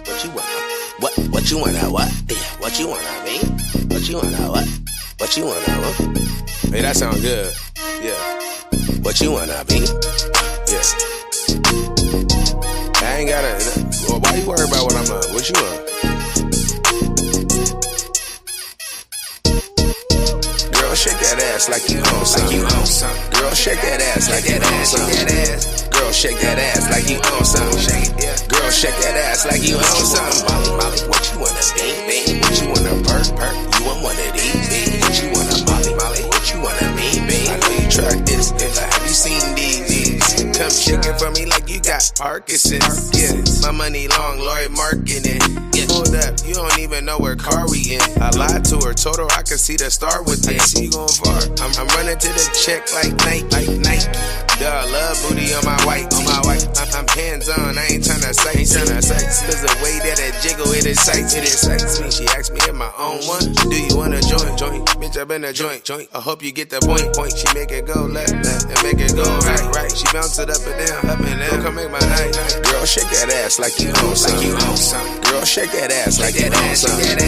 What you wanna? What you wanna? What? Yeah, what you wanna me? What you wanna? What you wanna? What? Hey, that sound good. Yeah. What you wanna be? Yeah. I ain't gotta. Well, why you worry about what I'm on? What you want? Girl, shake that ass like you own something. Girl, shake that ass like you own something. Girl, shake that ass like you own something. Girl, shake that ass like you own something. Molly, what you wanna be? What you wanna perk? You want one of these? What you wanna Molly? What you wanna be? I know you tried this. Have you seen these? Come shaking for me like you got Parkinson's. Yeah, my money long, Lloyd marketing. Yeah, hold up, you don't even know where car we in. I lied to her, told her I could see the star with it. See you going far. I'm running to the check like Nike. Duh, love booty on my white. I'm hands on, I ain't tryna sight. Cause the way that I jiggle, it excites me. She asked me if my own one. Do you wanna join? Bitch, I been a joint. I hope you get the point. She make it go left, and make it go right. She bounce it up and down. Come make my night. Girl, shake that ass like you own something. Girl, shake that ass like you own something.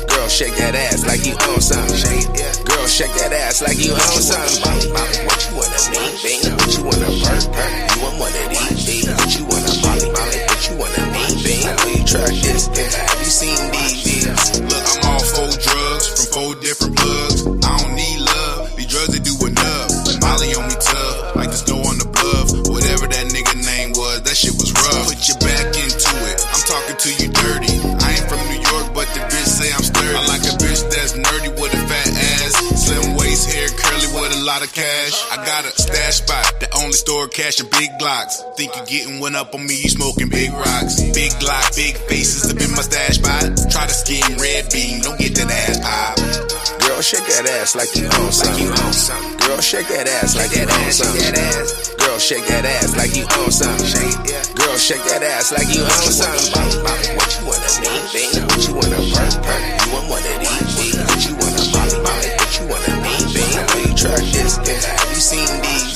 Girl, shake that ass like you own something. Girl, shake that ass like you own something. What you wanna be? What you wanna perk? You want one of these? What you wanna Molly? What you wanna be? I know you tried this. Have you seen these? Look, I'm all 4 drugs from 4 different plugs. I don't need love. These drugs, they do enough. Molly on me tough, like the snow on the bluff. Whatever that nigga name was, that shit was rough. Put your back into it. I'm talking to you dirty. I ain't from New York, but the bitch say I'm sturdy. I like a bitch that's nerdy with a fat ass, slim waist, hair curly with a lot of cash. I got a stash spot that only store cash and big Glocks. Think you getting one up on me, you smoking big rocks. Big Glock, big faces up in my stash spot. Try to scheme red beam, don't get that ass pop. Girl, shake that ass like you own something. Girl, shake that ass like you own something. Girl, shake that ass like you own something. Girl, shake that ass like you own something. What you wanna be? What you wanna perk? You want one of these? What you wanna Molly? What you wanna be? I know you tried this. Have you seen these?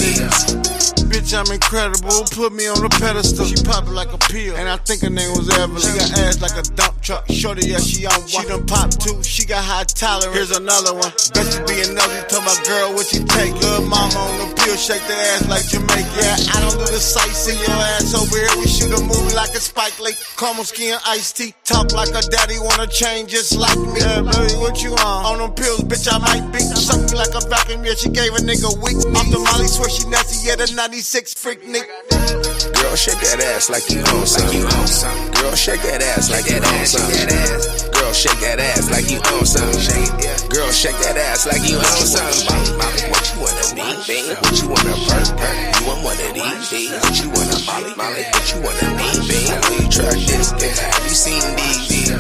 Bitch, I'm incredible. Put me on a pedestal. She poppin' like a pill, and I think her name was Evelyn. She got ass like a dump truck. Shorty, yeah, she on one. She done pop 2. She got high tolerance. Here's another one. Bet you be another. Tell my girl what you take. Little mama on the pill, shake that ass like Jamaica. Yeah, I don't do the sights. See your ass over here. We shoot a movie like a Spike Lee. Caramel skin, iced tea. Talk like a daddy, wanna change just like me. Yeah, baby, what you on them pills, bitch, I might be. Suck me like a vacuum, yeah, she gave a nigga weak. Off the Molly, swear she nasty, yeah, the 96 freak nigga. Girl, shake that ass like you own something. Girl, shake that ass like you own something. Girl, shake that ass like you own something. Girl, shake that ass like you own something. What you wanna be? What you wanna perk? You want one of these? What you wanna Molly? What you wanna be? I know you tried this. Have you seen these?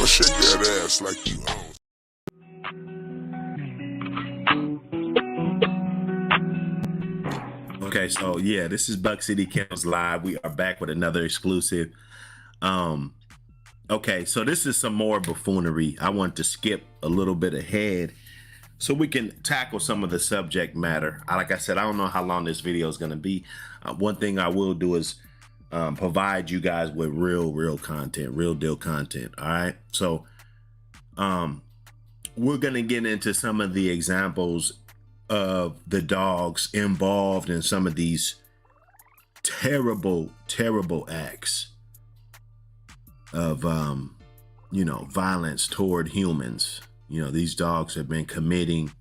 Shake that ass like you own. Okay, so yeah, this is Buck City Kennels Live. We are back with another exclusive. Okay, so this is some more buffoonery. I want to skip a little bit ahead so we can tackle some of the subject matter. Like I said, I don't know how long this video is going to be. One thing I will do is provide you guys with real content, real deal content. All right, so we're gonna get into some of the examples of the dogs involved in some of these terrible acts of violence toward humans. These dogs have been committing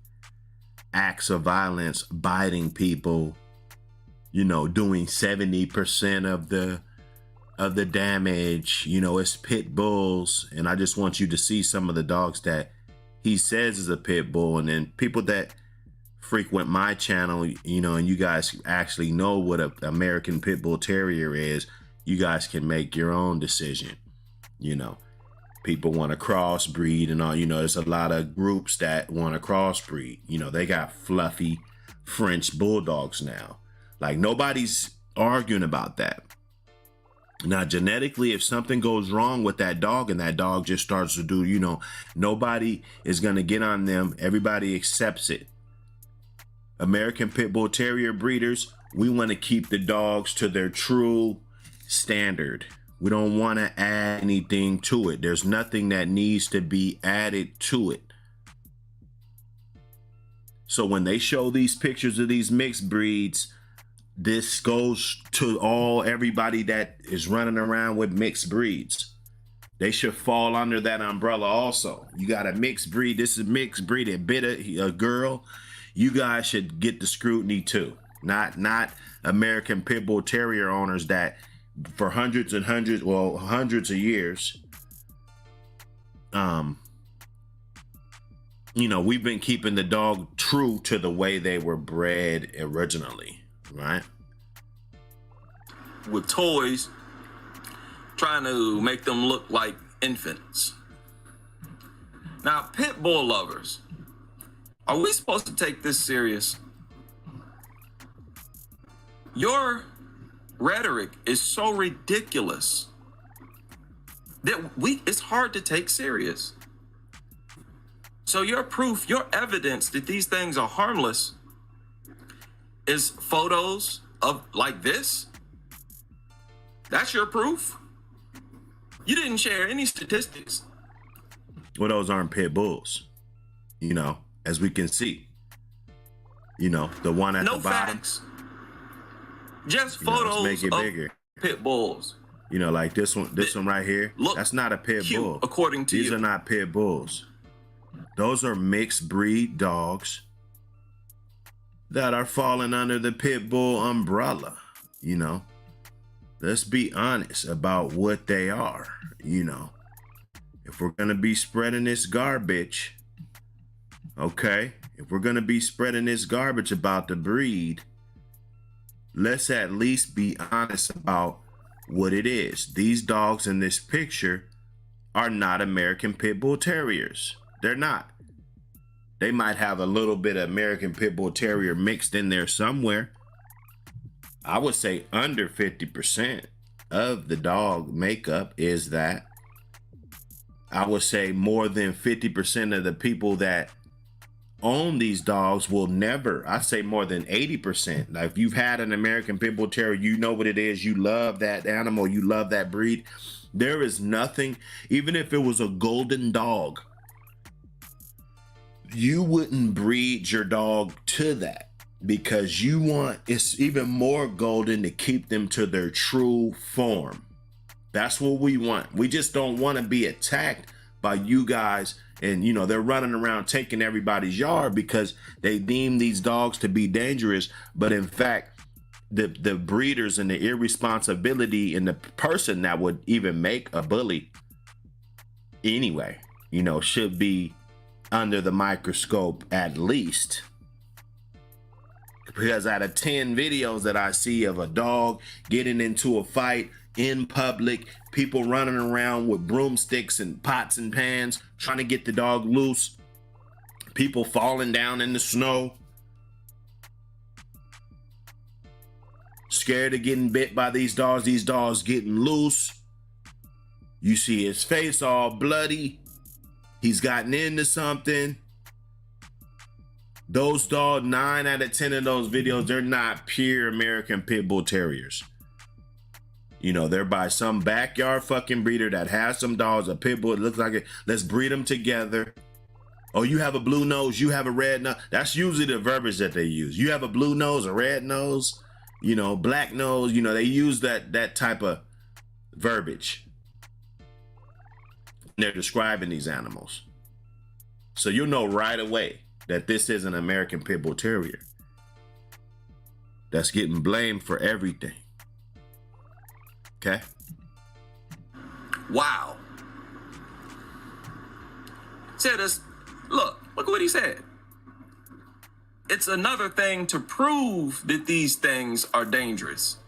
acts of violence, biting people, doing 70% of the damage. It's pit bulls, and I just want you to see some of the dogs that he says is a pit bull. And then people that frequent my channel, and you guys actually know what an American Pit Bull Terrier is, you guys can make your own decision. People want to crossbreed and all, there's a lot of groups that want to crossbreed. They got fluffy French bulldogs now. Like, nobody's arguing about that. Now, genetically, if something goes wrong with that dog and that dog just starts to do, you know, nobody is going to get on them. Everybody accepts it. American Pit Bull Terrier breeders, we want to keep the dogs to their true standard. We don't want to add anything to it. There's nothing that needs to be added to it. So when they show these pictures of these mixed breeds, this goes to everybody that is running around with mixed breeds. They should fall under that umbrella also. You got a mixed breed. This is mixed breed. It bit a girl. You guys should get the scrutiny too. Not American Pit Bull Terrier owners that for hundreds of years, you know, we've been keeping the dog true to the way they were bred originally, right? With toys, trying to make them look like infants. Now, pit bull lovers, are we supposed to take this serious? Your rhetoric is so ridiculous that it's hard to take serious. So your proof, your evidence that these things are harmless is photos of like this? That's your proof? You didn't share any statistics. Well, those aren't pit bulls, you know, as we can see. You know, the one at the bottom. Facts. Just photos make it of bigger. Pit bulls. You know, like this one right here. That's not a pit bull. According to These are not pit bulls. Those are mixed breed dogs that are falling under the pit bull umbrella. You know, let's be honest about what they are. You know, if we're going to be spreading this garbage, okay, if we're going to be spreading this garbage about the breed, let's at least be honest about what it is. These dogs in this picture are not American Pit Bull Terriers. They're not. They might have a little bit of American Pit Bull Terrier mixed in there somewhere. I would say under 50% of the dog makeup is that. I would say more than 50% of the people that own these dogs will never, I say more than 80%. Now, if you've had an American Pit Bull Terrier, you know what it is. You love that animal. You love that breed. There is nothing, even if it was a golden dog, you wouldn't breed your dog to that because you want, it's even more golden to keep them to their true form. That's what we want. We just don't want to be attacked by you guys. And, you know, they're running around taking everybody's yard because they deem these dogs to be dangerous. But in fact, the breeders and the irresponsibility and the person that would even make a bully anyway, you know, should be under the microscope at least. Because out of 10 videos that I see of a dog getting into a fight in public, people running around with broomsticks and pots and pans trying to get the dog loose, people falling down in the snow, scared of getting bit by these dogs getting loose. You see his face all bloody. He's gotten into something. Those dogs, 9 out of 10 of those videos, they're not pure American Pit Bull Terriers. You know, they're by some backyard fucking breeder that has some dogs, a pit bull. It looks like it. Let's breed them together. Oh, you have a blue nose, you have a red nose. That's usually the verbiage that they use. You have a blue nose, a red nose, you know, black nose. You know, they use that type of verbiage. They're describing these animals. So you'll know right away that this is an American Pit Bull Terrier that's getting blamed for everything. Okay. Wow. Said us, look what he said. It's another thing to prove that these things are dangerous.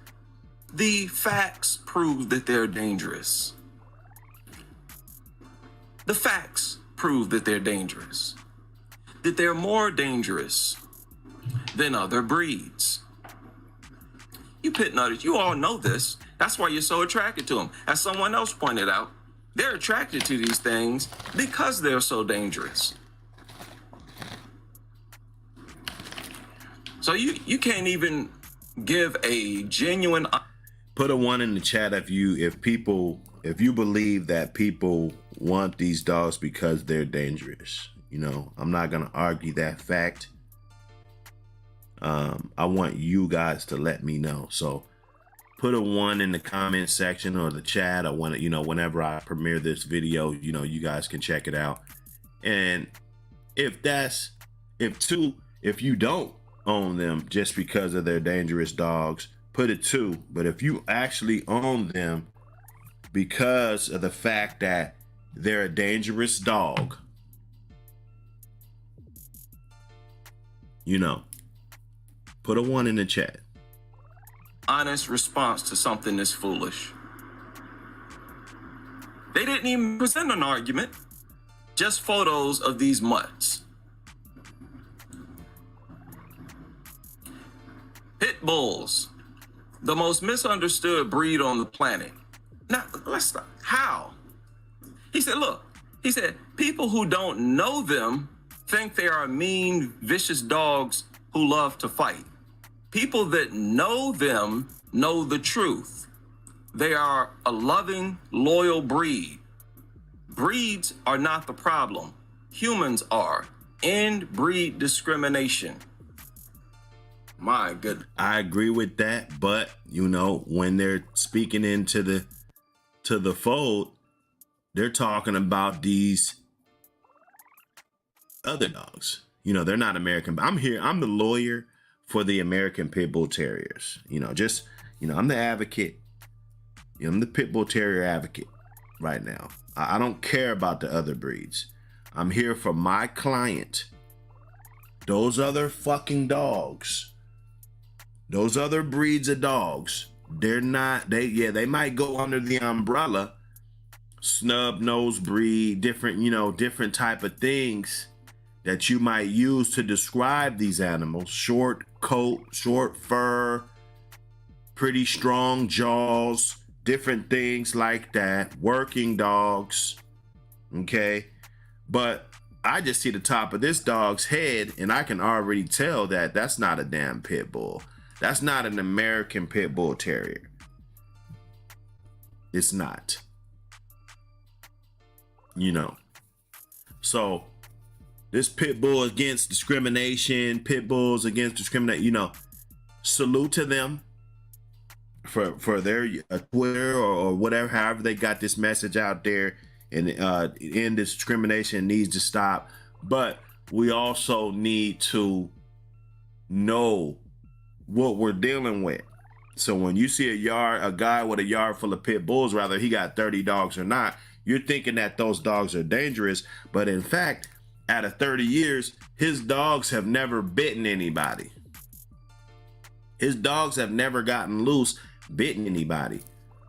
The facts prove that they're dangerous. The facts prove that they're dangerous. That they're more dangerous than other breeds. You pit nutters, you all know this. That's why you're so attracted to them. As someone else pointed out, they're attracted to these things because they're so dangerous. So you can't even give a genuine... Put a 1 in the chat if you believe that people want these dogs because they're dangerous. You know, I'm not gonna argue that fact. I want you guys to let me know. So put a 1 in the comment section or the chat. I want to, you know, whenever I premiere this video, you know, you guys can check it out. And if you don't own them just because of their dangerous dogs, put it 2. But if you actually own them because of the fact that they're a dangerous dog, you know, put a 1 in the chat. Honest response to something this foolish. They didn't even present an argument, just photos of these mutts. Pit bulls, the most misunderstood breed on the planet. Now, let's stop. How? He said, look, he said, people who don't know them think they are mean, vicious dogs who love to fight. People that know them know the truth. They are a loving, loyal breed. Breeds are not the problem. Humans are. End breed discrimination. My goodness. I agree with that, but you know, when they're speaking into the fold, they're talking about these other dogs. You know, they're not American. I'm the lawyer for the American Pit Bull Terriers. You know, I'm the advocate. I'm the Pit Bull Terrier advocate right now. I don't care about the other breeds. I'm here for my client. Those other fucking dogs, those other breeds of dogs, they might go under the umbrella, snub nose breed, different type of things that you might use to describe these animals. Short coat, short fur, pretty strong jaws, different things like that. Working dogs, okay? But I just see the top of this dog's head and I can already tell that that's not a damn pit bull. That's not an American Pit Bull Terrier. It's not. You know. So this pit bull against discrimination, pit bulls against discrimination, you know, salute to them for their Twitter or whatever, however they got this message out there, and end discrimination needs to stop. But we also need to know what we're dealing with. So when you see a guy with a yard full of pit bulls, whether he got 30 dogs or not, you're thinking that those dogs are dangerous. But in fact, out of 30 years, his dogs have never bitten anybody. His dogs have never gotten loose, bitten anybody.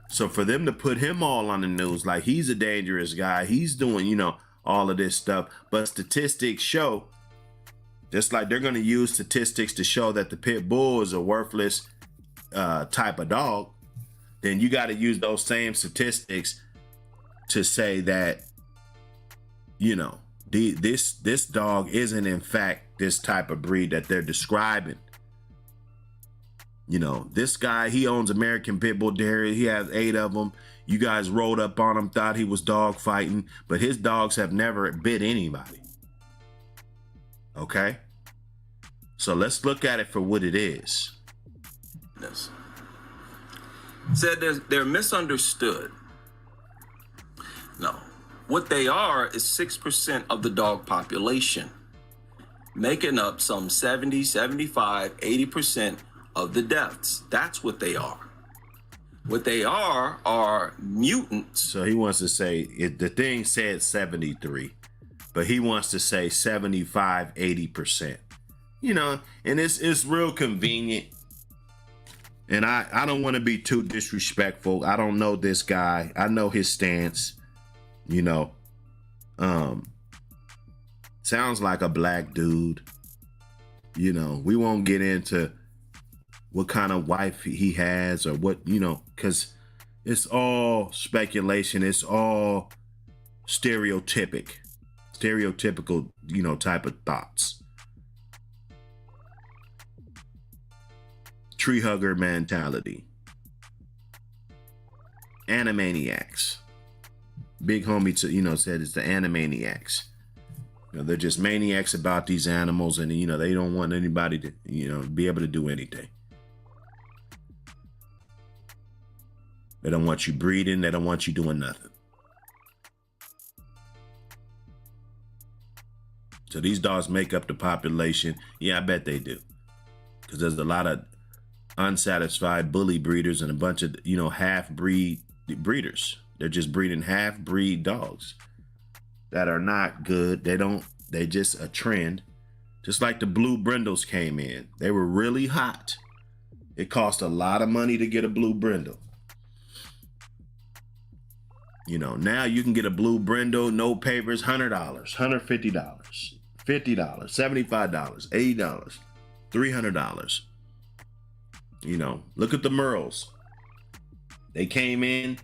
So for them to put him all on the news like he's a dangerous guy, he's doing, you know, all of this stuff. But statistics show, just like they're going to use statistics to show that the pit bull is a worthless type of dog, then you got to use those same statistics to say that, you know, this dog isn't in fact this type of breed that they're describing. You know, this guy, he owns American Pit Bull Terrier. He has 8 of them. You guys rolled up on him, thought he was dog fighting, but his dogs have never bit anybody. Okay? So let's look at it for what it is. Yes. Said they're misunderstood. No. What they are is 6% of the dog population, making up some 70, 75, 80% of the deaths. That's what they are. What they are mutants. So he wants to say, the thing said 73, but he wants to say 75, 80%. You know, and it's real convenient. And I don't want to be too disrespectful. I don't know this guy. I know his stance. You know, sounds like a black dude. You know, we won't get into what kind of wife he has or what, you know, because it's all speculation. It's all stereotypical, you know, type of thoughts. Tree hugger mentality. Animaniacs. Big homie, you know, said it's the Animaniacs. You know, they're just maniacs about these animals, and, you know, they don't want anybody to, you know, be able to do anything. They don't want you breeding. They don't want you doing nothing. So these dogs make up the population. Yeah, I bet they do. Because there's a lot of unsatisfied bully breeders and a bunch of, you know, half-breed breeders. They're just breeding half-breed dogs that are not good. They just a trend. Just like the blue brindles came in. They were really hot. It cost a lot of money to get a blue brindle. You know, now you can get a blue brindle, no papers, $100, $150, $50, $75, $80, $300. You know, look at the Merles. They came in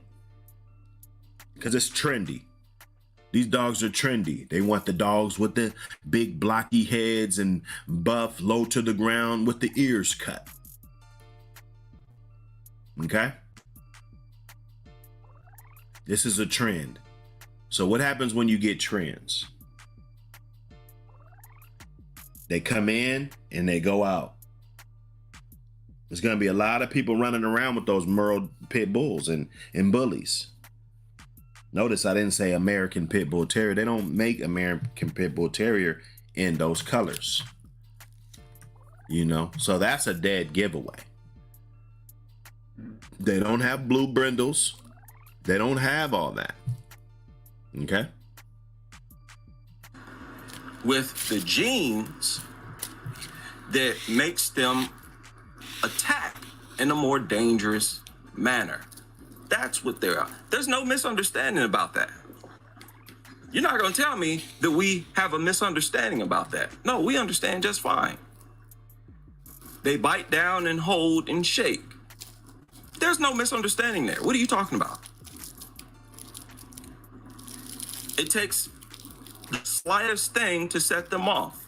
because it's trendy. These dogs are trendy. They want the dogs with the big blocky heads and buff, low to the ground with the ears cut. Okay? This is a trend. So what happens when you get trends? They come in and they go out. There's going to be a lot of people running around with those Merle pit bulls and bullies. Notice I didn't say American Pit Bull Terrier. They don't make American Pit Bull Terrier in those colors. You know, so that's a dead giveaway. They don't have blue brindles. They don't have all that. Okay? With the genes that makes them attack in a more dangerous manner. That's what they are. There's no misunderstanding about that. You're not going to tell me that we have a misunderstanding about that. No, we understand just fine. They bite down and hold and shake. There's no misunderstanding there. What are you talking about? It takes the slightest thing to set them off.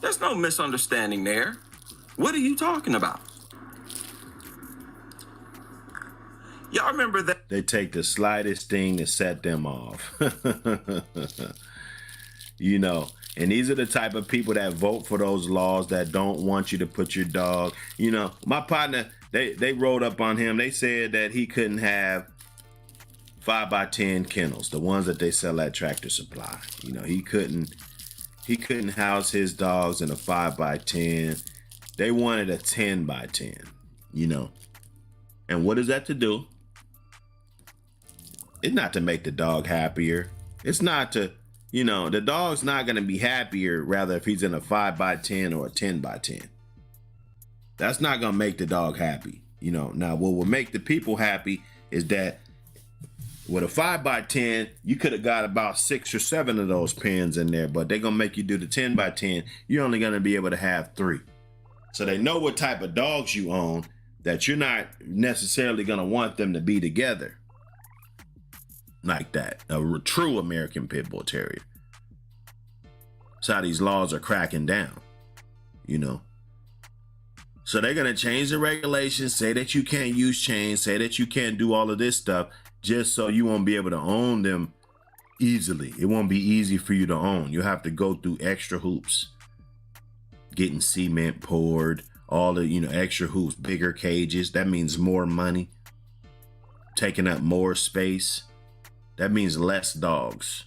There's no misunderstanding there. What are you talking about? Y'all remember that? They take the slightest thing to set them off. You know, and these are the type of people that vote for those laws that don't want you to put your dog. You know, my partner, they wrote up on him. They said that he couldn't have 5x10 kennels, the ones that they sell at Tractor Supply. You know, he couldn't house his dogs in a 5x10. They wanted a 10x10, you know. And what is that to do? It's not to make the dog happier. It's not to, you know, the dog's not going to be happier rather if he's in a 5x10 or a 10x10. That's not going to make the dog happy. You know, now what will make the people happy is that with a 5x10, you could have got about 6 or 7 of those pins in there, but they're going to make you do the 10x10. You're only going to be able to have 3. So they know what type of dogs you own, that you're not necessarily going to want them to be together like that. A true American Pit Bull Terrier. That's how these laws are cracking down, you know. So they're going to change the regulations, say that you can't use chains, say that you can't do all of this stuff, just so you won't be able to own them easily. It won't be easy for you to own. You'll have to go through extra hoops. Getting cement poured, all the, you know, extra hoops, bigger cages. That means more money. Taking up more space. That means less dogs.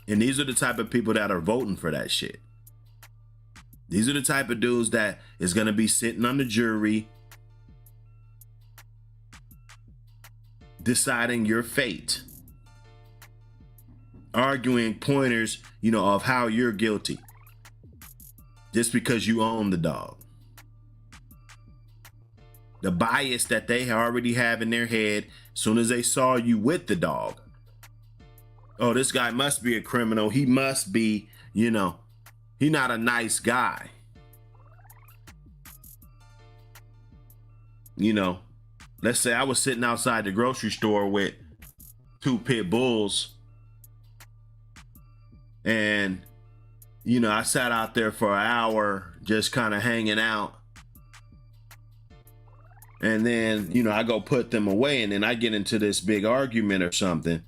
And these are the type of people that are voting for that shit. These are the type of dudes that is going to be sitting on the jury deciding your fate. Arguing pointers, you know, of how you're guilty. Just because you own the dog. The bias that they already have in their head as soon as they saw you with the dog. Oh, this guy must be a criminal. He must be, you know, He's not a nice guy. You know, let's say I was sitting outside the grocery store with 2 pit bulls, and you know, I sat out there for an hour just kind of hanging out. And then, you know, I go put them away, and then I get into this big argument or something.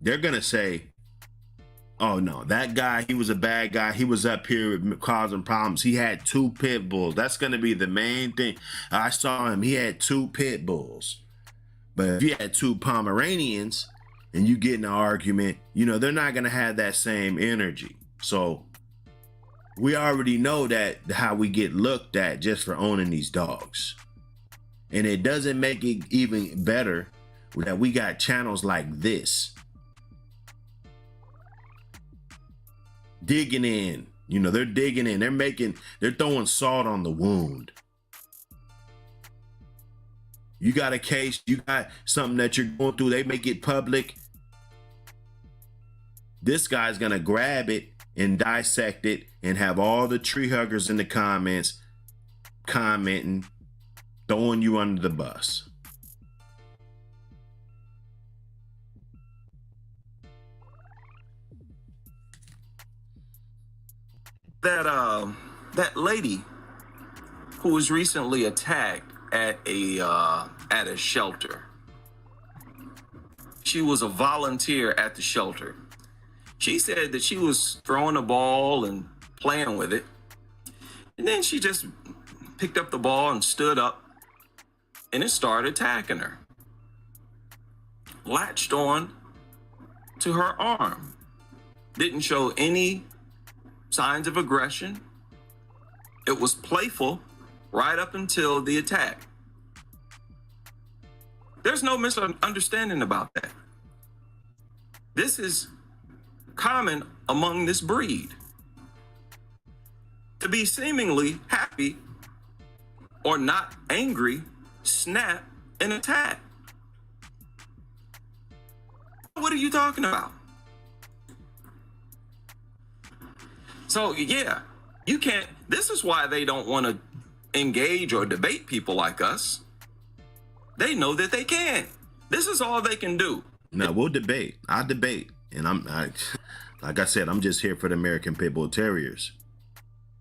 They're going to say, oh no, that guy, he was a bad guy. He was up here causing problems. He had 2 pit bulls. That's going to be the main thing. I saw him. He had 2 pit bulls. But if you had 2 Pomeranians and you get in an argument, you know, they're not going to have that same energy. So we already know that how we get looked at just for owning these dogs. And it doesn't make it even better that we got channels like this digging in. You know, they're digging in. They're throwing salt on the wound. You got a case, you got something that you're going through, they make it public. This guy's gonna grab it and dissect it and have all the tree huggers in the comments commenting, throwing you under the bus. That lady who was recently attacked at a shelter. She was a volunteer at the shelter. She said that she was throwing a ball and playing with it. And then she just picked up the ball and stood up, and it started attacking her. Latched on to her arm. Didn't show any signs of aggression. It was playful right up until the attack. There's no misunderstanding about that. This is common among this breed. To be seemingly happy or not angry, snap and attack. What are you talking about? So yeah, you can't, this is why they don't want to engage or debate people like us. They know that they can't. This is all they can do. No, we'll debate. I debate. And like I said, I'm just here for the American Pit Bull Terriers.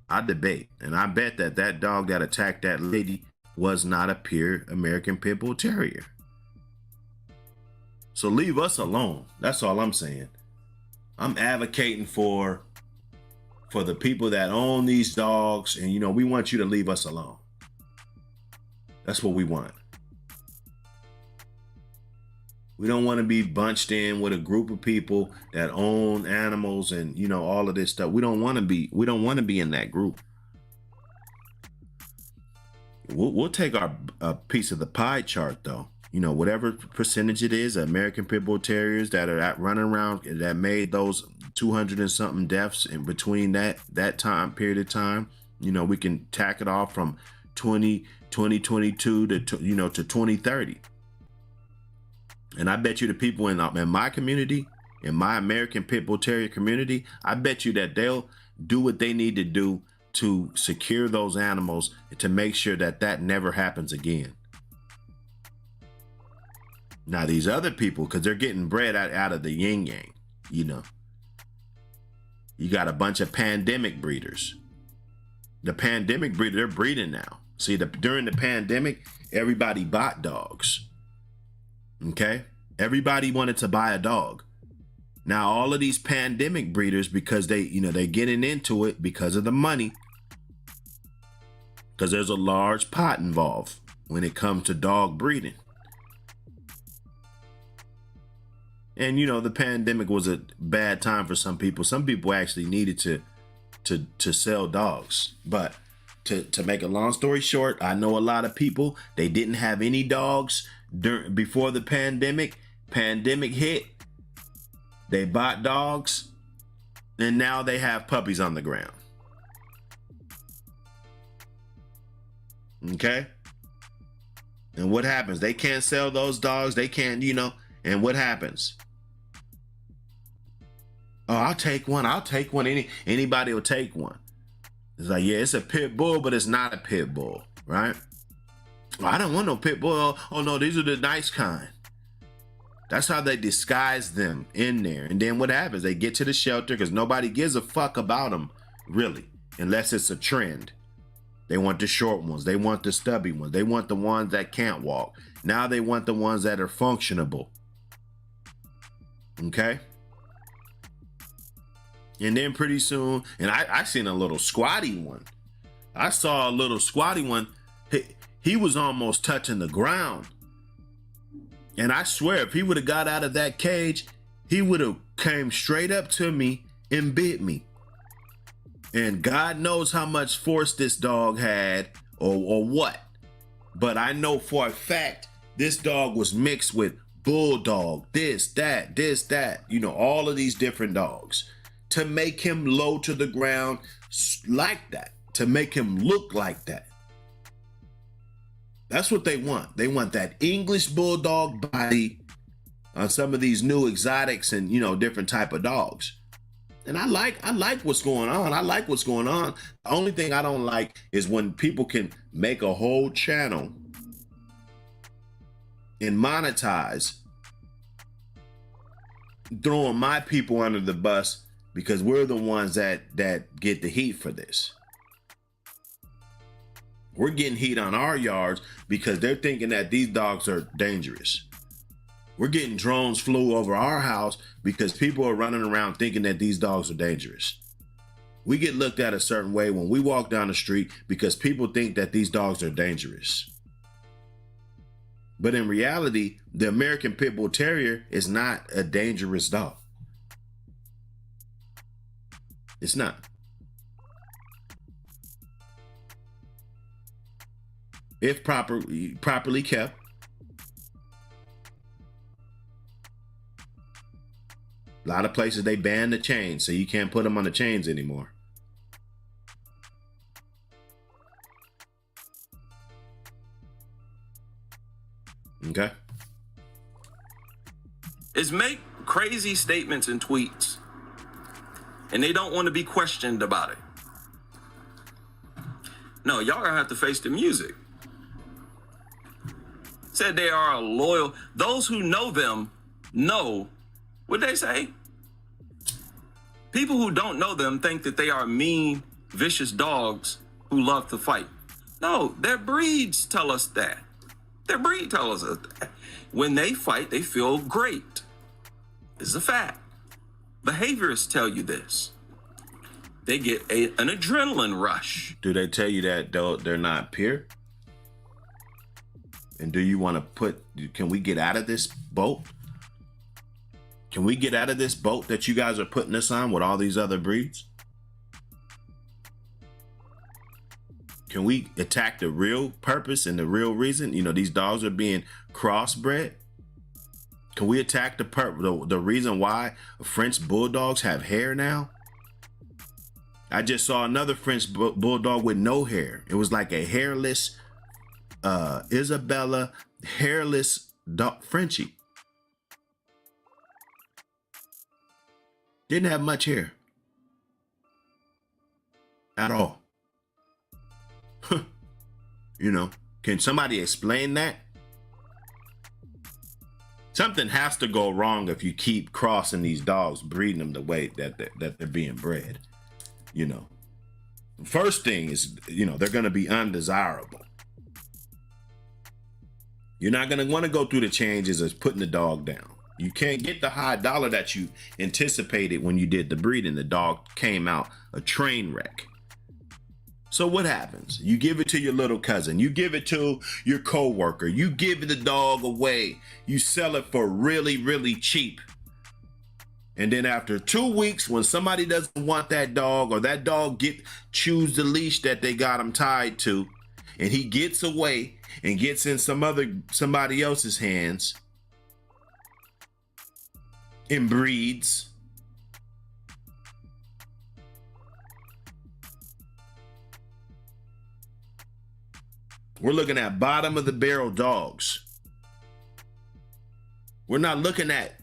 I debate. And I bet that dog that attacked that lady was not a pure American Pit Bull Terrier. So leave us alone. That's all I'm saying. I'm advocating for the people that own these dogs, and you know, we want you to leave us alone. That's what we want. We don't want to be bunched in with a group of people that own animals and, you know, all of this stuff. We don't want to be in that group. We'll take a piece of the pie chart though. You know, whatever percentage it is, American Pit Bull Terriers that are running around that made those 200 and something deaths in between that time period of time. You know, we can tack it off from 2022 to 2030. And I bet you the people in my community, in my American Pit Bull Terrier community, I bet you that they'll do what they need to do to secure those animals to make sure that never happens again. Now these other people, because they're getting bred out of the yin yang, you know. You got a bunch of pandemic breeders. The pandemic breeder, they're breeding now. See, during the pandemic, everybody bought dogs. Okay? Everybody wanted to buy a dog. Now all of these pandemic breeders, because they're getting into it because of the money, because there's a large pot involved when it comes to dog breeding. And you know, the pandemic was a bad time for some people. Some people actually needed to sell dogs. But to make a long story short, I know a lot of people, they didn't have any dogs before the pandemic. Pandemic hit, they bought dogs, and now they have puppies on the ground. Okay? And what happens? They can't sell those dogs. They can't, you know, and what happens? Oh, I'll take one. I'll take one. Anybody will take one. It's like, yeah, it's a pit bull, but it's not a pit bull, right? Well, I don't want no pit bull. Oh no, these are the nice kind. That's how they disguise them in there. And then what happens? They get to the shelter because nobody gives a fuck about them, really, unless it's a trend. They want the short ones. They want the stubby ones. They want the ones that can't walk. Now they want the ones that are functionable. Okay? And then pretty soon, and I seen a little squatty one. I saw a little squatty one. He was almost touching the ground. And I swear, if he would have got out of that cage, he would have came straight up to me and bit me. And God knows how much force this dog had or what. But I know for a fact, this dog was mixed with bulldog, this, that, you know, all of these different dogs to make him low to the ground like that, to make him look like that. That's what they want. They want that English bulldog body on some of these new exotics and, you know, different type of dogs. And I like what's going on. I like what's going on. The only thing I don't like is when people can make a whole channel and monetize throwing my people under the bus because we're the ones that get the heat for this. We're getting heat on our yards because they're thinking that these dogs are dangerous. We're getting drones flew over our house because people are running around thinking that these dogs are dangerous. We get looked at a certain way when we walk down the street because people think that these dogs are dangerous. But in reality, the American Pit Bull Terrier is not a dangerous dog. It's not. If properly kept. A lot of places they ban the chains, so you can't put them on the chains anymore. Okay. Is make crazy statements and tweets, and they don't want to be questioned about it. No, y'all gonna have to face the music. Said they are loyal. Those who know them know what they say. People who don't know them think that they are mean, vicious dogs who love to fight. No, their breeds tell us that. Their breed tells us that. When they fight, they feel great. This is a fact. Behaviorists tell you this. They get an adrenaline rush. Do they tell you that they're not pure? And do you want to can we get out of this boat? Can we get out of this boat that you guys are putting us on with all these other breeds? Can we attack the real purpose and the real reason? You know, these dogs are being crossbred. Can we attack the reason why French bulldogs have hair now? I just saw another French bulldog with no hair. It was like a hairless Isabella, hairless dog, Frenchie. Didn't have much hair at all. You know, can somebody explain that? Something has to go wrong if you keep crossing these dogs, breeding them the way that they're being bred. You know, first thing is, you know, they're going to be undesirable. You're not going to want to go through the changes of putting the dog down. You can't get the high dollar that you anticipated when you did the breeding. The dog came out a train wreck. So what happens? You give it to your little cousin. You give it to your coworker. You give the dog away. You sell it for really, really cheap. And then after 2 weeks, when somebody doesn't want that dog, or that dog choose the leash that they got him tied to, and he gets away and gets in somebody else's hands and breeds, we're looking at bottom of the barrel dogs. We're not looking at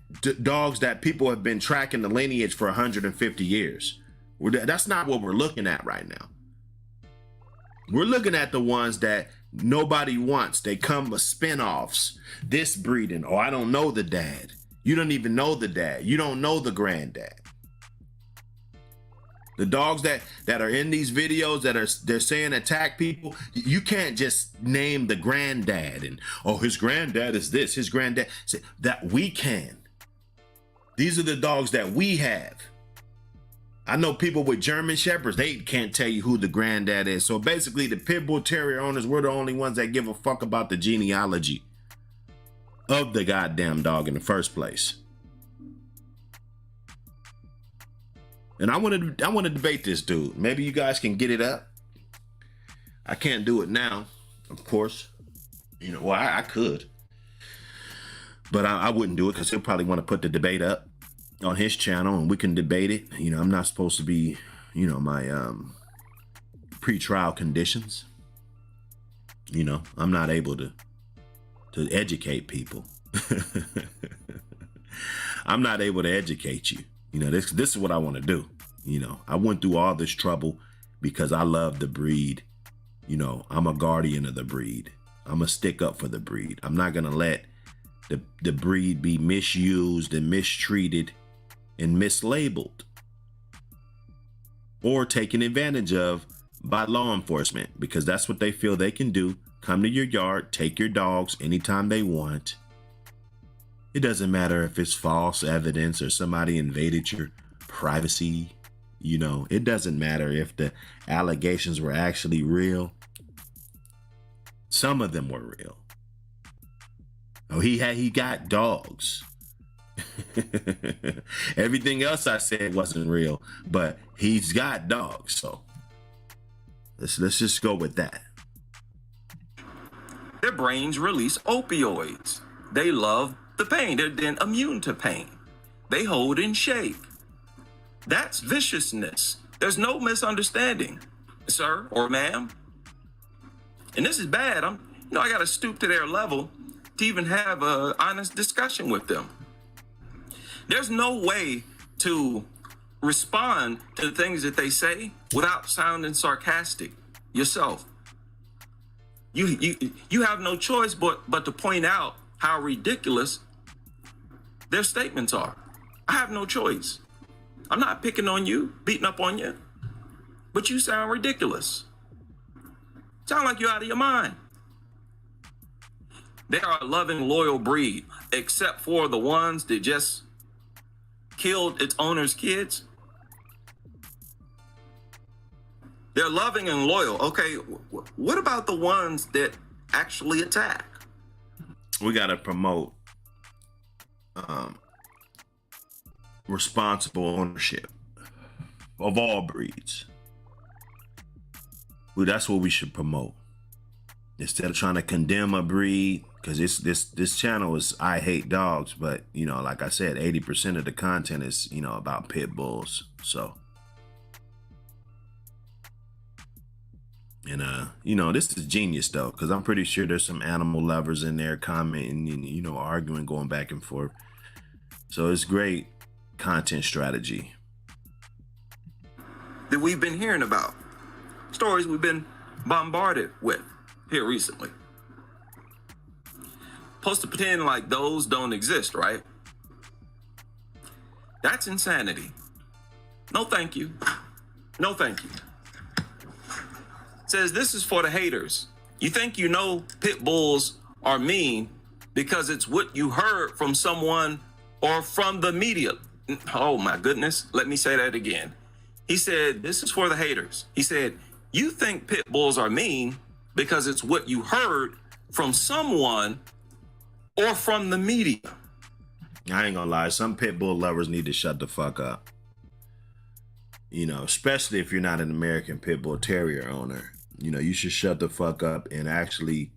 dogs that people have been tracking the lineage for 150 years. That's not what we're looking at right now. We're looking at the ones that nobody wants. They come with spinoffs. This breeding. Oh, I don't know the dad. You don't even know the dad. You don't know the granddad. The dogs that are in these videos they're saying attack people, you can't just name the granddad and, oh, his granddad is this, his granddad. That we can. These are the dogs that we have. I know people with German Shepherds, they can't tell you who the granddad is. So basically the Pit Bull Terrier owners, we're the only ones that give a fuck about the genealogy of the goddamn dog in the first place. And I want to debate this dude. Maybe you guys can get it up. I can't do it now, of course. You know, well, I could. But I wouldn't do it because he'll probably want to put the debate up on his channel and we can debate it. You know, I'm not supposed to be, you know, my pre-trial conditions. You know, I'm not able to educate people. I'm not able to educate you. You know, this is what I want to do. You know, I went through all this trouble because I love the breed. You know, I'm a guardian of the breed. I'm a stick up for the breed. I'm not going to let the breed be misused and mistreated and mislabeled or taken advantage of by law enforcement, because that's what they feel they can do. Come to your yard, take your dogs anytime they want. It doesn't matter if it's false evidence or somebody invaded your privacy. You know, it doesn't matter if the allegations were actually real. Some of them were real. Oh, he got dogs. Everything else I said wasn't real, but he's got dogs. So let's just go with that. Their brains release opioids. They love the pain. They're then immune to pain. They hold and shake. That's viciousness. There's no misunderstanding, sir or ma'am. And this is bad. I got to stoop to their level to even have an honest discussion with them. There's no way to respond to the things that they say without sounding sarcastic yourself. You have no choice but to point out how ridiculous their statements are. I have no choice. I'm not picking on you, beating up on you, but you sound ridiculous. Sound like you're out of your mind. They are a loving, loyal breed, except for the ones that just killed its owner's kids. They're loving and loyal. Okay, what about the ones that actually attack? We got to promote responsible ownership of all breeds. Well, that's what we should promote. Instead of trying to condemn a breed, because this channel is I hate dogs, but you know, like I said, 80% of the content is, you know, about pit bulls. So, and you know, this is genius though, because I'm pretty sure there's some animal lovers in there commenting and, you know, arguing, going back and forth. So it's great content strategy that we've been hearing about, stories we've been bombarded with here recently. Supposed to pretend like those don't exist, right? That's insanity. No thank you. No thank you. It says this is for the haters. You think you know pit bulls are mean because it's what you heard from someone or from the media. Oh my goodness. Let me say that again. He said, this is for the haters. He said, you think pit bulls are mean because it's what you heard from someone or from the media. I ain't gonna lie. Some pit bull lovers need to shut the fuck up. You know, especially if you're not an American pit bull terrier owner. You know, you should shut the fuck up and actually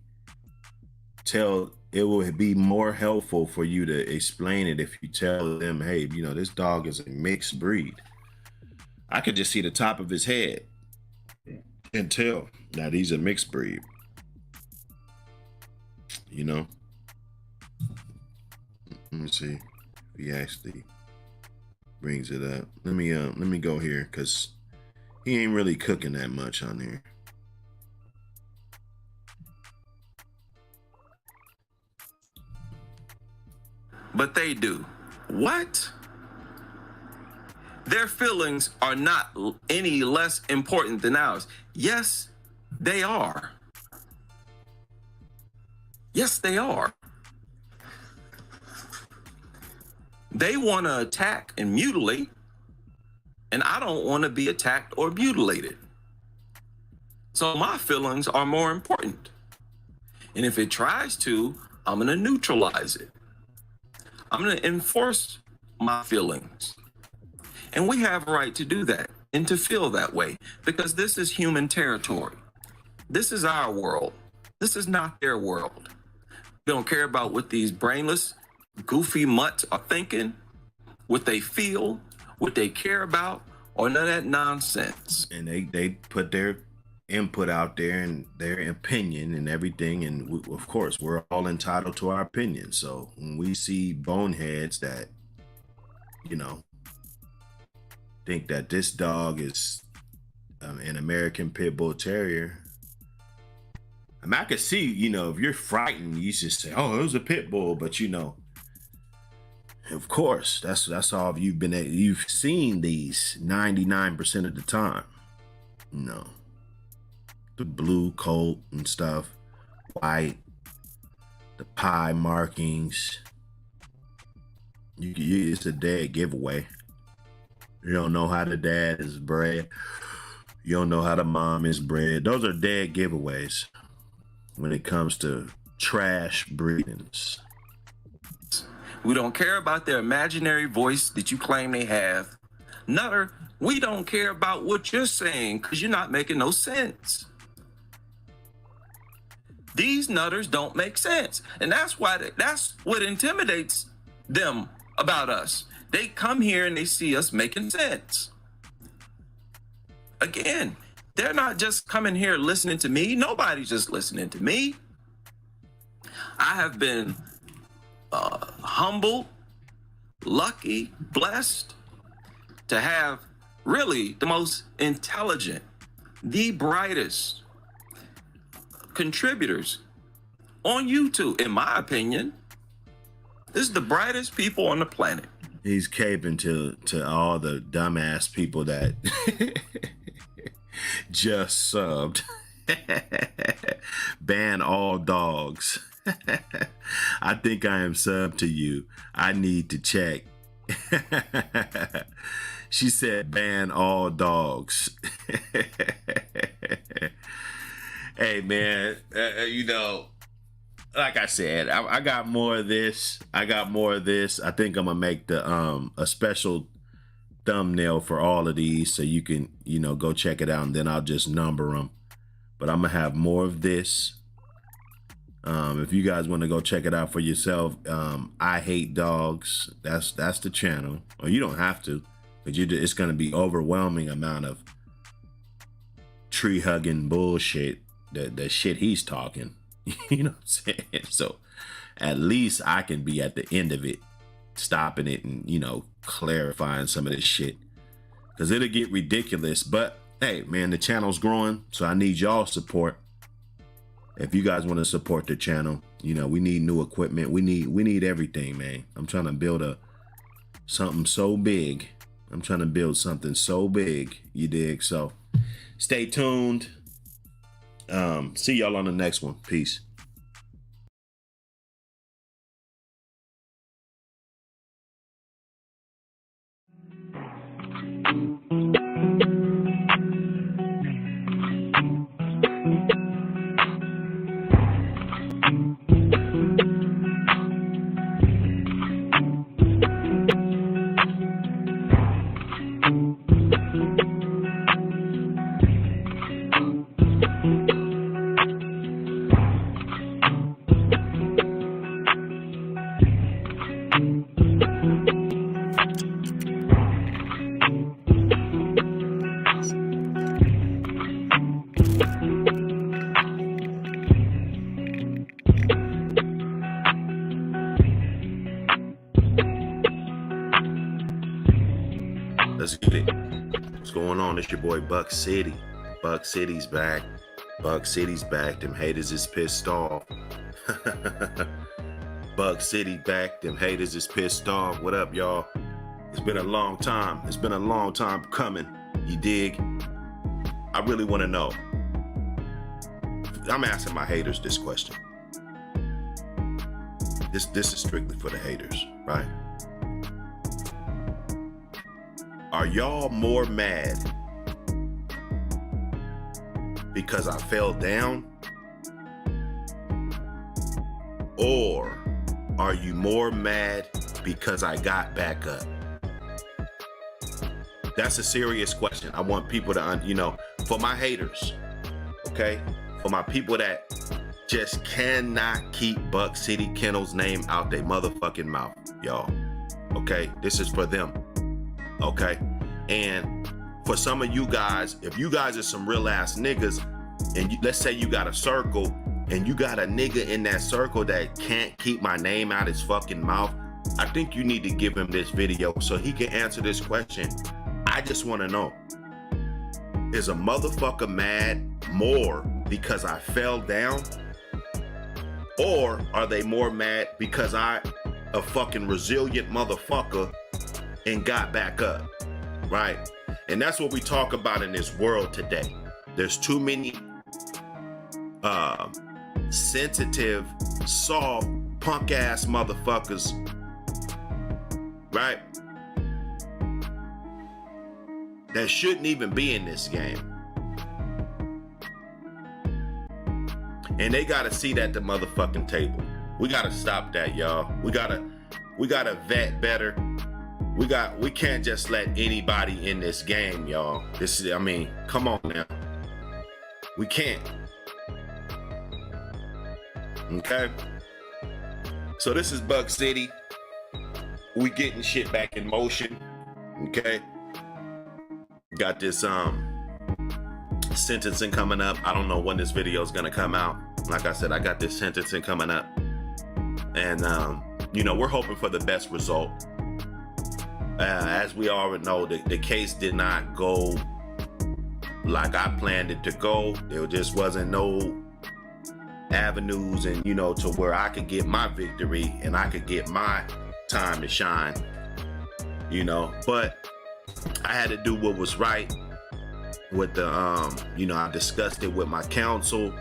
tell. It will be more helpful for you to explain it if you tell them, hey, you know, this dog is a mixed breed. I could just see the top of his head and tell that he's a mixed breed. You know? Let me see if he actually brings it up. Let me go here because he ain't really cooking that much on here. But they do. What? Their feelings are not any less important than ours. Yes, they are. Yes, they are. They want to attack and mutilate, and I don't want to be attacked or mutilated. So my feelings are more important. And if it tries to, I'm going to neutralize it. I'm going to enforce my feelings. And we have a right to do that and to feel that way because this is human territory. This is our world. This is not their world. We don't care about what these brainless, goofy mutts are thinking, what they feel, what they care about, or none of that nonsense. And they put their input out there and their opinion and everything. And of course, we're all entitled to our opinion. So when we see boneheads that, you know, think that this dog is an American Pit Bull Terrier, I mean, I could see, you know, if you're frightened, you should say, oh, it was a pit bull. But, you know, of course, that's all you've seen these 99% of the time. You know, the blue coat and stuff, white, the pie markings. It's a dead giveaway. You don't know how the dad is bred. You don't know how the mom is bred. Those are dead giveaways when it comes to trash breedings. We don't care about their imaginary voice that you claim they have. Nutter, we don't care about what you're saying because you're not making no sense. These nutters don't make sense. And that's what intimidates them about us. They come here and they see us making sense. Again, they're not just coming here listening to me. Nobody's just listening to me. I have been humble, lucky, blessed to have really the most intelligent, the brightest contributors on YouTube, in my opinion. This is the brightest people on the planet. He's caping to all the dumbass people that just subbed. Ban all dogs. I think I am subbed to you. I need to check. She said ban all dogs. Hey man, you know, like I said, I got more of this. I think I'm gonna make a special thumbnail for all of these so you can, you know, go check it out, and then I'll just number them. But I'm gonna have more of this. If you guys want to go check it out for yourself, I Hate Dogs. That's the channel. Or you don't have to, but it's gonna be overwhelming amount of tree hugging bullshit. The shit he's talking. You know what I'm saying? So at least I can be at the end of it, stopping it and, you know, clarifying some of this shit, because it'll get ridiculous. But hey man, the channel's growing, so I need y'all support. If you guys want to support the channel, you know, we need new equipment. We need everything, man. I'm trying to build something so big. I'm trying to build something so big, you dig? So stay tuned. See y'all on the next one. Peace. Let's get it. What's going on? It's your boy Buck City. Buck City's back. Buck City's back. Them haters is pissed off. Buck City back. Them haters is pissed off. What up, y'all? It's been a long time. It's been a long time coming. You dig? I really want to know. I'm asking my haters this question. This is strictly for the haters, right? Are y'all more mad because I fell down? Or are you more mad because I got back up? That's a serious question. I want people to, for my haters, okay? For my people that just cannot keep Buck City Kennel's name out their motherfucking mouth, y'all. Okay? This is for them. Okay? And for some of you guys, if you guys are some real ass niggas, and let's say you got a circle, and you got a nigga in that circle that can't keep my name out his fucking mouth, I think you need to give him this video so he can answer this question. I just want to know, is a motherfucker mad more because I fell down? Or are they more mad because I, a fucking resilient motherfucker, and got back up, right? And that's what we talk about in this world today. There's too many sensitive, soft, punk ass motherfuckers, right? That shouldn't even be in this game. And they gotta see that at the motherfucking table. We gotta stop that, y'all. We gotta vet better. We can't just let anybody in this game, y'all. Come on now. We can't. Okay? So this is Buck City. We getting shit back in motion. Okay? Got this sentencing coming up. I don't know when this video is gonna come out. Like I said, I got this sentencing coming up. And we're hoping for the best result. As we already know, the case did not go like I planned it to go. There just wasn't no avenues and to where I could get my victory and I could get my time to shine. But I had to do what was right with the I discussed it with my counsel,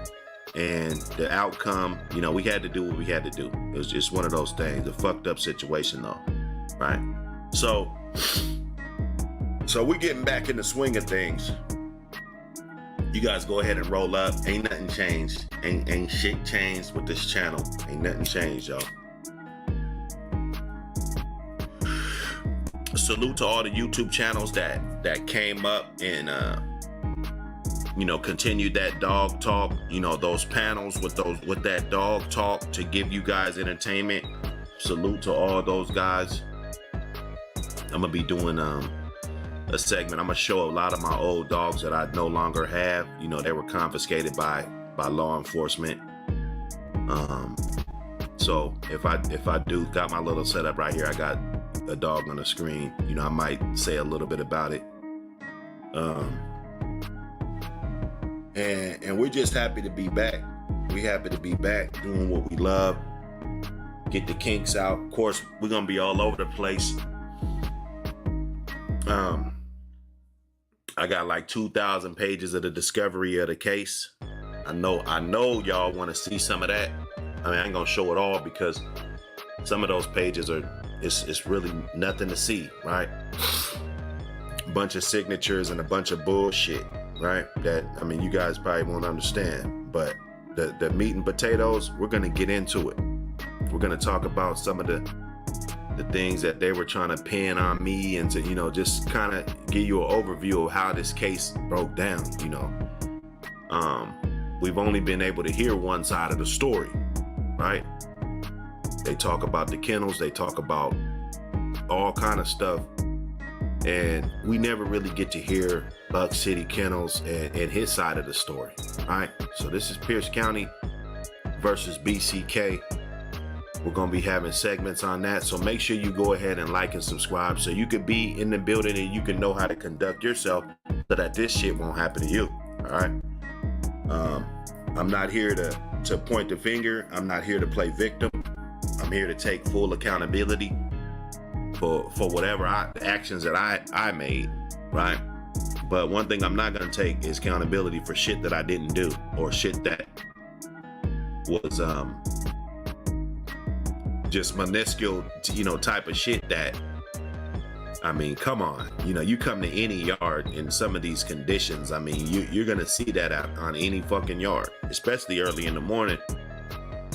and the outcome, we had to do what we had to do. It was just one of those things, a fucked up situation though, right? So we're getting back in the swing of things. You guys go ahead and roll up. Ain't nothing changed. Ain't shit changed with this channel. Ain't nothing changed, y'all. Salute to all the YouTube channels that came up and continued that dog talk. Those panels with that dog talk to give you guys entertainment. Salute to all those guys. I'm gonna be doing a segment. I'm gonna show a lot of my old dogs that I no longer have. They were confiscated by law enforcement. So if I do got my little setup right here, I got a dog on the screen. I might say a little bit about it. And we're just happy to be back. We're happy to be back doing what we love. Get the kinks out. Of course, we're gonna be all over the place. I got like 2,000 pages of the discovery of the case. I know y'all want to see some of that. I ain't gonna show it all because some of those pages it's really nothing to see, right? A bunch of signatures and a bunch of bullshit, right? That, you guys probably won't understand, but the meat and potatoes, we're gonna get into it. We're gonna talk about some of the things that they were trying to pin on me, and to just kind of give you an overview of how this case broke down. We've only been able to hear one side of the story, right? They talk about the kennels, they talk about all kind of stuff, and we never really get to hear Buck City Kennels and his side of the story, right? So this is Pierce County versus BCK. We're going to be having segments on that. So make sure you go ahead and like and subscribe so you could be in the building and you can know how to conduct yourself so that this shit won't happen to you. All right. I'm not here to point the finger. I'm not here to play victim. I'm here to take full accountability for whatever actions that I made. Right. But one thing I'm not going to take is accountability for shit that I didn't do or shit that was, just minuscule, type of shit that, I mean, come on, you come to any yard in some of these conditions. I mean, you're going to see that out on any fucking yard, especially early in the morning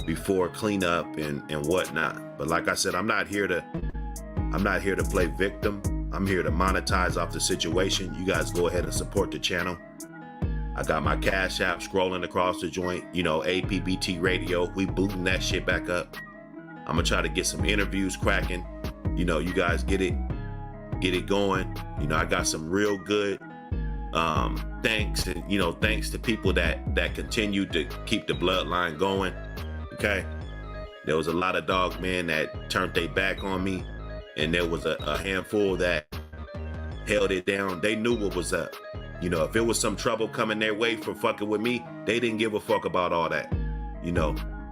before cleanup and whatnot. But like I said, I'm not here to play victim. I'm here to monetize off the situation. You guys go ahead and support the channel. I got my Cash App scrolling across the joint, APBT radio. We booting that shit back up. I'm gonna try to get some interviews cracking. You guys get it going. I got some real good thanks, and thanks to people that continue to keep the bloodline going. Okay, there was a lot of dog men that turned their back on me, and there was a handful that held it down. They knew what was up. If it was some trouble coming their way for fucking with me, they didn't give a fuck about all that.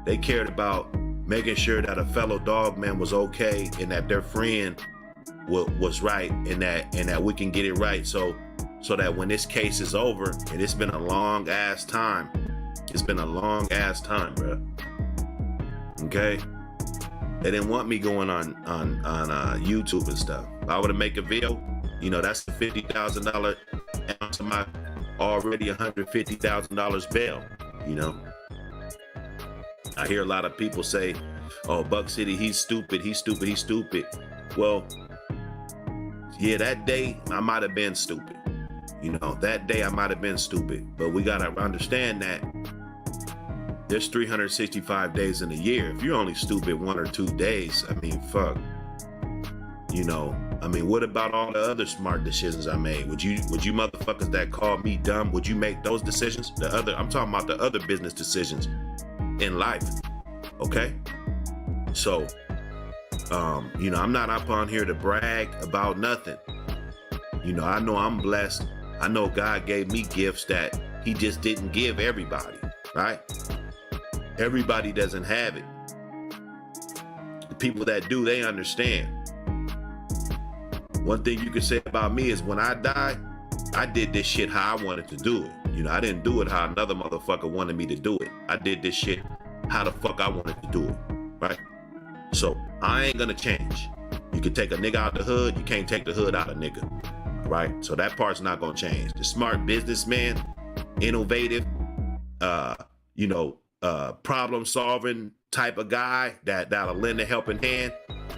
They cared about making sure that a fellow dog man was okay and that their friend was right and that we can get it right so that when this case is over, and it's been a long ass time, bro. Okay, they didn't want me going on YouTube and stuff. If I were to make a video, that's the $50,000 ounce of my already $150,000 bail. I hear a lot of people say, oh, Buck City, he's stupid. Well, yeah, that day I might have been stupid. But we got to understand that there's 365 days in a year. If you're only stupid 1 or 2 days, I mean, fuck. What about all the other smart decisions I made? Would you motherfuckers that called me dumb, would you make those decisions? I'm talking about the other business decisions in life. Okay? So, I'm not up on here to brag about nothing. I know I'm blessed. I know God gave me gifts that he just didn't give everybody, right? Everybody doesn't have it. The people that do, they understand. One thing you can say about me is when I die, I did this shit how I wanted to do it. I didn't do it how another motherfucker wanted me to do it. I did this shit how the fuck I wanted to do it, right? So I ain't gonna change. You can take a nigga out the hood, you can't take the hood out of nigga, right? So that part's not gonna change. The smart businessman, innovative, problem solving type of guy that'll lend a helping hand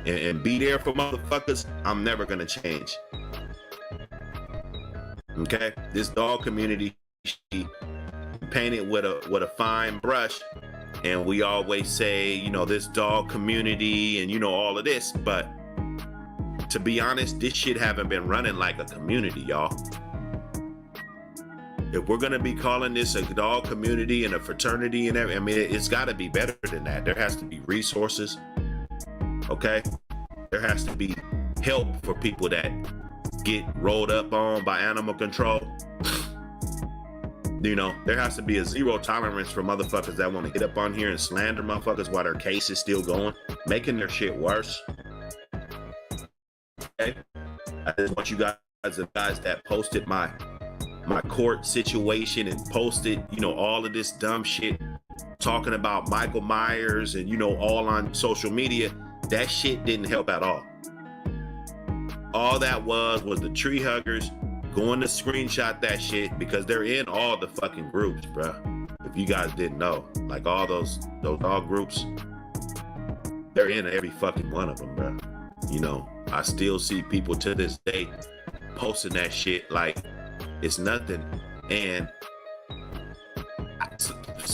and be there for motherfuckers, I'm never gonna change. Okay, this dog community painted with a fine brush, and we always say, this dog community and all of this, but to be honest, this shit haven't been running like a community, y'all. If we're gonna be calling this a dog community and a fraternity and everything, it's gotta be better than that. There has to be resources, okay? There has to be help for people that get rolled up on by animal control. There has to be a zero tolerance for motherfuckers that want to get up on here and slander motherfuckers while their case is still going, making their shit worse. Okay? I just want you guys, the guys that posted my court situation and posted, all of this dumb shit, talking about Michael Myers and, all on social media, that shit didn't help at all. All that was the tree huggers going to screenshot that shit because they're in all the fucking groups, bro. If you guys didn't know, like all those dog groups, they're in every fucking one of them, bro. I still see people to this day posting that shit like it's nothing. And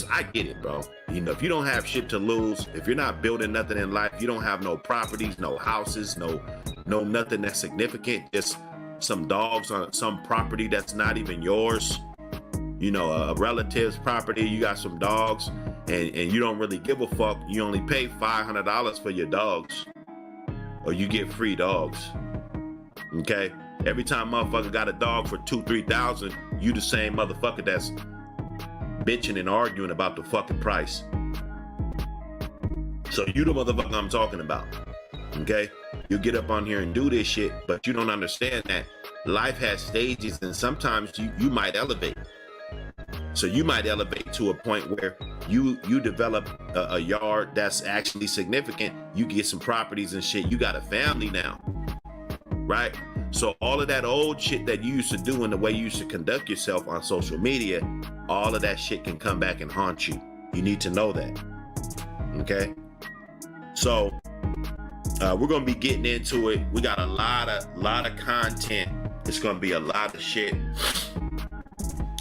I get it, bro. If you don't have shit to lose, if you're not building nothing in life, you don't have no properties, no houses, no nothing that's significant, just some dogs on some property that's not even yours, a relative's property, you got some dogs, and you don't really give a fuck, you only pay $500 for your dogs, or you get free dogs. Okay? Every time motherfucker got a dog for $2,000-$3,000, you the same motherfucker that's bitching and arguing about the fucking price. So you the motherfucker I'm talking about. Okay? You get up on here and do this shit, but you don't understand that life has stages, and sometimes you might elevate. So you might elevate to a point where you develop a yard that's actually significant. You get some properties and shit. You got a family now, right? So all of that old shit that you used to do and the way you used to conduct yourself on social media, all of that shit can come back and haunt you. You need to know that, okay? So we're gonna be getting into it. We got a lot of content. It's gonna be a lot of shit.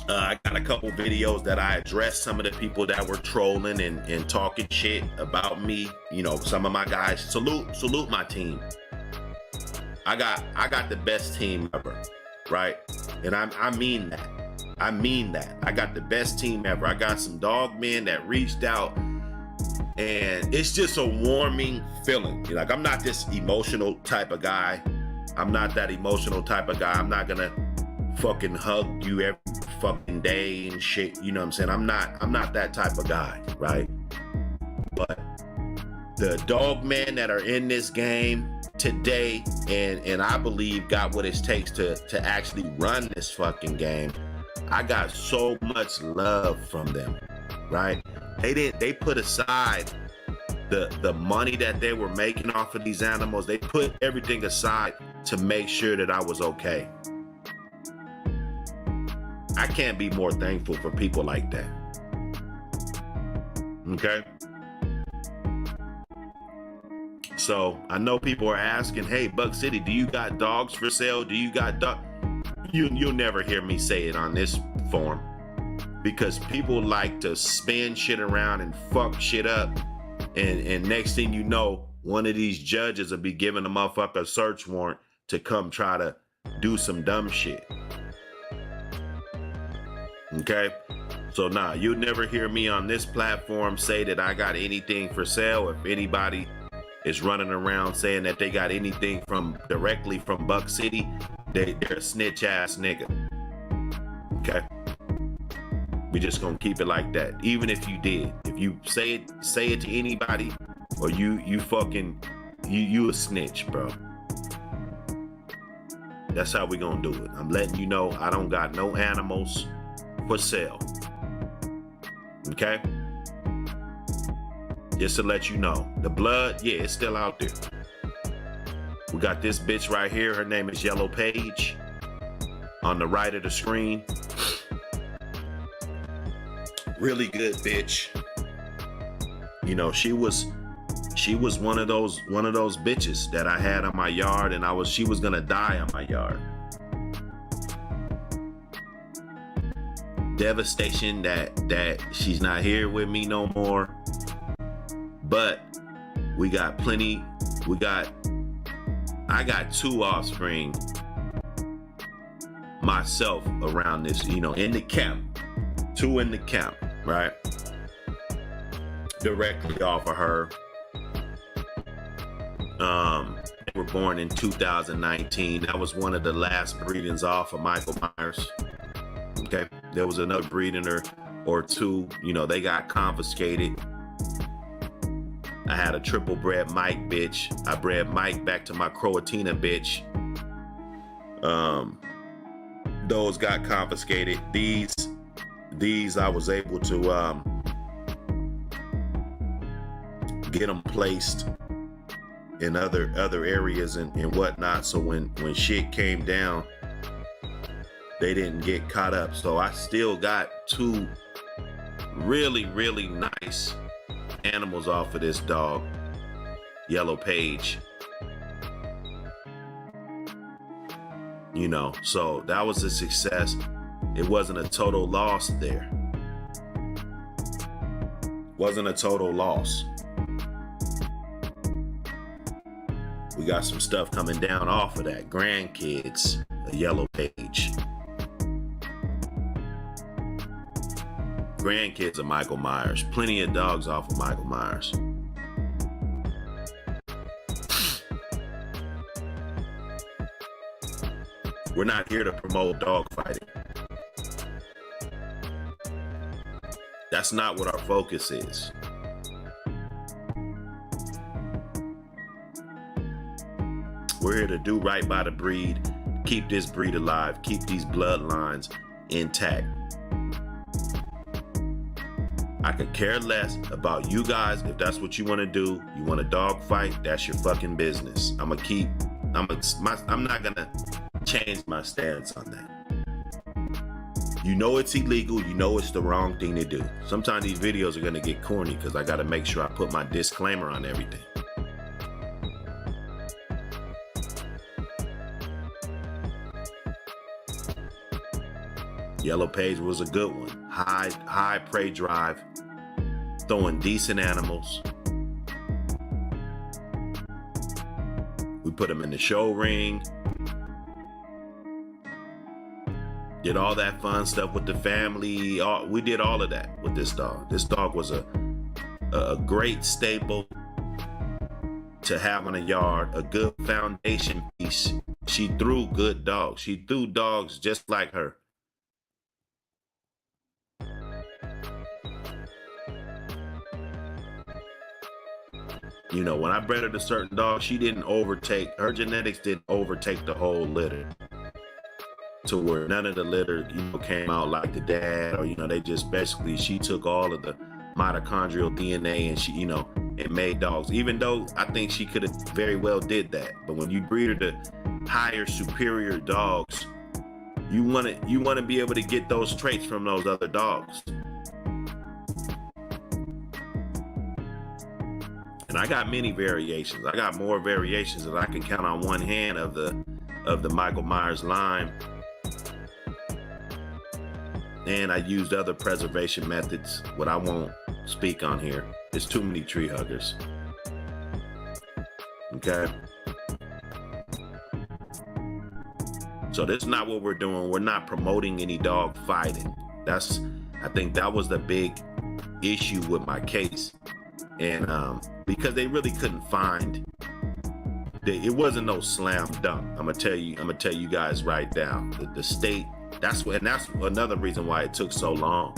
I got a couple videos that I addressed some of the people that were trolling and talking shit about me. You know, some of my guys. Salute my team. I got the best team ever, right? And I mean that. I mean that. I got the best team ever. I got some dog men that reached out, and it's just a warming feeling. Like, I'm not this emotional type of guy. I'm not that emotional type of guy. I'm not gonna fucking hug you every fucking day and shit. You know what I'm saying? I'm not that type of guy, right? But the dog men that are in this game today, and I believe got what it takes to actually run this fucking game, I got so much love from them, right? They put aside the money that they were making off of these animals. They put everything aside to make sure that I was okay. I can't be more thankful for people like that. Okay? So I know people are asking, hey, Buck City, do you got dogs for sale? Do you got dog? You'll never hear me say it on this forum, because people like to spin shit around and fuck shit up. And next thing you know, one of these judges will be giving a motherfucker a search warrant to come try to do some dumb shit. Okay? So nah, you'll never hear me on this platform say that I got anything for sale. If anybody is running around saying that they got anything directly from Buck City, they're a snitch ass nigga. Okay? We just gonna keep it like that. Even if you did, if you say it to anybody, or you fucking you a snitch, bro. That's how we gonna do it. I'm letting you know I don't got no animals for sale. Okay? Just to let you know. The blood, yeah, it's still out there. We got this bitch right here. Her name is Yellow Page. On the right of the screen. Really good bitch. You know, she was one of those bitches that I had on my yard, and she was gonna die on my yard. Devastation that she's not here with me no more. But we got plenty. I got 2 offspring myself around this, you know, in the camp. 2 in the camp, right? Directly off of her. They were born in 2019. That was one of the last breedings off of Michael Myers. Okay, there was another breeding or 2. You know, they got confiscated. I had a triple bred Mike bitch. I bred Mike back to my Croatina bitch. Those got confiscated. These I was able to get them placed in other areas and whatnot. So when shit came down, they didn't get caught up. So I still got 2 really, really nice animals off of this dog, Yellow Page. You know, so that was a success. It wasn't a total loss there. Wasn't a total loss. We got some stuff coming down off of that. Grandkids, a Yellow Page. grandkids of Michael Myers. Plenty of dogs off of Michael Myers. We're not here to promote dog fighting. That's not what our focus is. We're here to do right by the breed, keep this breed alive, keep these bloodlines intact. I could care less about you guys. If that's what you want to do, you want a dog fight, that's your fucking business. I'm not gonna change my stance on that. You know it's illegal, you know it's the wrong thing to do. Sometimes these videos are gonna get corny because I gotta make sure I put my disclaimer on everything. Yellow Page was a good one. High prey drive, throwing decent animals. We put them in the show ring. Did all that fun stuff with the family. We did all of that with this dog. This dog was a great staple to have in a yard, a good foundation piece. She threw good dogs. She threw dogs just like her. You know, when I bred her to certain dogs, her genetics didn't overtake the whole litter to where none of the litter, came out like the dad, or, she took all of the mitochondrial DNA and she, it made dogs, even though I think she could have very well did that. But when you breed her to higher, superior dogs, you want to be able to get those traits from those other dogs. And I got many variations. I got more variations that I can count on one hand of the Michael Myers line. And I used other preservation methods, what I won't speak on here. There's too many tree huggers. Okay? So this is not what we're doing. We're not promoting any dog fighting. I think that was the big issue with my case. And because they really couldn't find, it wasn't no slam dunk. I'm gonna tell you guys right now. The state, that's another reason why it took so long,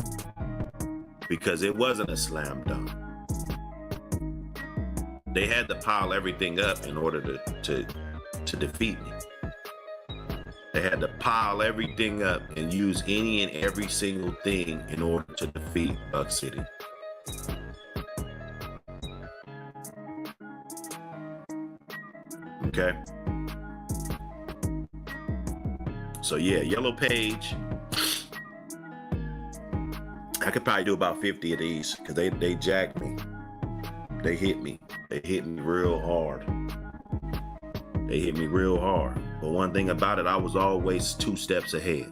because it wasn't a slam dunk. They had to pile everything up in order to defeat me. They had to pile everything up and use any and every single thing in order to defeat Buck City. Okay. So yeah, Yellow Page. I could probably do about 50 of these because they jacked me. They hit me. They hit me real hard. But one thing about it, I was always 2 steps ahead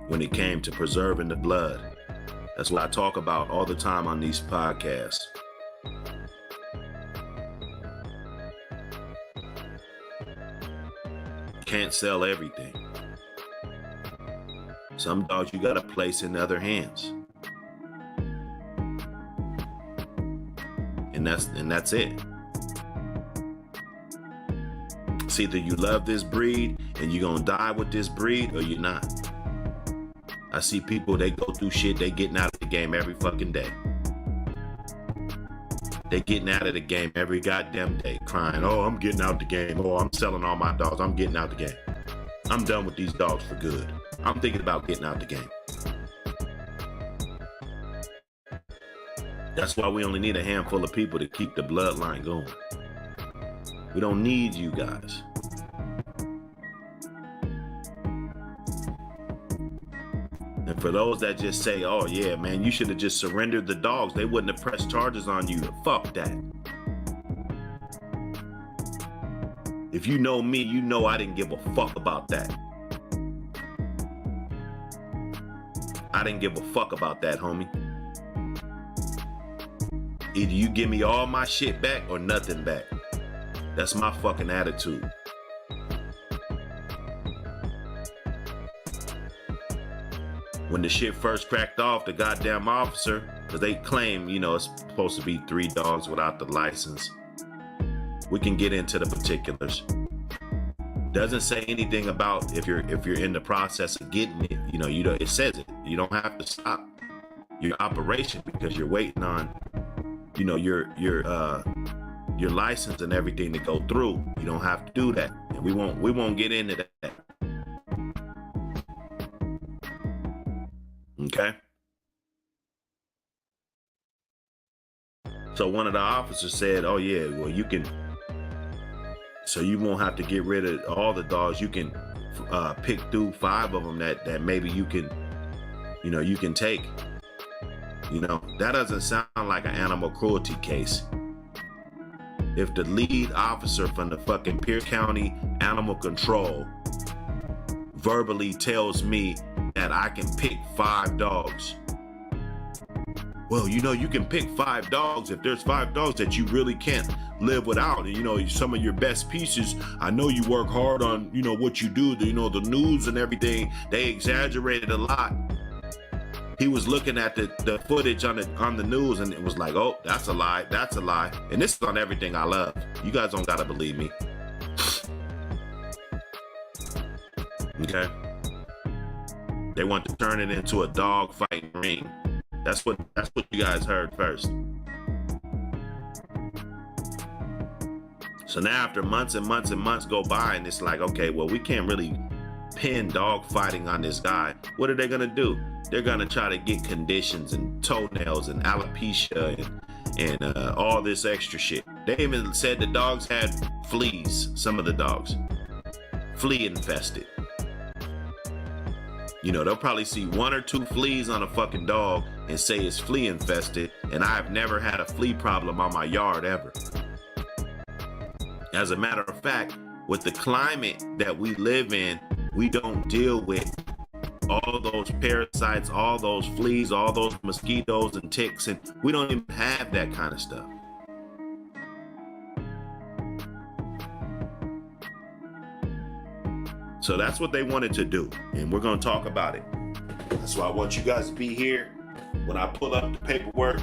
when it came to preserving the blood. That's what I talk about all the time on these podcasts. Can't sell everything. Some dogs you gotta place in other hands. And that's it. It's either you love this breed and you're gonna die with this breed, or you're not. I see people, they go through shit, they getting out of the game every fucking day. They getting out of the game every goddamn day, crying, oh, I'm getting out the game. Oh, I'm selling all my dogs. I'm getting out the game. I'm done with these dogs for good. I'm thinking about getting out the game. That's why we only need a handful of people to keep the bloodline going. We don't need you guys. And for those that just say, oh yeah, man, you should have just surrendered the dogs, they wouldn't have pressed charges on you. Fuck that. If you know me, you know I didn't give a fuck about that. I didn't give a fuck about that, homie. Either you give me all my shit back or nothing back. That's my fucking attitude. when the shit first cracked off, the goddamn officer, because they claim, you know, it's supposed to be 3 dogs without the license. We can get into the particulars. Doesn't say anything about if you're in the process of getting it. You know, it says it. You don't have to stop your operation because you're waiting on, you know, your license and everything to go through. You don't have to do that, and we won't get into that. Okay. So one of the officers said, "Oh yeah, well you can. So you won't have to get rid of all the dogs. You can pick through 5 of them that maybe you can, you know, you can take. You know, that doesn't sound like an animal cruelty case. If the lead officer from the fucking Pierce County Animal Control verbally tells me that I can pick 5 dogs. Well, you know, you can pick 5 dogs if there's 5 dogs that you really can't live without. And, you know, some of your best pieces, I know you work hard on, you know, what you do, you know, the news and everything, they exaggerated a lot. He was looking at the footage on the news and it was like, oh, that's a lie, that's a lie. And this is on everything I love. You guys don't gotta believe me. Okay? They want to turn it into a dog fighting ring. That's what you guys heard first. So now after months and months and months go by and it's like, okay, well, we can't really pin dog fighting on this guy. What are they gonna do? They're gonna try to get conditions and toenails and alopecia and all this extra shit. They even said the dogs had fleas, some of the dogs. Flea infested. You know, they'll probably see 1 or 2 fleas on a fucking dog and say it's flea infested, and I've never had a flea problem on my yard ever. As a matter of fact, with the climate that we live in, we don't deal with all those parasites, all those fleas, all those mosquitoes and ticks, and we don't even have that kind of stuff. So that's what they wanted to do, and we're going to talk about it. That's why I want you guys to be here when I pull up the paperwork.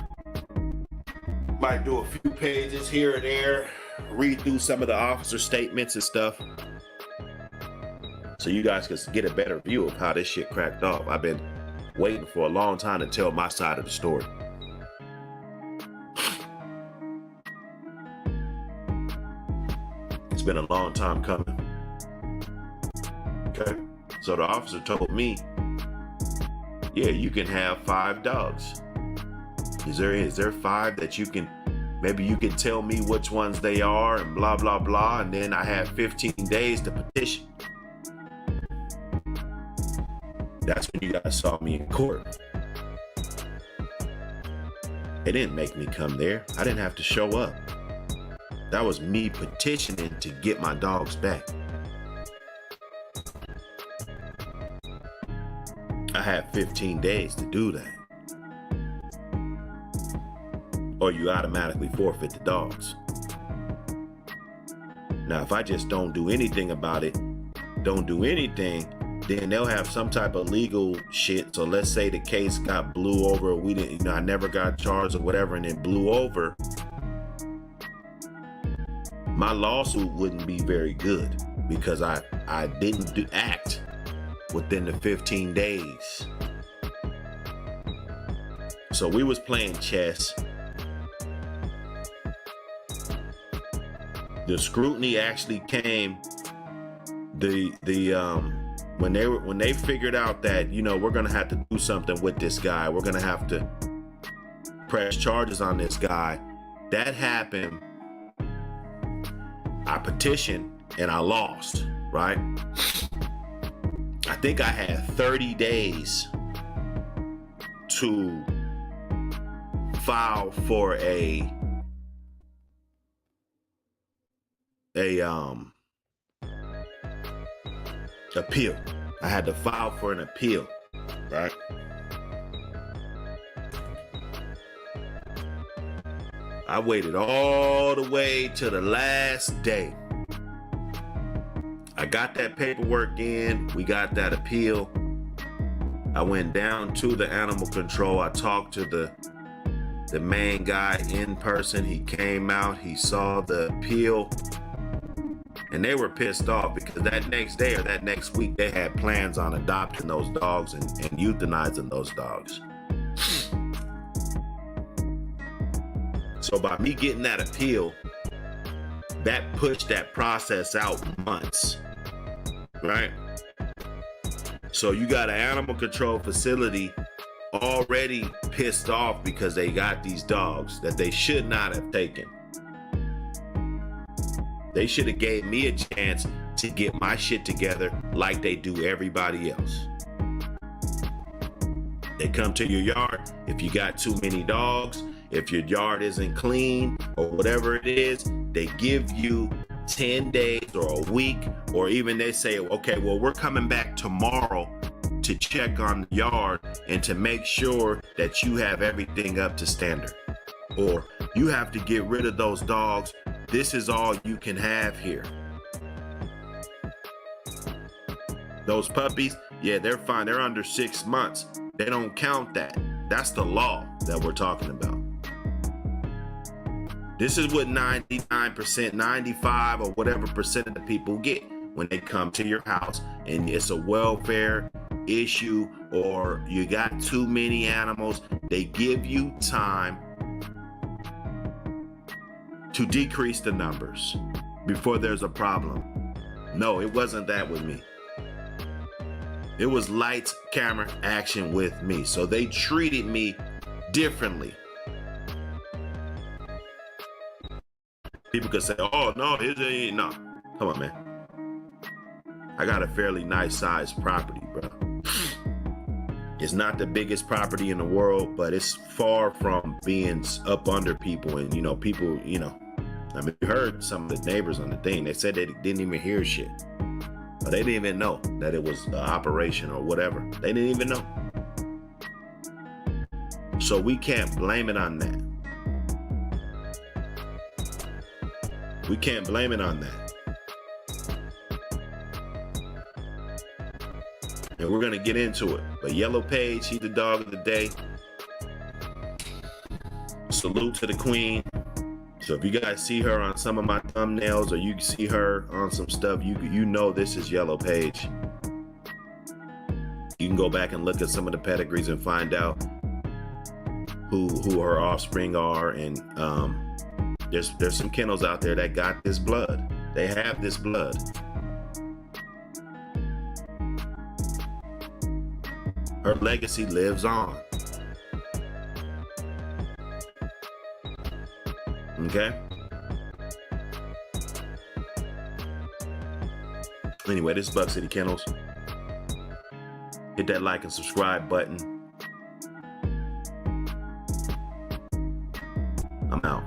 Might do a few pages here and there, read through some of the officer statements and stuff, so you guys can get a better view of how this shit cracked off. I've been waiting for a long time to tell my side of the story. It's been a long time coming. Okay, so the officer told me, yeah, you can have 5 dogs. Is there 5 that you can, maybe you can tell me which ones they are and blah, blah, blah. And then I have 15 days to petition. That's when you guys saw me in court. They didn't make me come there. I didn't have to show up. That was me petitioning to get my dogs back. I had 15 days to do that. Or you automatically forfeit the dogs. Now, if I just don't do anything about it, then they'll have some type of legal shit. So let's say the case got blew over, we didn't, you know, I never got charged or whatever, and it blew over. My lawsuit wouldn't be very good because I didn't act within the 15 days. So we was playing chess. The scrutiny actually came when they figured out that, you know, we're gonna have to do something with this guy, we're gonna have to press charges on this guy. That happened. I petitioned and I lost, right? I think I had 30 days to file for a appeal. I had to file for an appeal, right? I waited all the way to the last day. I got that paperwork in, we got that appeal. I went down to the animal control. I talked to the main guy in person. He came out, he saw the appeal, and they were pissed off because that next day or that next week, they had plans on adopting those dogs and euthanizing those dogs. So by me getting that appeal, that pushed that process out months, right? So you got an animal control facility already pissed off because they got these dogs that they should not have taken. They should have gave me a chance to get my shit together like they do everybody else. They come to your yard. If you got too many dogs, if your yard isn't clean or whatever it is, they give you 10 days or a week, or even they say, okay, well, we're coming back tomorrow to check on the yard and to make sure that you have everything up to standard. Or you have to get rid of those dogs. This is all you can have here. Those puppies, yeah, they're fine. They're under 6 months. They don't count that. That's the law that we're talking about. This is what 99%, 95 or whatever percent of the people get when they come to your house and it's a welfare issue or you got too many animals. They give you time to decrease the numbers before there's a problem. No, it wasn't that with me. It was lights, camera, action with me. So they treated me differently. People could say, oh, no, no. Come on, man. I got a fairly nice sized property, bro. It's not the biggest property in the world, but it's far from being up under people. And, people, I mean, you heard some of the neighbors on the thing. They said they didn't even hear shit. But they didn't even know that it was an operation or whatever. They didn't even know. So we can't blame it on that. We can't blame it on that. And we're going to get into it. But Yellow Page, he's the dog of the day. Salute to the queen. So if you guys see her on some of my thumbnails or you see her on some stuff, you know this is Yellow Page. You can go back and look at some of the pedigrees and find out who her offspring are. And there's some kennels out there that got this blood. They have this blood. Her legacy lives on. Okay? Anyway, this is Buck City Kennels. Hit that like and subscribe button. I'm out.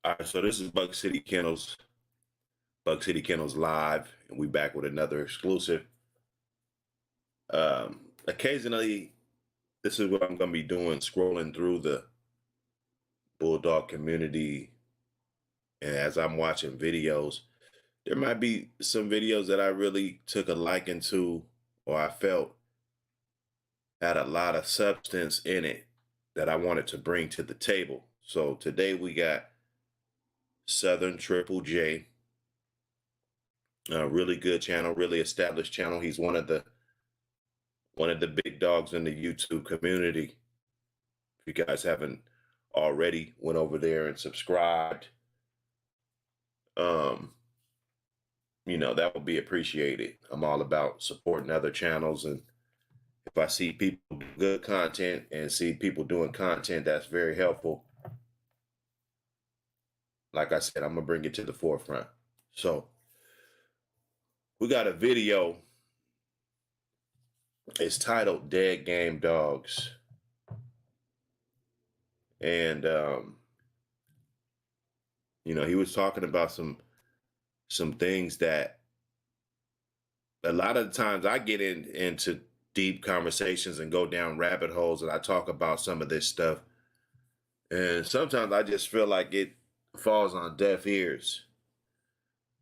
All right, so this is Buck City Kennels live, and we back with another exclusive. Occasionally, this is what I'm going to be doing, scrolling through the Bulldog community, and as I'm watching videos, there might be some videos that I really took a liking to, or I felt had a lot of substance in it that I wanted to bring to the table. So today we got Southern Triple J, a really good channel, really established channel. He's one of the big dogs in the YouTube community. If you guys haven't already, went over there and subscribed, that would be appreciated. I'm all about supporting other channels, and if I see people do good content and see people doing content that's very helpful, like I said, I'm gonna bring it to the forefront. So we got a video. It's titled Dead Game Dogs. And he was talking about some things that a lot of the times I get into deep conversations and go down rabbit holes, and I talk about some of this stuff. And sometimes I just feel like it falls on deaf ears.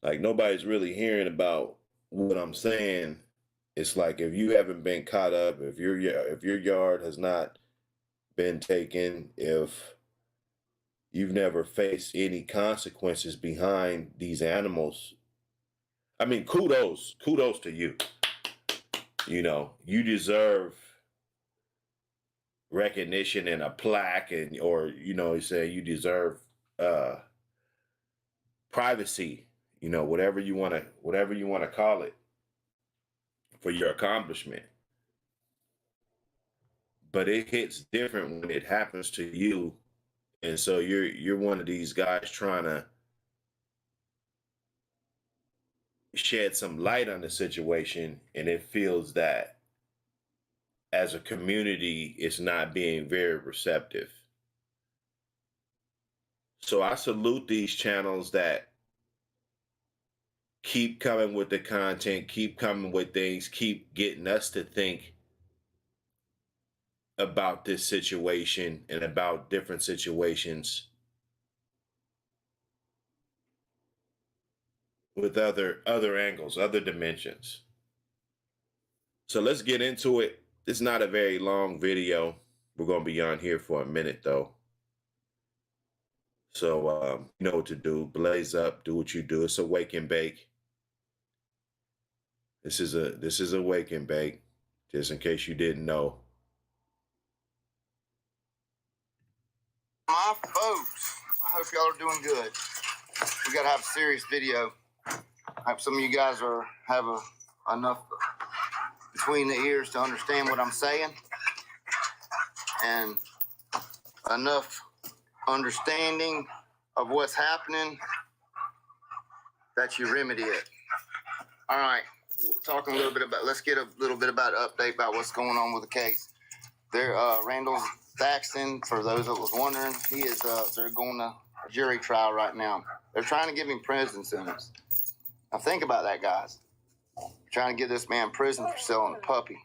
Like nobody's really hearing about what I'm saying. It's like if you haven't been caught up, if your yard has not been taken, if you've never faced any consequences behind these animals, I mean, kudos to you. You deserve recognition and a plaque, or you say you deserve privacy, whatever you want to call it, for your accomplishment. But it hits different when it happens to you. And so you're one of these guys trying to shed some light on the situation, and it feels that as a community it's not being very receptive. So I salute these channels that keep coming with the content, keep coming with things, keep getting us to think about this situation and about different situations with other angles, other dimensions. So let's get into it. It's not a very long video. We're going to be on here for a minute though. So you know what to do. Blaze up, do what you do. It's a wake and bake. This is a wake and bake, just in case you didn't know. My folks, I hope y'all are doing good. We gotta have a serious video. I hope some of you guys have enough between the ears to understand what I'm saying, and enough understanding of what's happening that you remedy it. All right, we're talking a little bit about. Let's get a little bit about an update about what's going on with the case. Randall Thaxton, for those that was wondering, he is. They're going to a jury trial right now. They're trying to give him prison sentence. Now think about that, guys. They're trying to give this man prison for selling a puppy.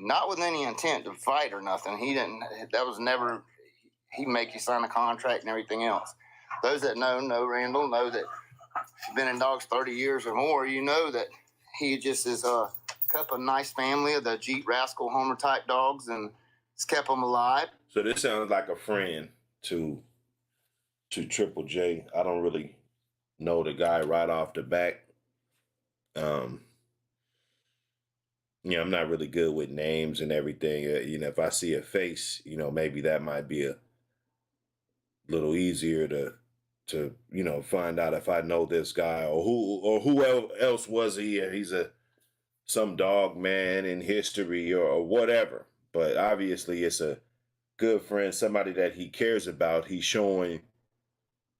Not with any intent to fight or nothing. He didn't. That was never. He'd make you sign a contract and everything else. Those that know Randall, know that if you've been in dogs 30 years or more, you know that he just is kept a nice family of the Jeep Rascal Homer type dogs, and it's kept them alive. So this sounds like a friend to Triple J. I don't really know the guy right off the back. I'm not really good with names and everything. If I see a face, maybe that might be a little easier to find out if I know this guy or who else was he. He's some dog man in history or whatever. But obviously it's a good friend, somebody that he cares about. He's showing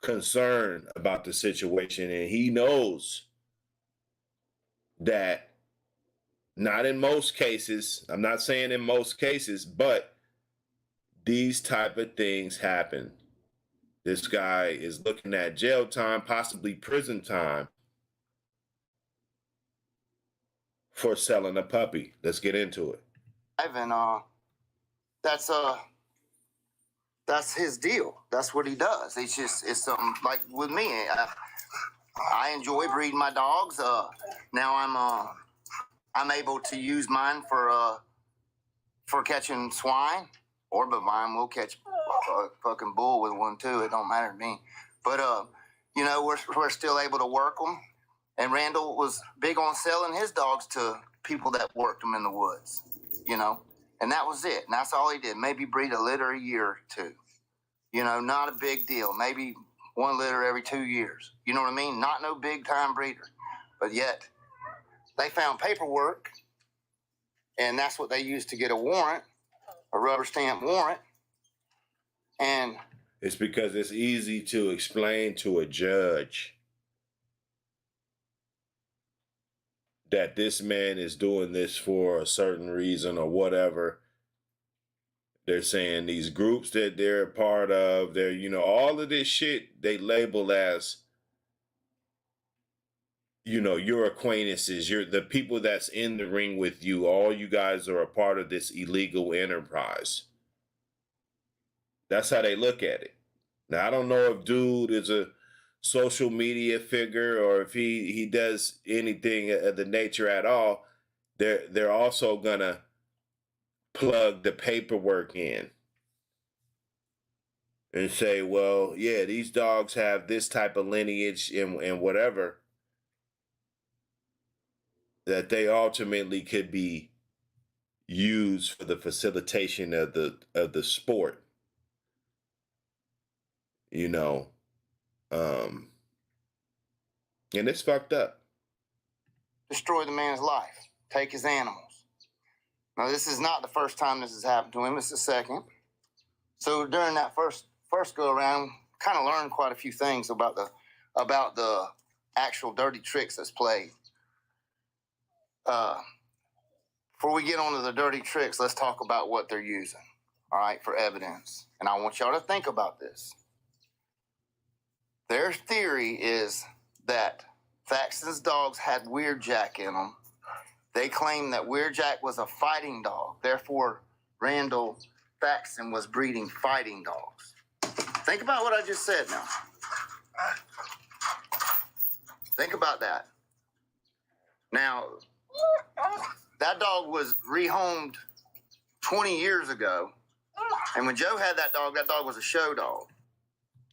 concern about the situation, and he knows that not in most cases, I'm not saying in most cases, but these type of things happen. This guy is looking at jail time, possibly prison time, for selling a puppy. Let's get into it. And that's his deal. That's what he does. It's something like with me. I enjoy breeding my dogs. Now I'm able to use mine for catching swine or bovine. We'll catch a fucking bull with one too. It don't matter to me. But you know, we're still able to work them. And Randall was big on selling his dogs to people that worked them in the woods, you know, and that was it. And that's all he did. Maybe breed a litter a year or two, you know, not a big deal. Maybe one litter every 2 years. You know what I mean? Not no big time breeder. But yet they found paperwork, and that's what they used to get a warrant, a rubber stamp warrant. And it's because it's easy to explain to a judge that this man is doing this for a certain reason or whatever. They're saying these groups that they're a part of, they're, you know, all of this shit they label as, you know, your acquaintances, you're the people that's in the ring with you. All you guys are a part of this illegal enterprise. That's how they look at it. Now, I don't know if dude is a social media figure or if he does anything of the nature at all. They're also gonna plug the paperwork in and say, well, yeah, these dogs have this type of lineage and whatever, that they ultimately could be used for the facilitation of the sport. You know, and it's fucked up. Destroy the man's life. Take his animals. Now, this is not the first time this has happened to him. It's the second. So during that first go around, kind of learned quite a few things about the actual dirty tricks that's played. Before we get on to the dirty tricks, let's talk about what they're using, all right, for evidence. And I want y'all to think about this. Their theory is that Thaxton's dogs had Weird Jack in them. They claim that Weird Jack was a fighting dog. Therefore, Randall Thaxton was breeding fighting dogs. Think about what I just said now. Think about that. Now, that dog was rehomed 20 years ago. And when Joe had that dog was a show dog.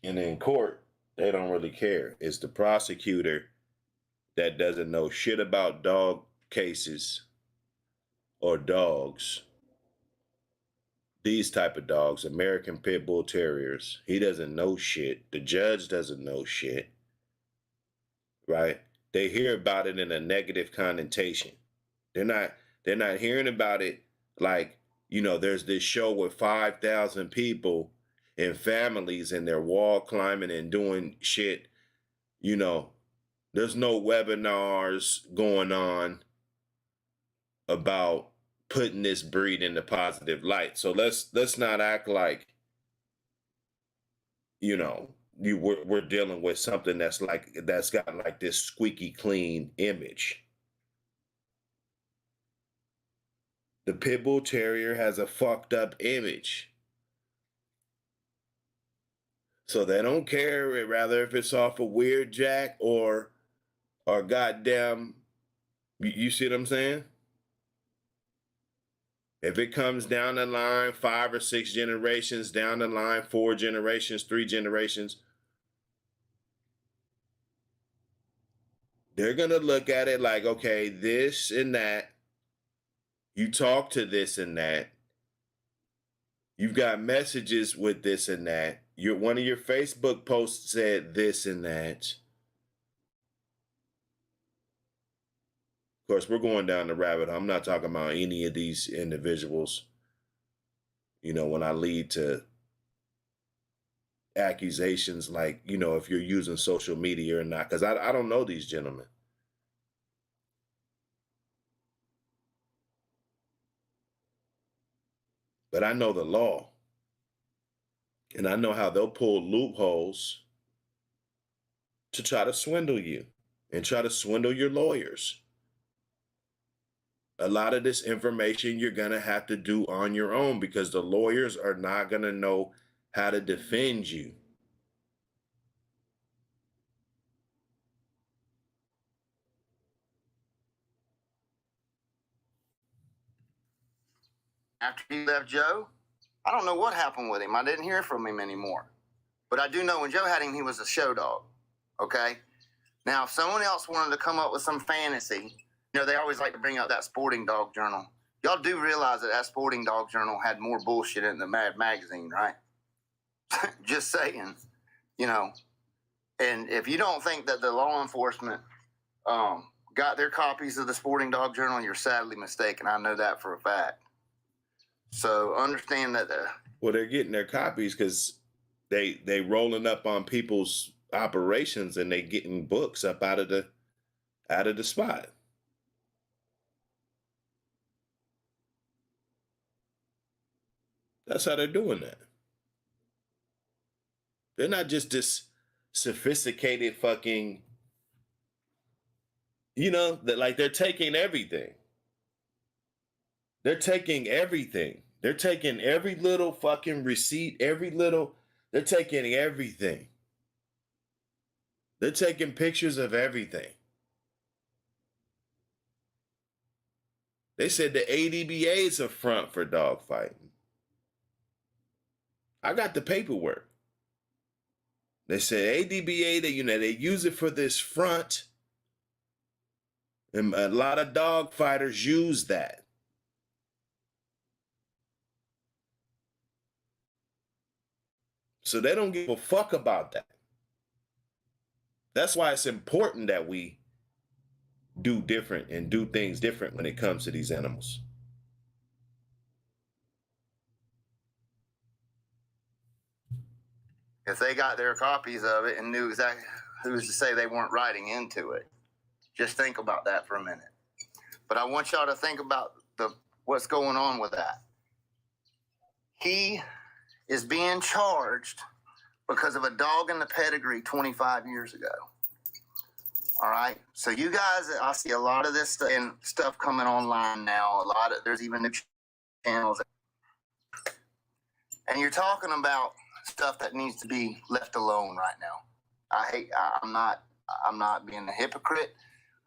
And in court, they don't really care. It's the prosecutor that doesn't know shit about dog cases or dogs. These type of dogs, American Pit Bull Terriers. He doesn't know shit. The judge doesn't know shit. Right? They hear about it in a negative connotation. They're not hearing about it like, you know, there's this show with 5,000 people and families and they're wall climbing and doing shit. You know, there's no webinars going on about putting this breed in the positive light. So let's not act like, you know, we're dealing with something that's got like this squeaky clean image. The Pit Bull Terrier has a fucked up image. So they don't care rather if it's off a Weird Jack or goddamn, you see what I'm saying? If it comes down the line, 5 or 6 generations down the line, 4 generations, 3 generations, they're going to look at it like, okay, this and that. You talk to this and that. You've got messages with this and that. One of your Facebook posts said this and that. Of course, we're going down the rabbit hole. I'm not talking about any of these individuals, you know, when I lead to accusations like, you know, if you're using social media or not, because I don't know these gentlemen. But I know the law. And I know how they'll pull loopholes to try to swindle you and try to swindle your lawyers. A lot of this information you're going to have to do on your own because the lawyers are not going to know how to defend you. After he left Joe, I don't know what happened with him. I didn't hear from him anymore. But I do know when Joe had him, he was a show dog. Okay? Now, if someone else wanted to come up with some fantasy, you know, they always like to bring up that sporting dog journal. Y'all do realize that that sporting dog journal had more bullshit in the Mad magazine, right? Just saying, you know. And if you don't think that the law enforcement got their copies of the sporting dog journal, you're sadly mistaken. I know that for a fact. So understand that. Well, they're getting their copies because they rolling up on people's operations and they getting books up out of the spot. That's how they're doing that. They're not just this sophisticated fucking, you know, that like they're taking everything. They're taking everything. They're taking every little fucking receipt, they're taking everything. They're taking pictures of everything. They said the ADBA is a front for dogfighting. I got the paperwork. They said ADBA, they use it for this front. And a lot of dog fighters use that. So they don't give a fuck about that. That's why it's important that we do different and do things different when it comes to these animals. If they got their copies of it and knew exactly who's to say they weren't writing into it. Just think about that for a minute. But I want y'all to think about what's going on with that. He is being charged because of a dog in the pedigree 25 years ago. All right. So you guys, I see a lot of this stuff coming online now. There's even new channels. And you're talking about stuff that needs to be left alone right now. I'm not being a hypocrite.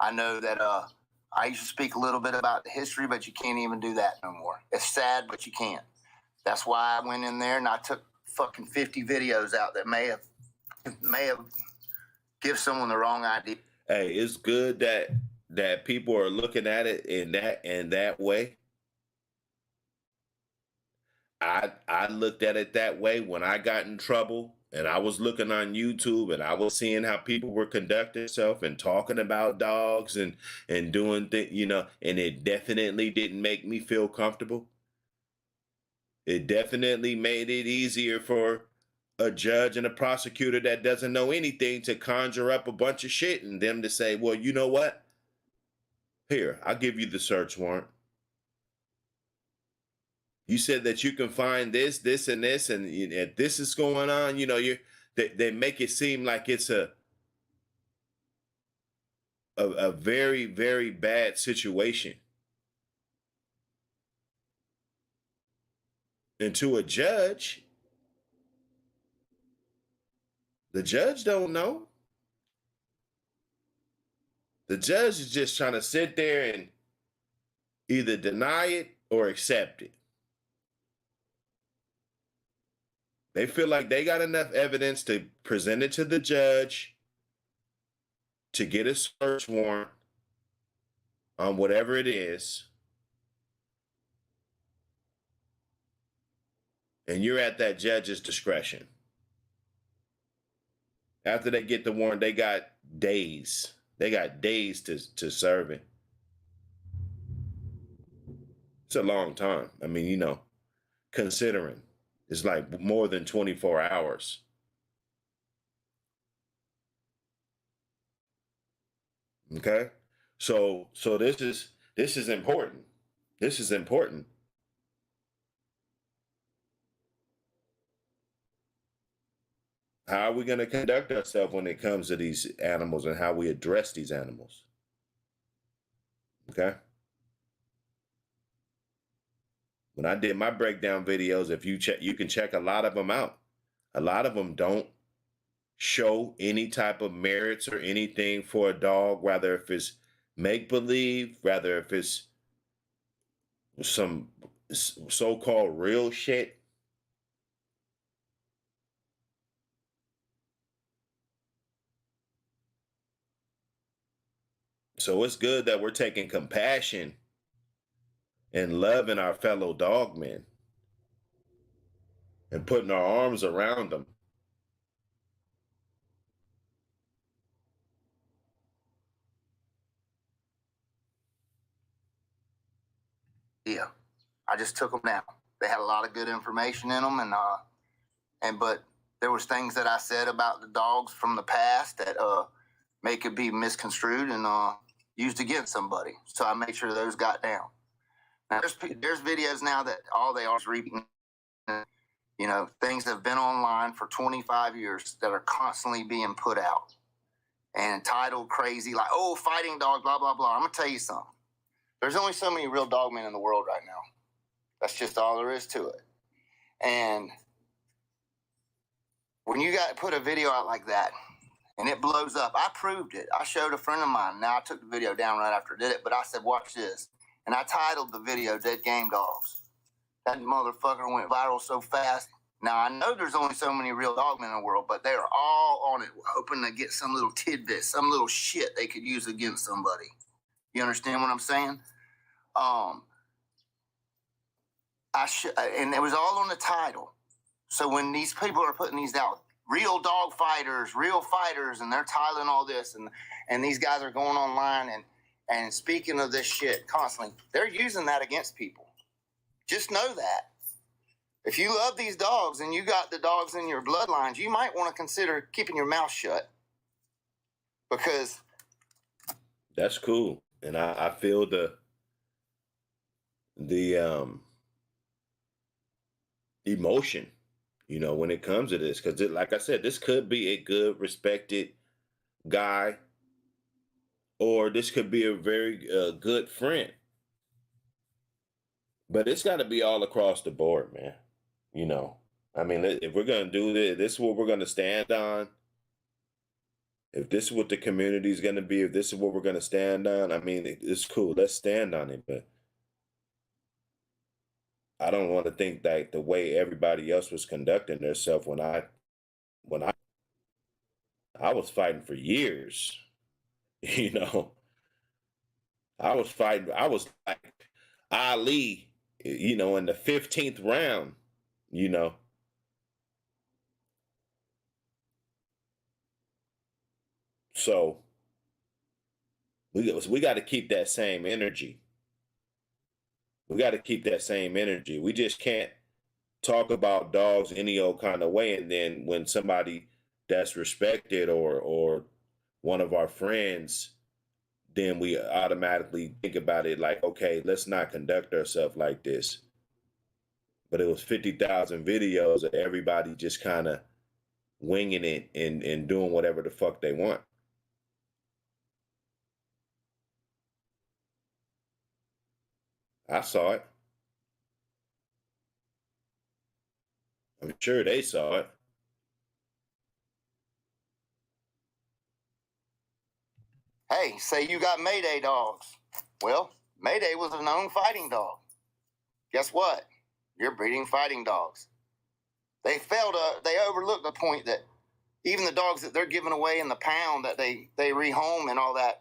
I know that I used to speak a little bit about the history, but you can't even do that no more. It's sad, but you can't. That's why I went in there and I took fucking 50 videos out that may have give someone the wrong idea. Hey, it's good that people are looking at it in that way. I looked at it that way when I got in trouble and I was looking on YouTube and I was seeing how people were conducting themselves and talking about dogs and doing things, you know, and it definitely didn't make me feel comfortable. It definitely made it easier for a judge and a prosecutor that doesn't know anything to conjure up a bunch of shit and them to say, well, you know what? Here, I'll give you the search warrant. You said that you can find this, this, and this, and this is going on. You know, they make it seem like it's a very, very bad situation. And to a judge, the judge don't know. The judge is just trying to sit there and either deny it or accept it. They feel like they got enough evidence to present it to the judge to get a search warrant on whatever it is. And you're at that judge's discretion. After they get the warrant, they got days. They got days to serve it. It's a long time. I mean, you know, considering. It's like more than 24 hours. Okay? So this is important. This is important. How are we going to conduct ourselves when it comes to these animals and how we address these animals? Okay. When I did my breakdown videos, if you check, you can check a lot of them out. A lot of them don't show any type of merits or anything for a dog, rather if it's make-believe, rather if it's some so-called real shit. So it's good that we're taking compassion and loving our fellow dogmen and putting our arms around them. Yeah, I just took them down. They had a lot of good information in them, but there was things that I said about the dogs from the past that may could be misconstrued and used against somebody. So I made sure those got down. Now there's videos now that all they are is repeating, things that have been online for 25 years that are constantly being put out and titled crazy, like, oh, fighting dog, blah, blah, blah. I'm going to tell you something. There's only so many real dogmen in the world right now. That's just all there is to it. And when you put a video out like that and it blows up, I proved it. I showed a friend of mine. Now, I took the video down right after I did it, but I said, watch this. And I titled the video Dead Game Dogs. That motherfucker went viral so fast. Now, I know there's only so many real dogmen in the world, but they are all on it, hoping to get some little tidbit, some little shit they could use against somebody. You understand what I'm saying? And it was all on the title. So when these people are putting these out, real dog fighters, and they're titling all this, and these guys are going online and speaking of this shit constantly, they're using that against people. Just know that. If you love these dogs and you got the dogs in your bloodlines, you might want to consider keeping your mouth shut. Because that's cool. And I feel the emotion, when it comes to this, because like I said, this could be a good, respected guy, or this could be a very good friend. But it's got to be all across the board, man. I mean, if we're going to do this is what we're going to stand on. If this is what the community is going to be, if this is what we're going to stand on, I mean, it's cool. Let's stand on it. But I don't want to think that the way everybody else was conducting themselves when I was fighting for years, I was fighting. I was like Ali, in the 15th round, So we got to keep that same energy. We got to keep that same energy. We just can't talk about dogs any old kind of way, and then when somebody that's respected or one of our friends, then we automatically think about it like, okay, let's not conduct ourselves like this. But it was 50,000 videos of everybody just kind of winging it and doing whatever the fuck they want. I saw it. I'm sure they saw it. Hey, say you got Mayday dogs. Well, Mayday was a known fighting dog. Guess what? You're breeding fighting dogs. They overlooked the point that even the dogs that they're giving away in the pound that they rehome and all that,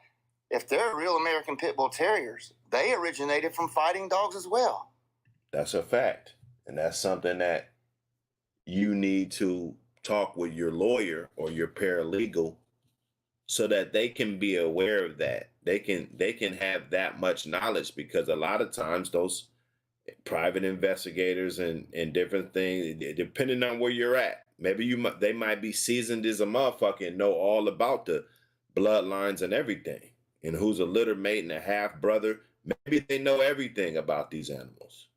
if they're real American Pit Bull Terriers, they originated from fighting dogs as well. That's a fact. And that's something that you need to talk with your lawyer or your paralegal so that they can be aware of that. They can have that much knowledge, because a lot of times those private investigators and different things, depending on where you're at, maybe they might be seasoned as a motherfucker and know all about the bloodlines and everything, and who's a litter mate and a half brother. Maybe they know everything about these animals.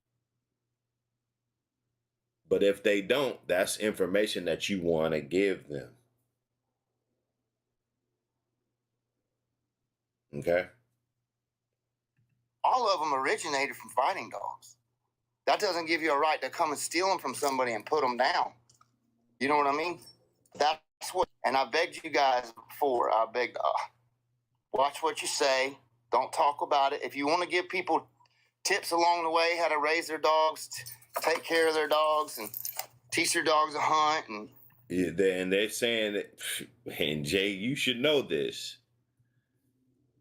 But if they don't, that's information that you want to give them. Okay? All of them originated from fighting dogs. That doesn't give you a right to come and steal them from somebody and put them down. You know what I mean? That's what, and I begged you guys before, watch what you say. Don't talk about it. If you want to give people tips along the way, how to raise their dogs, take care of their dogs, and teach their dogs to hunt. And they're saying that, and Jay, you should know this.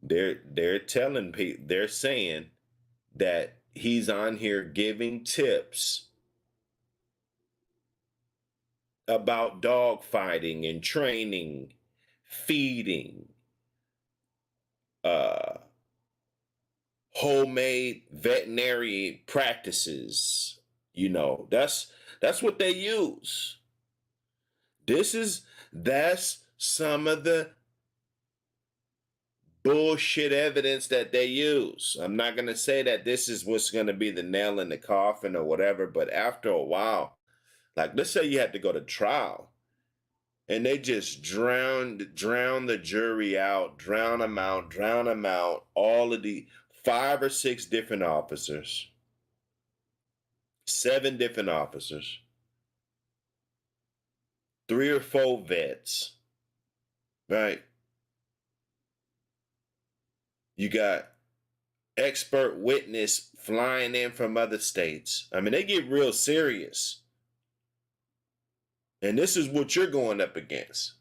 They're telling people, they're saying that he's on here giving tips about dog fighting and training, feeding, homemade veterinary practices. You know, that's what they use. That's some of the bullshit evidence that they use. I'm not going to say that this is what's going to be the nail in the coffin or whatever, but after a while, like let's say you had to go to trial and they just drown the jury out, drown them out, all of the 5 or 6 different officers, 7 different officers, 3 or 4 vets, right? You got expert witness flying in from other states. I mean, they get real serious. And this is what you're going up against.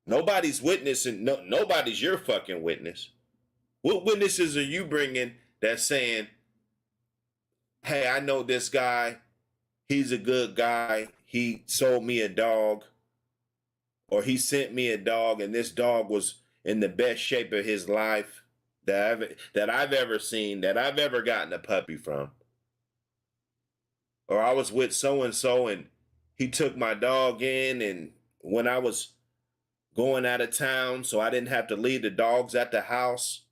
Nobody's witnessing. Nobody's your fucking witness. What witnesses are you bringing that's saying, hey, I know this guy. He's a good guy. He sold me a dog. Or he sent me a dog and this dog was in the best shape of his life that I've ever seen, that I've ever gotten a puppy from. Or I was with so-and-so and he took my dog in, and when I was going out of town, so I didn't have to leave the dogs at the house.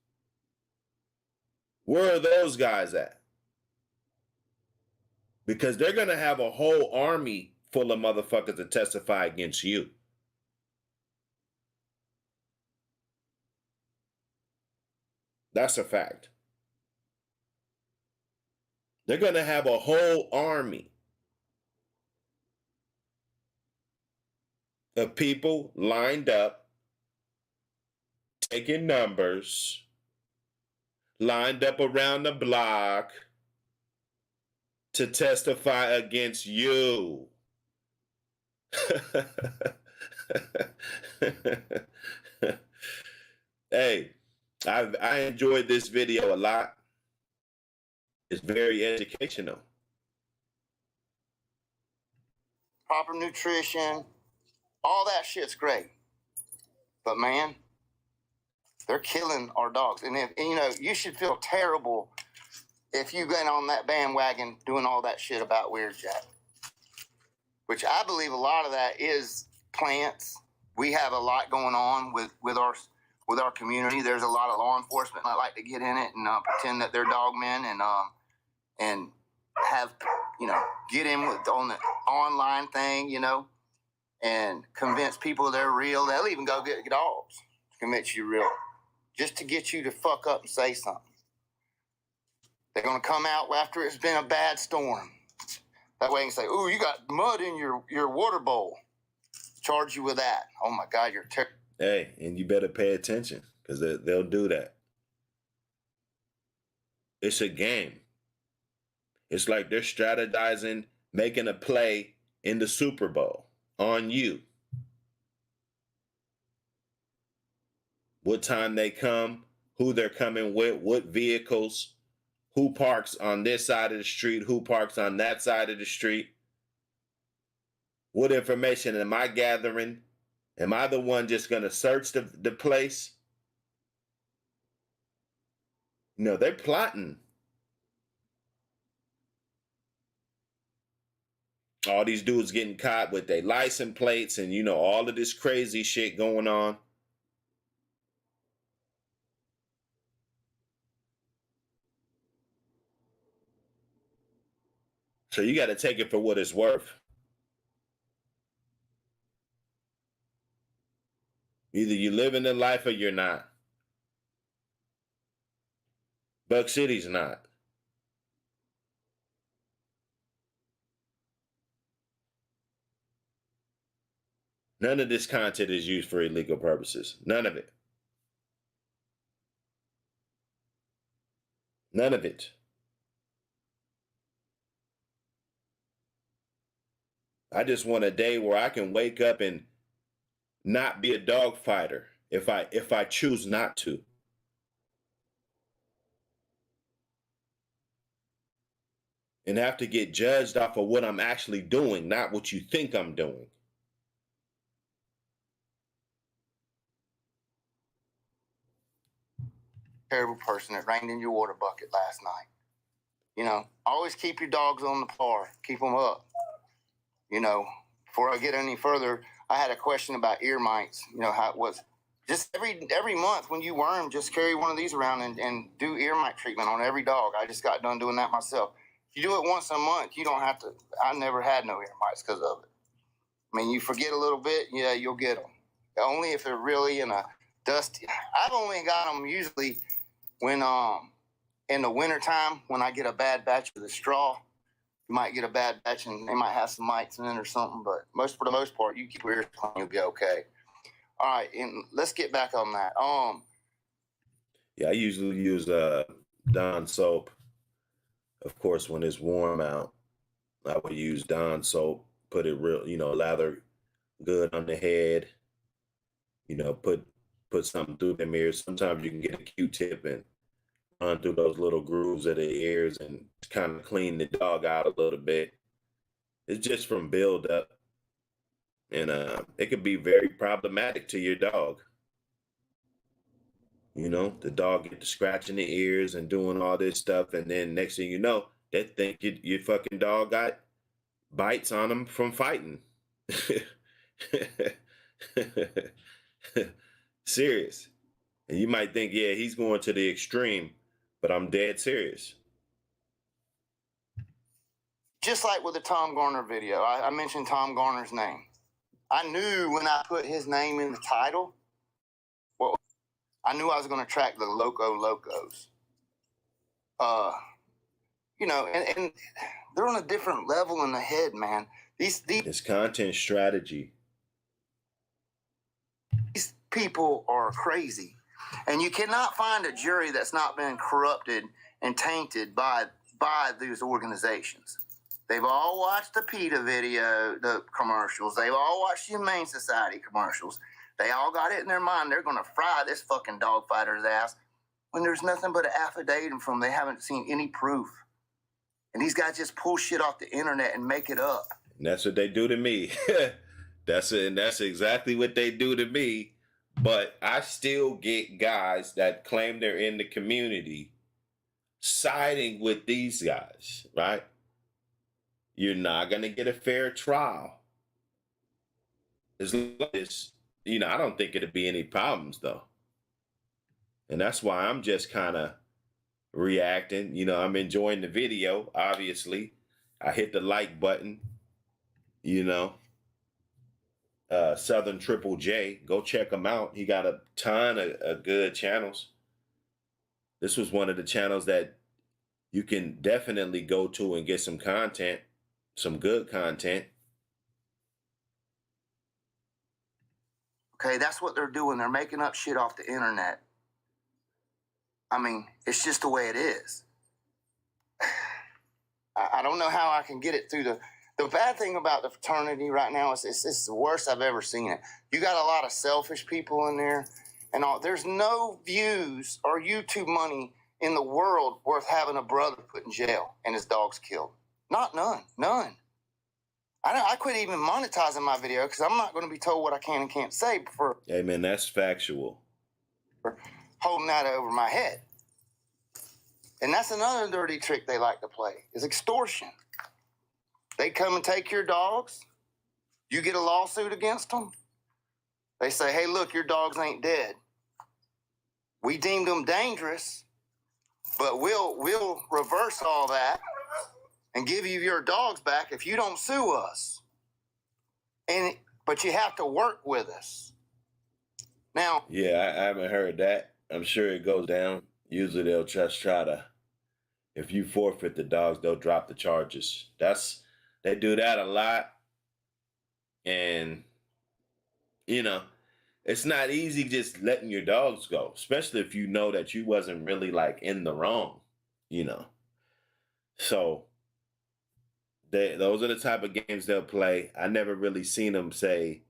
Where are those guys at? Because they're going to have a whole army full of motherfuckers to testify against you. That's a fact. They're going to have a whole army of people lined up, taking numbers, lined up around the block to testify against you. Hey, I enjoyed this video a lot. It's very educational. proper nutrition, all that shit's great. But man, they're killing our dogs. And if you know, you should feel terrible if you get on that bandwagon doing all that shit about Weird Jack. Which I believe a lot of that is plants. We have a lot going on with our community. There's a lot of law enforcement that like to get in it and pretend that they're dogmen and have, you know, get in with on the online thing, you know, and convince people they're real. They'll even go get dogs to convince you real, just to get you to fuck up and say something. They're going to come out after it's been a bad storm. That way you can say, ooh, you got mud in your water bowl. Charge you with that. Oh, my God, you're terrible. Hey, and you better pay attention because they'll do that. It's a game. It's like they're strategizing, making a play in the Super Bowl on you. What time they come, who they're coming with, what vehicles, who parks on this side of the street, who parks on that side of the street. What information am I gathering? Am I the one just going to search the place? No, they're plotting. All these dudes getting caught with their license plates and, you know, all of this crazy shit going on. So you got to take it for what it's worth. Either you live in the life or you're not. Buck City's not. None of this content is used for illegal purposes. None of it. None of it. I just want a day where I can wake up and not be a dog fighter if I choose not to. And have to get judged off of what I'm actually doing, not what you think I'm doing. Terrible person. It rained in your water bucket last night. You know, always keep your dogs on the par. Keep them up. You know, before I get any further, I had a question about ear mites. You know, how it was. Just every month when you worm, just carry one of these around and do ear mite treatment on every dog. I just got done doing that myself. If you do it once a month, you don't have to. I never had no ear mites because of it. I mean, you forget a little bit, yeah, you'll get them. Only if they're really in a dusty. I've only got them usually when in the wintertime when I get a bad batch of the straw. You might get a bad batch and they might have some mites in it or something, but for the most part, you keep your ears clean, you'll be okay. All right, and let's get back on that. Yeah, I usually use Dawn soap. Of course, when it's warm out, I would use Dawn soap, put it real, lather good on the head, put something through them ears. Sometimes you can get a Q-tip and run through those little grooves of the ears and kind of clean the dog out a little bit. It's just from buildup. And it could be very problematic to your dog. The dog get to scratching the ears and doing all this stuff. And then next thing you know, they think your fucking dog got bites on them from fighting. Serious. And you might think, yeah, he's going to the extreme, but I'm dead serious. Just like with the Tom Garner video, I mentioned Tom Garner's name. I knew when I put his name in the title, well, I knew I was going to attract the locos. And they're on a different level in the head, man. It's content strategy. These people are crazy. And you cannot find a jury that's not been corrupted and tainted by these organizations. They've all watched the PETA video, the commercials. They've all watched the Humane Society commercials. They all got it in their mind. They're going to fry this fucking dog fighter's ass when there's nothing but an affidavit from them. They haven't seen any proof. And these guys just pull shit off the internet and make it up. And that's what they do to me. That's exactly what they do to me. But I still get guys that claim they're in the community siding with these guys, right? You're not going to get a fair trial. As long as, I don't think it'll be any problems, though. And that's why I'm just kind of reacting. I'm enjoying the video, obviously. I hit the like button, Southern Triple J. Go check him out. He got a ton of good channels. This was one of the channels that you can definitely go to and get some content. Some good content. Okay, that's what they're doing. They're making up shit off the internet. I mean, it's just the way it is. I don't know how I can get it through the bad thing about the fraternity right now is it's the worst I've ever seen it. You got a lot of selfish people in there and all. There's no views or YouTube money in the world worth having a brother put in jail and his dogs killed. None. I quit even monetizing my video because I'm not going to be told what I can and can't say for. Hey, man, that's factual. Holding that over my head. And that's another dirty trick they like to play is extortion. They come and take your dogs. You get a lawsuit against them. They say, hey, look, your dogs ain't dead. We deemed them dangerous, but we'll reverse all that. and give you your dogs back if you don't sue us. But you have to work with us. Now, yeah, I haven't heard that. I'm sure it goes down. Usually they'll just try to, if you forfeit the dogs, they'll drop the charges. They do that a lot. And, you know, it's not easy just letting your dogs go, especially if you know that you wasn't really like in the wrong, you know. So those are the type of games they'll play. I never really seen them say,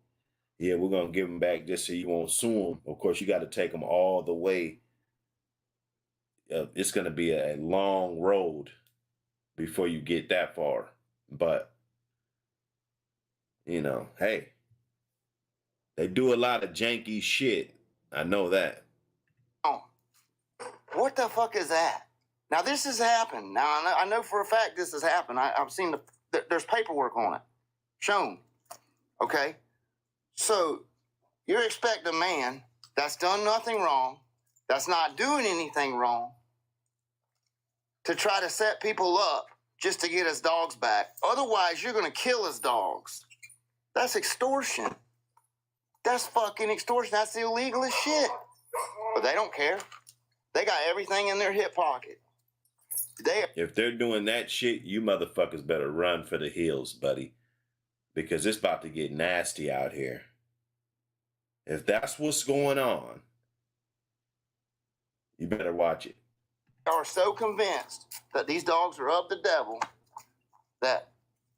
yeah, we're going to give them back just so you won't sue them. Of course, you got to take them all the way. It's going to be a long road before you get that far. But, you know, hey, they do a lot of janky shit. I know that. oh, what the fuck is that? Now, this has happened. Now, I know for a fact this has happened. I've seen there's paperwork on it shown. Okay? So you expect a man that's done nothing wrong, that's not doing anything wrong, to try to set people up just to get his dogs back. Otherwise, you're going to kill his dogs. That's extortion. That's fucking extortion. That's the illegal as shit. But they don't care. They got everything in their hip pocket. If they're doing that shit, you motherfuckers better run for the hills, buddy. Because it's about to get nasty out here. If that's what's going on, you better watch it. Are so convinced that these dogs are of the devil that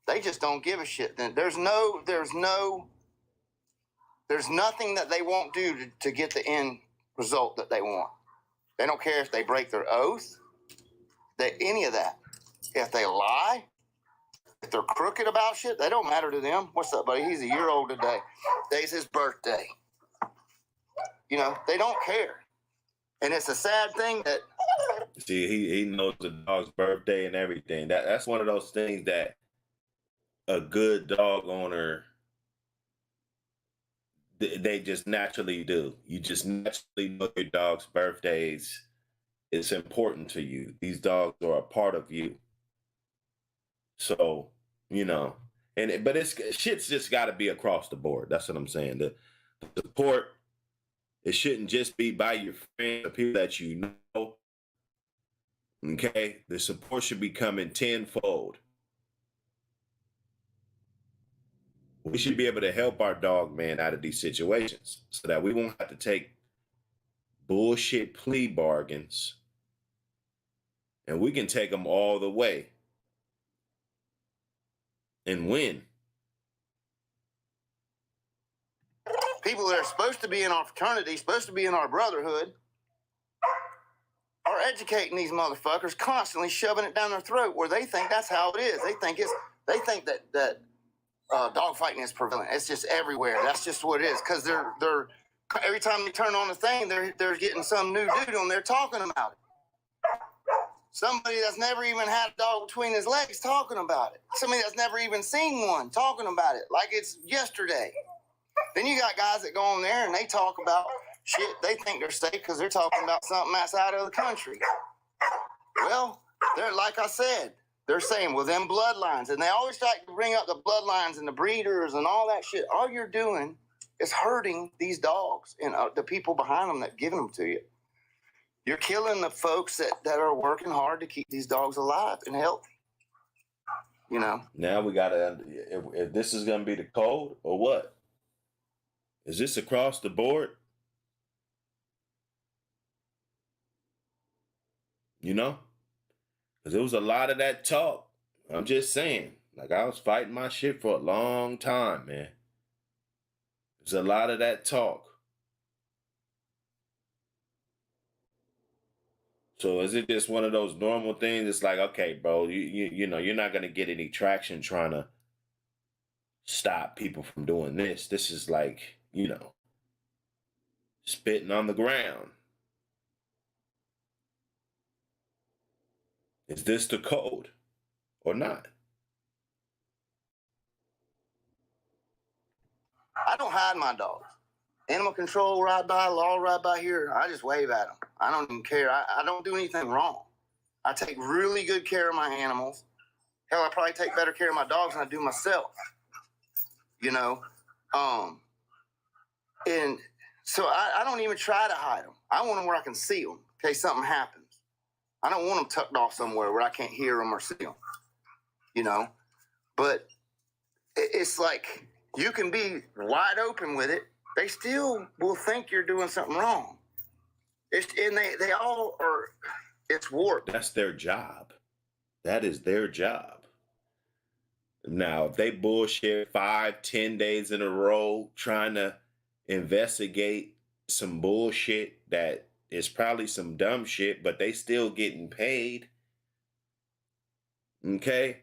they just don't give a shit. There's nothing that they won't do to get the end result that they want. They don't care if they break their oath, any of that. If they lie, if they're crooked about shit, they don't matter to them. What's up, buddy? He's a year old today. Today's his birthday. You know, they don't care. And it's a sad thing that... See, he knows the dog's birthday and everything. That's one of those things that a good dog owner, they just naturally do. You just naturally know your dog's birthdays. It's important to you. These dogs are a part of you. So, you know, but shit's just got to be across the board. That's what I'm saying. The support, it shouldn't just be by your friends, the people that you know. Okay? The support should be coming tenfold. We should be able to help our dog man out of these situations so that we won't have to take bullshit plea bargains, and we can take them all the way and win. People that are supposed to be in our fraternity, supposed to be in our brotherhood, are educating these motherfuckers, constantly shoving it down their throat where they think that's how it is. They think that dog fighting is prevalent. It's just everywhere. That's just what it is. Because they're every time they turn on the thing, they're getting some new dude on there talking about it. Somebody that's never even had a dog between his legs talking about it. Somebody that's never even seen one talking about it like it's yesterday. Then you got guys that go on there and they talk about shit they think they're safe because they're talking about something that's out of the country. Well, they're like I said, they're saying, well, them bloodlines. And they always like to bring up the bloodlines and the breeders and all that shit. All you're doing is hurting these dogs and the people behind them that giving them to you. You're killing the folks that are working hard to keep these dogs alive and healthy. You know? Now we got to, if this is going to be the code or what? Is this across the board? You know? Because there was a lot of that talk. I'm just saying. Like, I was fighting my shit for a long time, man. There's a lot of that talk. So is it just one of those normal things? It's like, okay, bro, you know, you're not going to get any traction trying to stop people from doing this. This is like, you know, spitting on the ground. Is this the code or not? I don't hide my dogs. Animal control ride by, law ride by here. I just wave at them. I don't even care. I don't do anything wrong. I take really good care of my animals. Hell, I probably take better care of my dogs than I do myself. You know? And so I don't even try to hide them. I want them where I can see them in case something happens. I don't want them tucked off somewhere where I can't hear them or see them. You know? But it's like you can be wide open with it. They still will think you're doing something wrong. And they all are, it's warped. That's their job. That is their job. Now, if they bullshit 5-10 days in a row trying to investigate some bullshit that is probably some dumb shit, but they still getting paid, okay?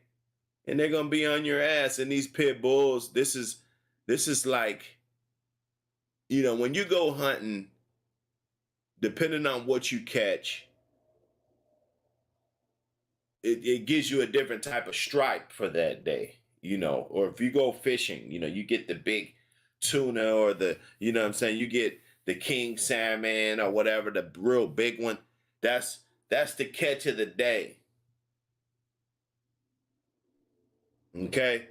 And they're gonna be on your ass. And these pit bulls, this is like, you know, when you go hunting, depending on what you catch, it gives you a different type of stripe for that day, you know. Or if you go fishing, you know, you get the big tuna or the, you know what I'm saying, you get the king salmon or whatever, the real big one. That's the catch of the day. Okay?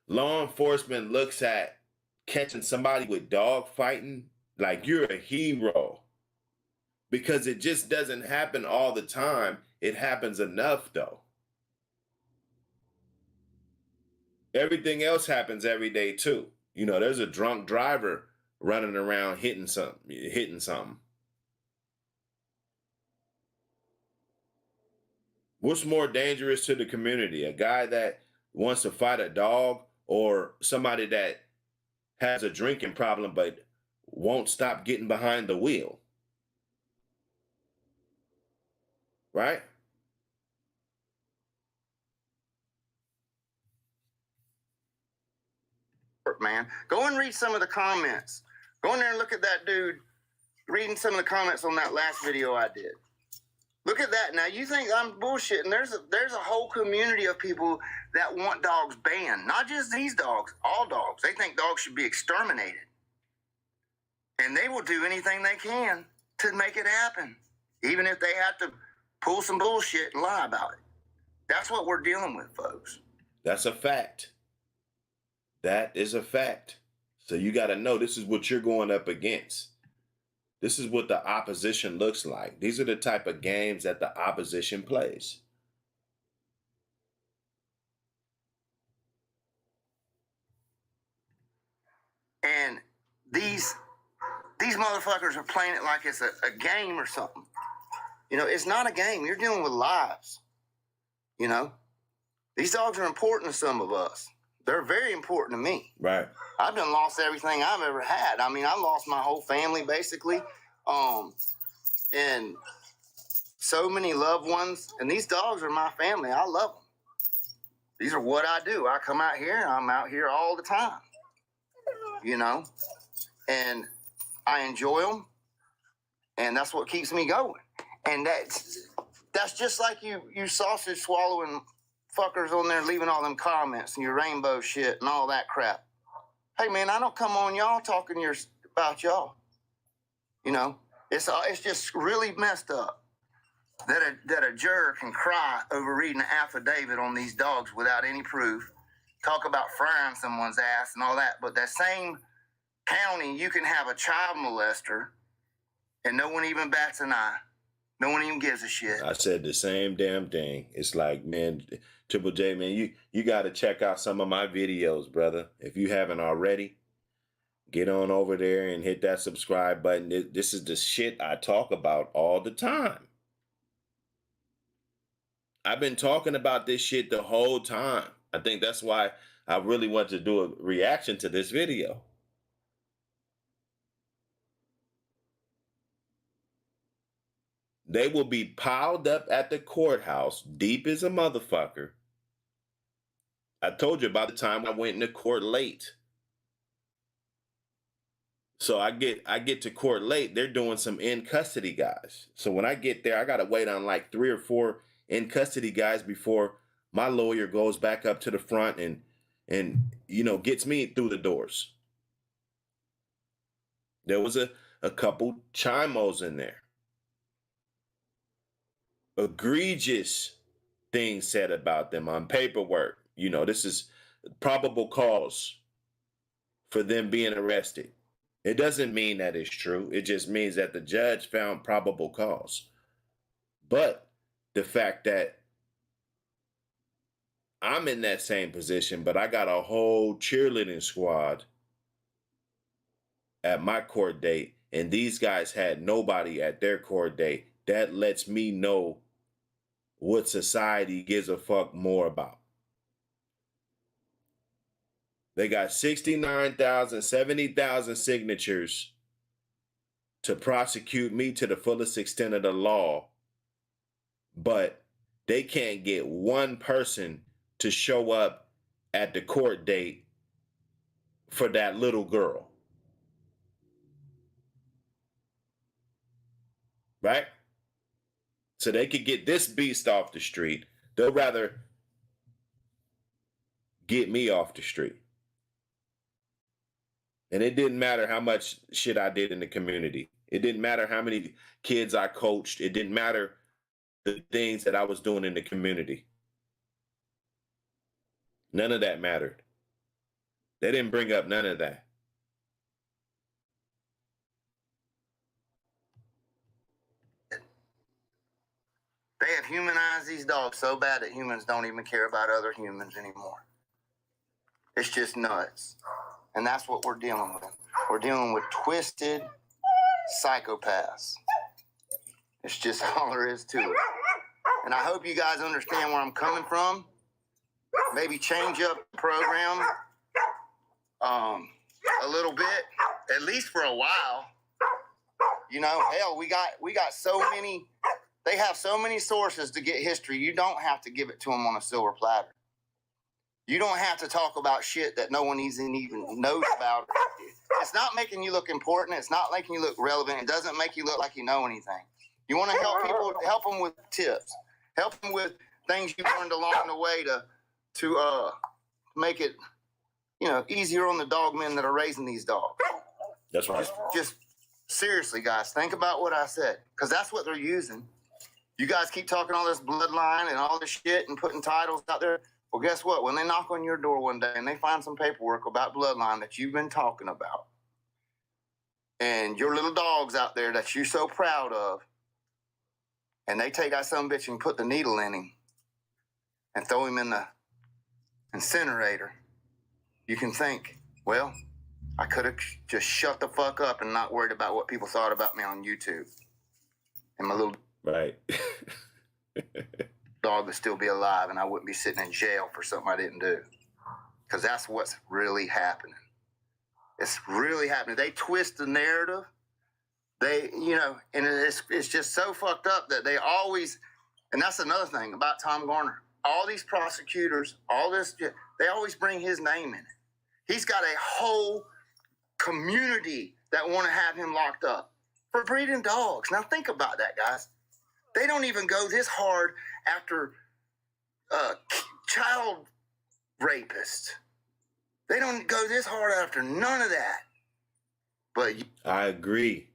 Law enforcement looks at catching somebody with dog fighting like you're a hero, because it just doesn't happen all the time. It happens enough, though. Everything else happens every day, too. You know, there's a drunk driver running around hitting something. What's more dangerous to the community? A guy that wants to fight a dog, or somebody that has a drinking problem but won't stop getting behind the wheel? Right? Man, go and read some of the comments. Go in there and look at that dude reading some of the comments on that last video I did. Look at that. Now, you think I'm bullshitting. There's a whole community of people that want dogs banned. Not just these dogs, all dogs. They think dogs should be exterminated. And they will do anything they can to make it happen, even if they have to pull some bullshit and lie about it. That's what we're dealing with, folks. That's a fact. That is a fact. So you got to know this is what you're going up against. This is what the opposition looks like. These are the type of games that the opposition plays. And these motherfuckers are playing it like it's a game or something. You know, it's not a game. You're dealing with lives. You know, these dogs are important to some of us. They're very important to me. Right. I've done lost everything I've ever had. I mean, I lost my whole family, basically. And so many loved ones. And these dogs are my family. I love them. These are what I do. I come out here, and I'm out here all the time. You know? And I enjoy them. And that's what keeps me going. And that's just like you sausage swallowing fuckers on there leaving all them comments and your rainbow shit and all that crap. Hey, man, I don't come on y'all talking about y'all. You know, it's just really messed up that a juror can cry over reading an affidavit on these dogs without any proof, talk about frying someone's ass and all that. But that same county, you can have a child molester and no one even bats an eye. No one even gives a shit. I said the same damn thing. It's like, man, Triple J, man, you got to check out some of my videos, brother. If you haven't already, get on over there and hit that subscribe button. This is the shit I talk about all the time. I've been talking about this shit the whole time. I think that's why I really want to do a reaction to this video. They will be piled up at the courthouse, deep as a motherfucker. I told you about the time I went into court late. So I get to court late. They're doing some in custody guys. So when I get there, I got to wait on like 3 or 4 in custody guys before my lawyer goes back up to the front and you know, gets me through the doors. There was a couple chimos in there. Egregious things said about them on paperwork. You know, this is probable cause for them being arrested. It doesn't mean that it's true. It just means that the judge found probable cause. But the fact that I'm in that same position, but I got a whole cheerleading squad at my court date, and these guys had nobody at their court date, that lets me know what society gives a fuck more about. They got 69,000, 70,000 signatures to prosecute me to the fullest extent of the law, but they can't get one person to show up at the court date for that little girl. Right? So they could get this beast off the street. They'll rather get me off the street. And it didn't matter how much shit I did in the community. It didn't matter how many kids I coached. It didn't matter the things that I was doing in the community. None of that mattered. They didn't bring up none of that. They have humanized these dogs so bad that humans don't even care about other humans anymore. It's just nuts. And that's what we're dealing with. We're dealing with twisted psychopaths. It's just all there is to it. And I hope you guys understand where I'm coming from. Maybe change up the program a little bit, at least for a while. You know, hell, we got so many, they have so many sources to get history. You don't have to give it to them on a silver platter. You don't have to talk about shit that no one even knows about. It's not making you look important. It's not making you look relevant. It doesn't make you look like you know anything. You want to help people, help them with tips. Help them with things you learned along the way to make it, you know, easier on the dog men that are raising these dogs. That's right. Just seriously, guys, think about what I said, because that's what they're using. You guys keep talking all this bloodline and all this shit and putting titles out there. Well, guess what? When they knock on your door one day and they find some paperwork about bloodline that you've been talking about, and your little dogs out there that you're so proud of, and they take that son of a bitch and put the needle in him and throw him in the incinerator, you can think, well, I could have just shut the fuck up and not worried about what people thought about me on YouTube. And my little right. dog would still be alive, and I wouldn't be sitting in jail for something I didn't do. Because that's what's really happening. It's really happening. They twist the narrative. They, you know, and it's just so fucked up that they always, and that's another thing about Tom Garner. All these prosecutors, all this, they always bring his name in it. He's got a whole community that want to have him locked up for breeding dogs. Now think about that, guys. They don't even go this hard after child rapists. They don't go this hard after none of that. But I agree.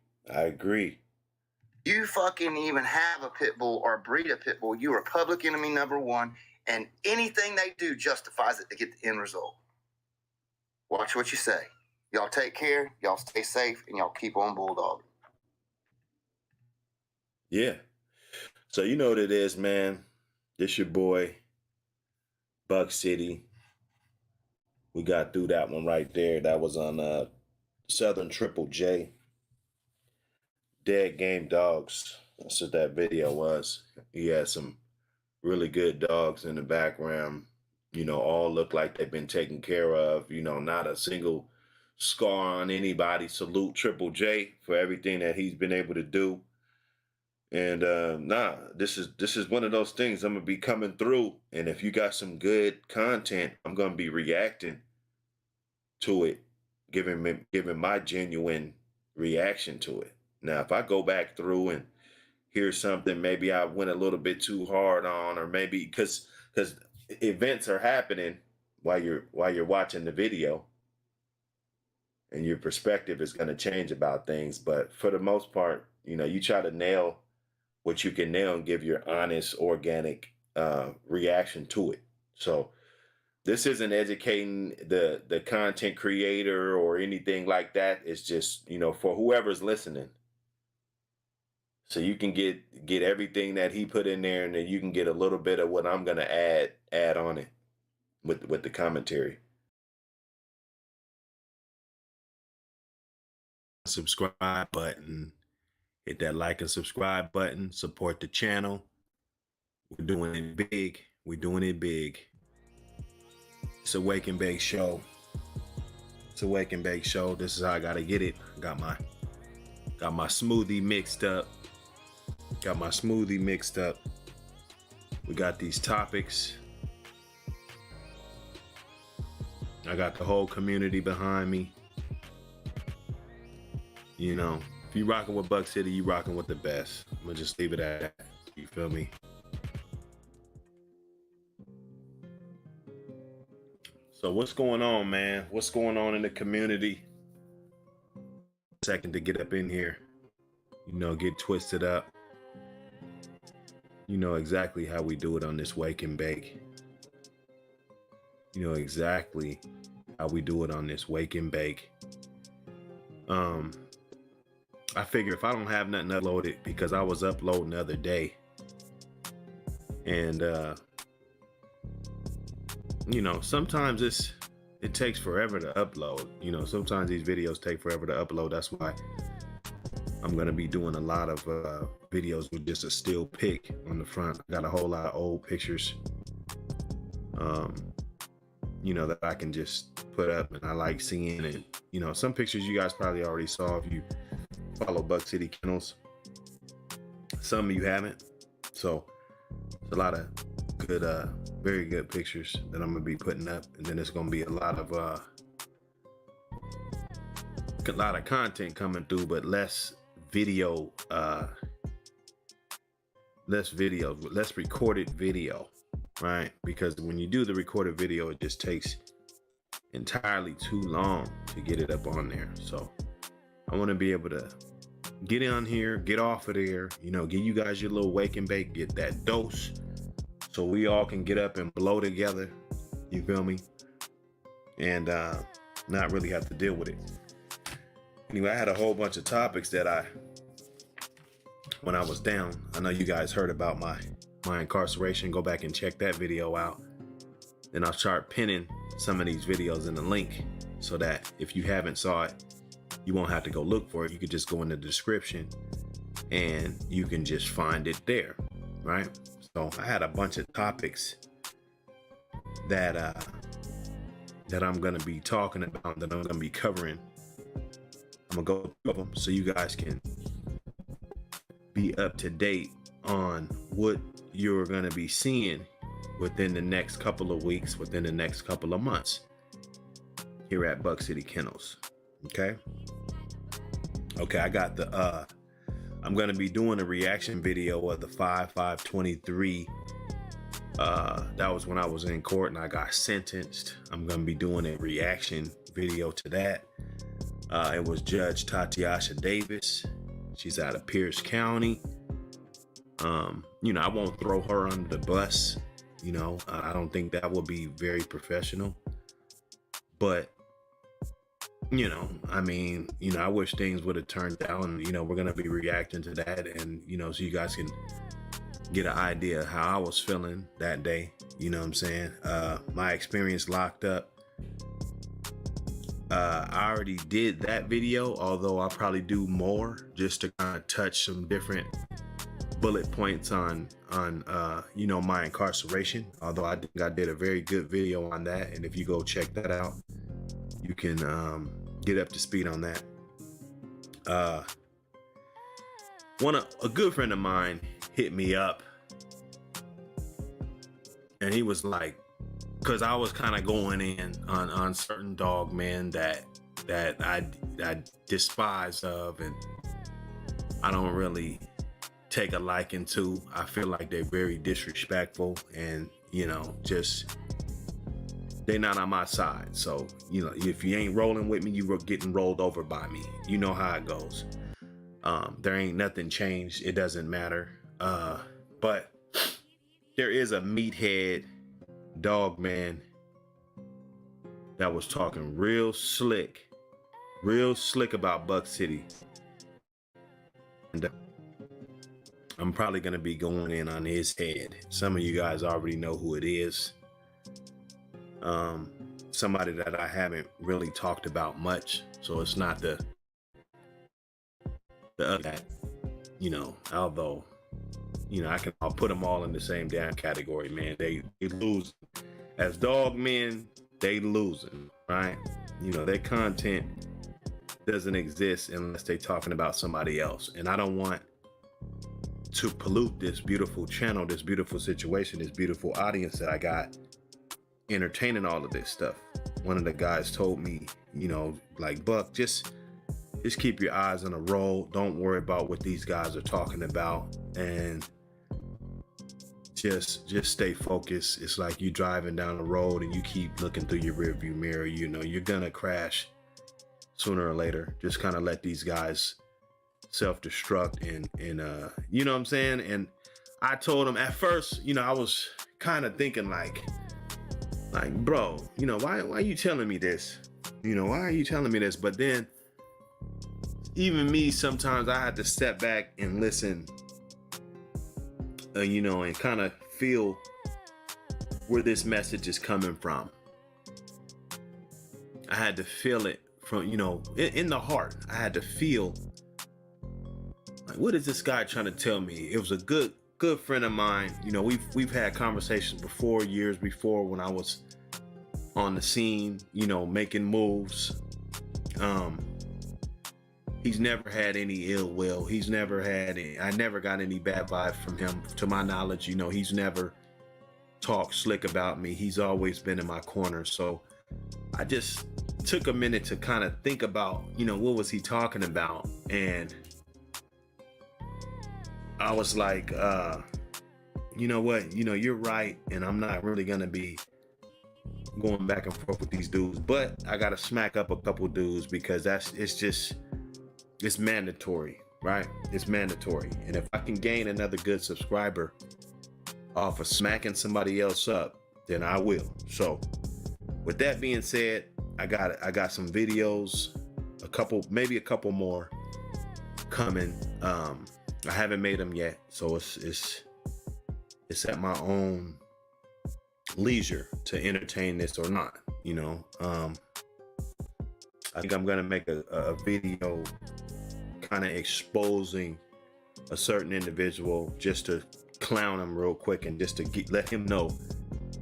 You fucking even have a pit bull or breed a pit bull, you are public enemy number one, and anything they do justifies it to get the end result. Watch what you say. Y'all take care, y'all stay safe, and y'all keep on bulldogging. Yeah. So you know what it is, man. This your boy, Buck City. We got through that one right there. That was on Southern Triple J. Dead Game Dogs. That's what that video was. He had some really good dogs in the background. You know, all look like they've been taken care of. You know, not a single scar on anybody. Salute Triple J for everything that he's been able to do. And this is one of those things. I'm gonna be coming through, and if you got some good content, I'm gonna be reacting to it, giving my genuine reaction to it. Now, if I go back through and hear something maybe I went a little bit too hard on, or maybe because events are happening while you're watching the video, and your perspective is going to change about things. But for the most part, you know, you try to nail what you can nail and give your honest, organic reaction to it. So this isn't educating the content creator or anything like that. It's just, you know, for whoever's listening. So you can get everything that he put in there, and then you can get a little bit of what I'm gonna add on it with the commentary. Subscribe button. Hit that like and subscribe button. Support the channel. We're doing it big. We're doing it big. It's a wake and bake show. It's a wake and bake show. This is how I gotta get it. Got my smoothie mixed up. We got these topics. I got the whole community behind me. You know, if you rocking with Buck City, you rocking with the best. I'm gonna just leave it at that. You feel me? So what's going on, man? What's going on in the community? Second to get up in here, you know, get twisted up. You know exactly how we do it on this wake and bake. You know exactly how we do it on this wake and bake. I figure if I don't have nothing uploaded, because I was uploading the other day, and you know, sometimes it takes forever to upload. You know, sometimes these videos take forever to upload. That's why I'm gonna be doing a lot of videos with just a still pic on the front. I got a whole lot of old pictures, you know, that I can just put up, and I like seeing it. You know, some pictures you guys probably already saw if you follow Buck City Kennels. Some of you haven't. So it's a lot of good, very good pictures that I'm gonna be putting up, and then it's gonna be a lot of content coming through, but less recorded video, right? Because when you do the recorded video, it just takes entirely too long to get it up on there. So I want to be able to get on here, get off of there, you know, give you guys your little wake and bake, get that dose, so we all can get up and blow together, you feel me? And not really have to deal with it. Anyway, I had a whole bunch of topics that when I was down, I know you guys heard about my incarceration. Go back and check that video out. Then I'll start pinning some of these videos in the link, so that if you haven't saw it, you won't have to go look for it. You could just go in the description and you can just find it there, right? So I had a bunch of topics that I'm gonna be talking about, that I'm gonna be covering. I'm gonna go through them so you guys can be up to date on what you're gonna be seeing within the next couple of weeks, within the next couple of months here at Buck City Kennels. Okay, I got the I'm gonna be doing a reaction video of the 5/5/23. That was when I was in court and I got sentenced. I'm gonna be doing a reaction video to that. It was Judge Tatiasha Davis. She's out of Pierce County. You know, I won't throw her under the bus. You know, I don't think that would be very professional. But, you know, I mean, you know, I wish things would have turned out, and, you know, we're going to be reacting to that, and, you know, so you guys can get an idea of how I was feeling that day. You know what I'm saying? My experience locked up. I already did that video, although I'll probably do more just to kind of touch some different bullet points on you know, my incarceration. Although I think I did a very good video on that, and if you go check that out, you can get up to speed on that. A good friend of mine hit me up, and he was like, because I was kind of going in on certain dog men that I despise of, and I don't really take a liking to. I feel like they're very disrespectful, and, you know, just, they're not on my side. So, you know, if you ain't rolling with me, you're getting rolled over by me. You know how it goes. There ain't nothing changed. It doesn't matter. But there is a meathead dog man that was talking real slick about Buck City. And I'm probably going to be going in on his head. Some of you guys already know who it is. Somebody that I haven't really talked about much. So it's not the other that, you know, although, you know, I'll put them all in the same damn category, man. They lose. As dog men, they losing, right? You know, their content doesn't exist unless they're talking about somebody else. And I don't want to pollute this beautiful channel, this beautiful situation, this beautiful audience that I got entertaining all of this stuff. One of the guys told me, you know, like, Buck, just keep your eyes on the road. Don't worry about what these guys are talking about, and just stay focused. It's like you driving down the road and you keep looking through your rearview mirror. You know, you're gonna crash sooner or later. Just kind of let these guys self-destruct and you know what I'm saying? And I told him at first, you know, I was kind of thinking like, bro, you know, why are you telling me this? You know, why are you telling me this? But then even me, sometimes I had to step back and listen, you know, and kind of feel where this message is coming from. I had to feel it from, you know, in the heart. I had to feel like, what is this guy trying to tell me? It was a good friend of mine. You know, we've had conversations before, years before, when I was on the scene, you know, making moves. He's never had any ill will. He's never had any, I never got any bad vibes from him, to my knowledge. You know, he's never talked slick about me. He's always been in my corner. So I just took a minute to kind of think about, you know, what was he talking about? And I was like, you know what? You know, you're right. And I'm not really going to be going back and forth with these dudes, but I got to smack up a couple dudes because it's mandatory, right? It's mandatory. And if I can gain another good subscriber off of smacking somebody else up, then I will. So with that being said, I got some videos, maybe a couple more coming. I haven't made them yet, so it's at my own leisure to entertain this or not, you know. I think I'm gonna make a video kind of exposing a certain individual, just to clown him real quick and just to let him know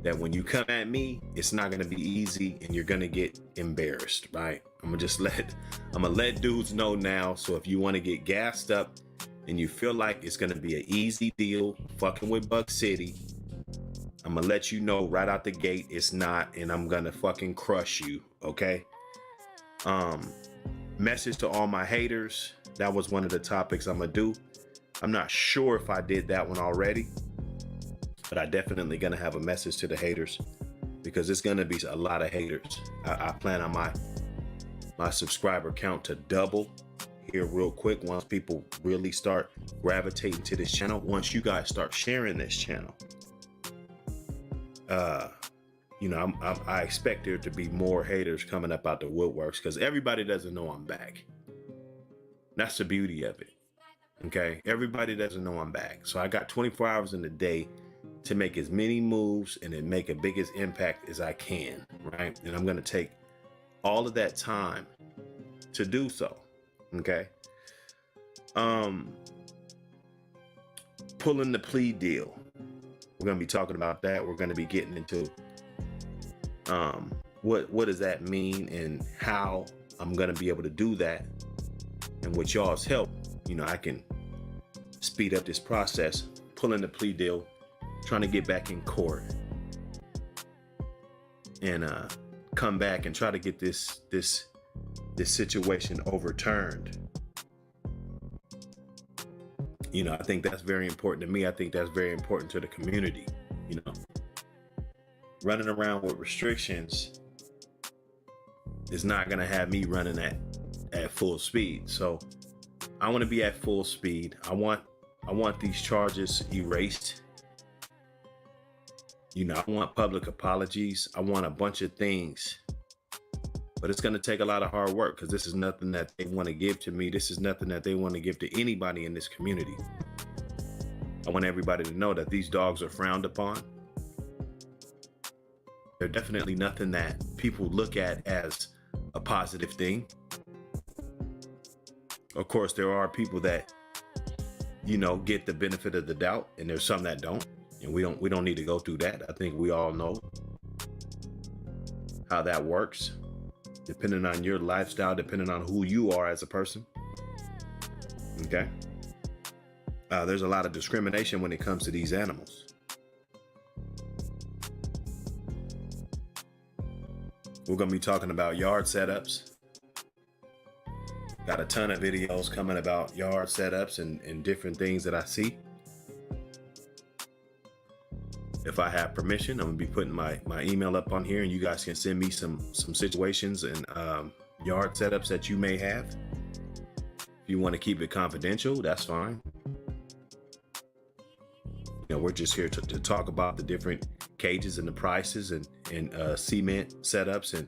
that when you come at me, it's not gonna be easy and you're gonna get embarrassed, right? I'm gonna let dudes know now. So if you want to get gassed up and you feel like it's gonna be an easy deal fucking with Buck City, I'm gonna let you know right out the gate it's not, and I'm gonna fucking crush you, okay? Message to all my haters. That was one of the topics I'm gonna do. I'm not sure if I did that one already, but I definitely gonna have a message to the haters, because it's gonna be a lot of haters. I plan on my subscriber count to double here real quick once people really start gravitating to this channel. Once you guys start sharing this channel, you know, I expect there to be more haters coming up out the woodworks, because everybody doesn't know I'm back. That's the beauty of it. Okay, everybody doesn't know I'm back. So I got 24 hours in the day to make as many moves and then make a biggest impact as I can, right? And I'm gonna take all of that time to do so. Okay. Pulling the plea deal. We're gonna be talking about that. We're gonna be getting into what does that mean and how I'm gonna be able to do that. And with y'all's help, you know, I can speed up this process, pulling the plea deal, trying to get back in court, and come back and try to get this situation overturned. You know, I think that's very important to me. I think that's very important to the community. You know, running around with restrictions is not gonna have me running at full speed. So I want to be at full speed. I want these charges erased. You know, I want public apologies. I want a bunch of things. But it's going to take a lot of hard work because this is nothing that they want to give to me. This is nothing that they want to give to anybody in this community. I want everybody to know that these dogs are frowned upon. They're definitely nothing that people look at as a positive thing. Of course, there are people that, you know, get the benefit of the doubt, and there's some that don't. And we don't need to go through that. I think we all know how that works, depending on your lifestyle, depending on who you are as a person. Okay. There's a lot of discrimination when it comes to these animals. We're going to be talking about yard setups. Got a ton of videos coming about yard setups and different things that I see. If I have permission, I'm gonna be putting my email up on here, and you guys can send me some situations and yard setups that you may have. If you want to keep it confidential, that's fine. You know, we're just here to talk about the different cages and the prices and cement setups, and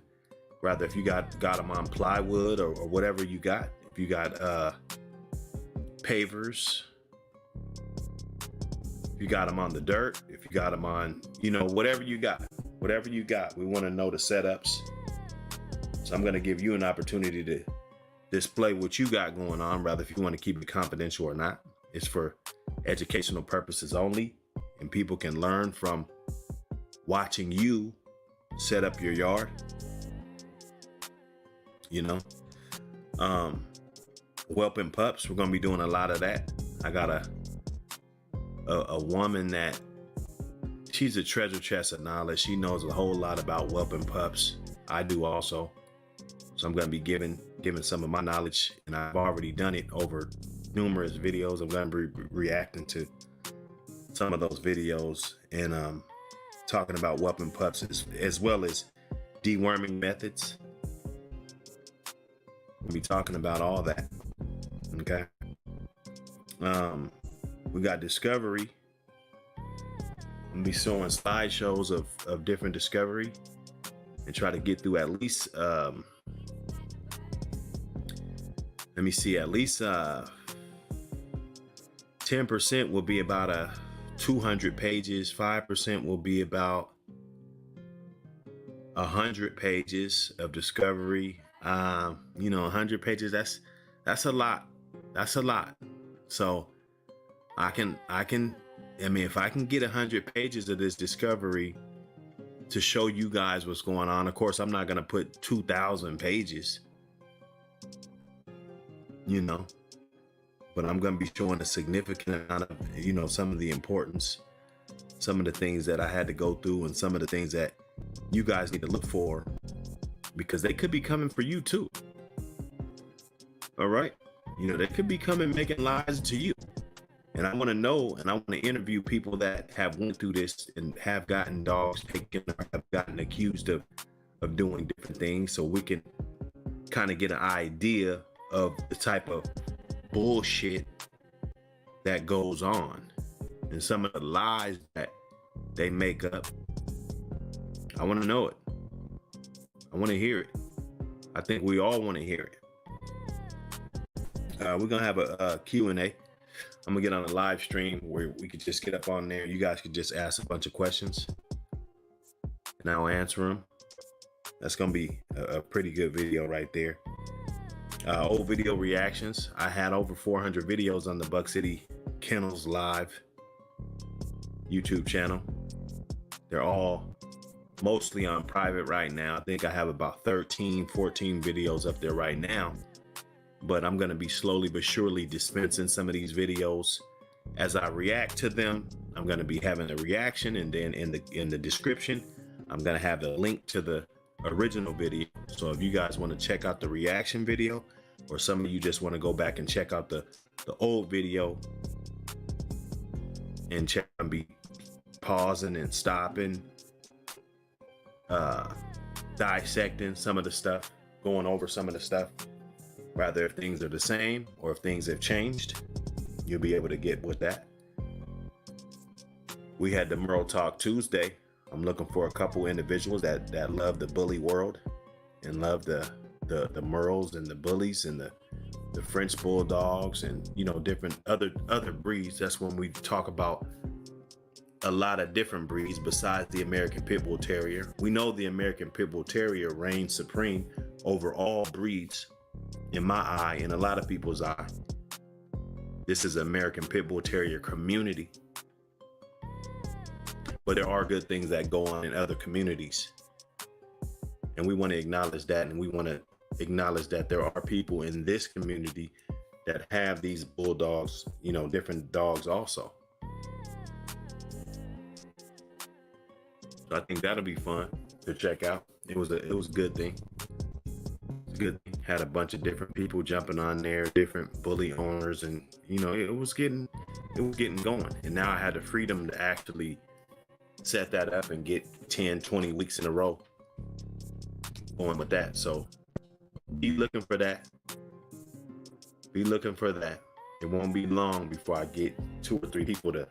rather if you got them on plywood or whatever you got. If you got pavers, if you got them on the dirt, if you got them on, you know, whatever you got, we want to know the setups. So I'm going to give you an opportunity to display what you got going on, rather if you want to keep it confidential or not. It's for educational purposes only, and people can learn from watching you set up your yard. You know, whelping pups, we're going to be doing a lot of that. I got a woman that she's a treasure chest of knowledge. She knows a whole lot about whelping pups. I do also. So I'm going to be giving some of my knowledge, and I've already done it over numerous videos. I'm going to be reacting to some of those videos and talking about whelping pups as well as deworming methods. We'll be talking about all that. Okay. We got discovery. We'll be showing slideshows of different discovery and try to get through at least at least 10% will be about 200 pages. 5% will be about 100 pages of discovery. 100 pages, that's a lot. That's a lot. So if I can get 100 pages of this discovery to show you guys what's going on, of course, I'm not going to put 2,000 pages, you know, but I'm going to be showing a significant amount of, you know, some of the importance, some of the things that I had to go through, and some of the things that you guys need to look for, because they could be coming for you too. All right. You know, they could be coming making lies to you. And I want to know, and I want to interview people that have went through this and have gotten dogs taken or have gotten accused of doing different things, so we can kind of get an idea of the type of bullshit that goes on and some of the lies that they make up. I want to know it. I want to hear it. I think we all want to hear it. We're going to have a Q&A. I'm going to get on a live stream where we could just get up on there. You guys could just ask a bunch of questions and I'll answer them. That's going to be a pretty good video right there. Old video reactions. I had over 400 videos on the Buck City Kennels Live YouTube channel. They're all mostly on private right now. I think I have about 13, 14 videos up there right now. But I'm going to be slowly but surely dispensing some of these videos as I react to them. I'm going to be having a reaction, and then in the description, I'm going to have a link to the original video. So if you guys want to check out the reaction video, or some of you just want to go back and check out the old video and check and be pausing and stopping, dissecting some of the stuff, going over some of the stuff, rather if things are the same or if things have changed, you'll be able to get with that. We had the Merle Talk Tuesday I'm looking for a couple individuals that love the bully world and love the Merles and the bullies and the French bulldogs and, you know, different other breeds. That's when we talk about a lot of different breeds besides the American Pit Bull Terrier. We know the American Pit Bull Terrier reigns supreme over all breeds in my eye and a lot of people's eye. This is American Pit Bull Terrier community. But there are good things that go on in other communities. And we want to acknowledge that, and we want to acknowledge that there are people in this community that have these bulldogs, you know, different dogs also. So I think that'll be fun to check out. It was a good thing. It's a good thing. Had a bunch of different people jumping on there, different bully owners, and you know, it was getting going. And now I had the freedom to actually set that up and get 10, 20 weeks in a row going with that. So be looking for that. Be looking for that. It won't be long before I get 2 or 3 people to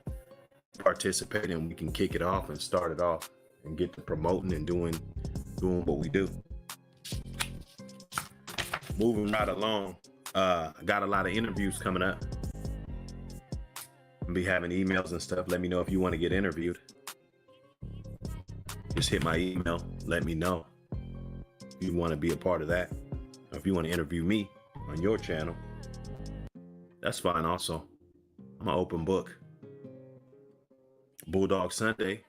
participate and we can kick it off and start it off and get to promoting and doing what we do. Moving right along, I got a lot of interviews coming up. I'll be having emails and stuff. Let me know if you want to get interviewed. Just hit my email. Let me know if you want to be a part of that. Or if you want to interview me on your channel, that's fine also. I'm an open book. Bulldog Sunday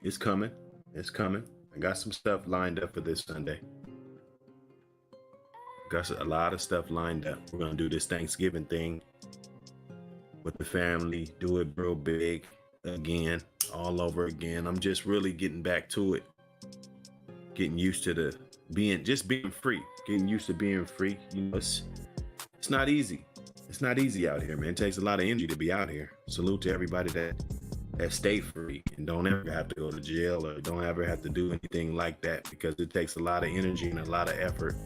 is coming. It's coming. I got some stuff lined up for this Sunday. Got a lot of stuff lined up. We're going to do this Thanksgiving thing with the family. Do it real big again, all over again. I'm just really getting back to it. Getting used to being free. Getting used to being free. You know, it's not easy. It's not easy out here, man. It takes a lot of energy to be out here. Salute to everybody that stay free and don't ever have to go to jail or don't ever have to do anything like that, because it takes a lot of energy and a lot of effort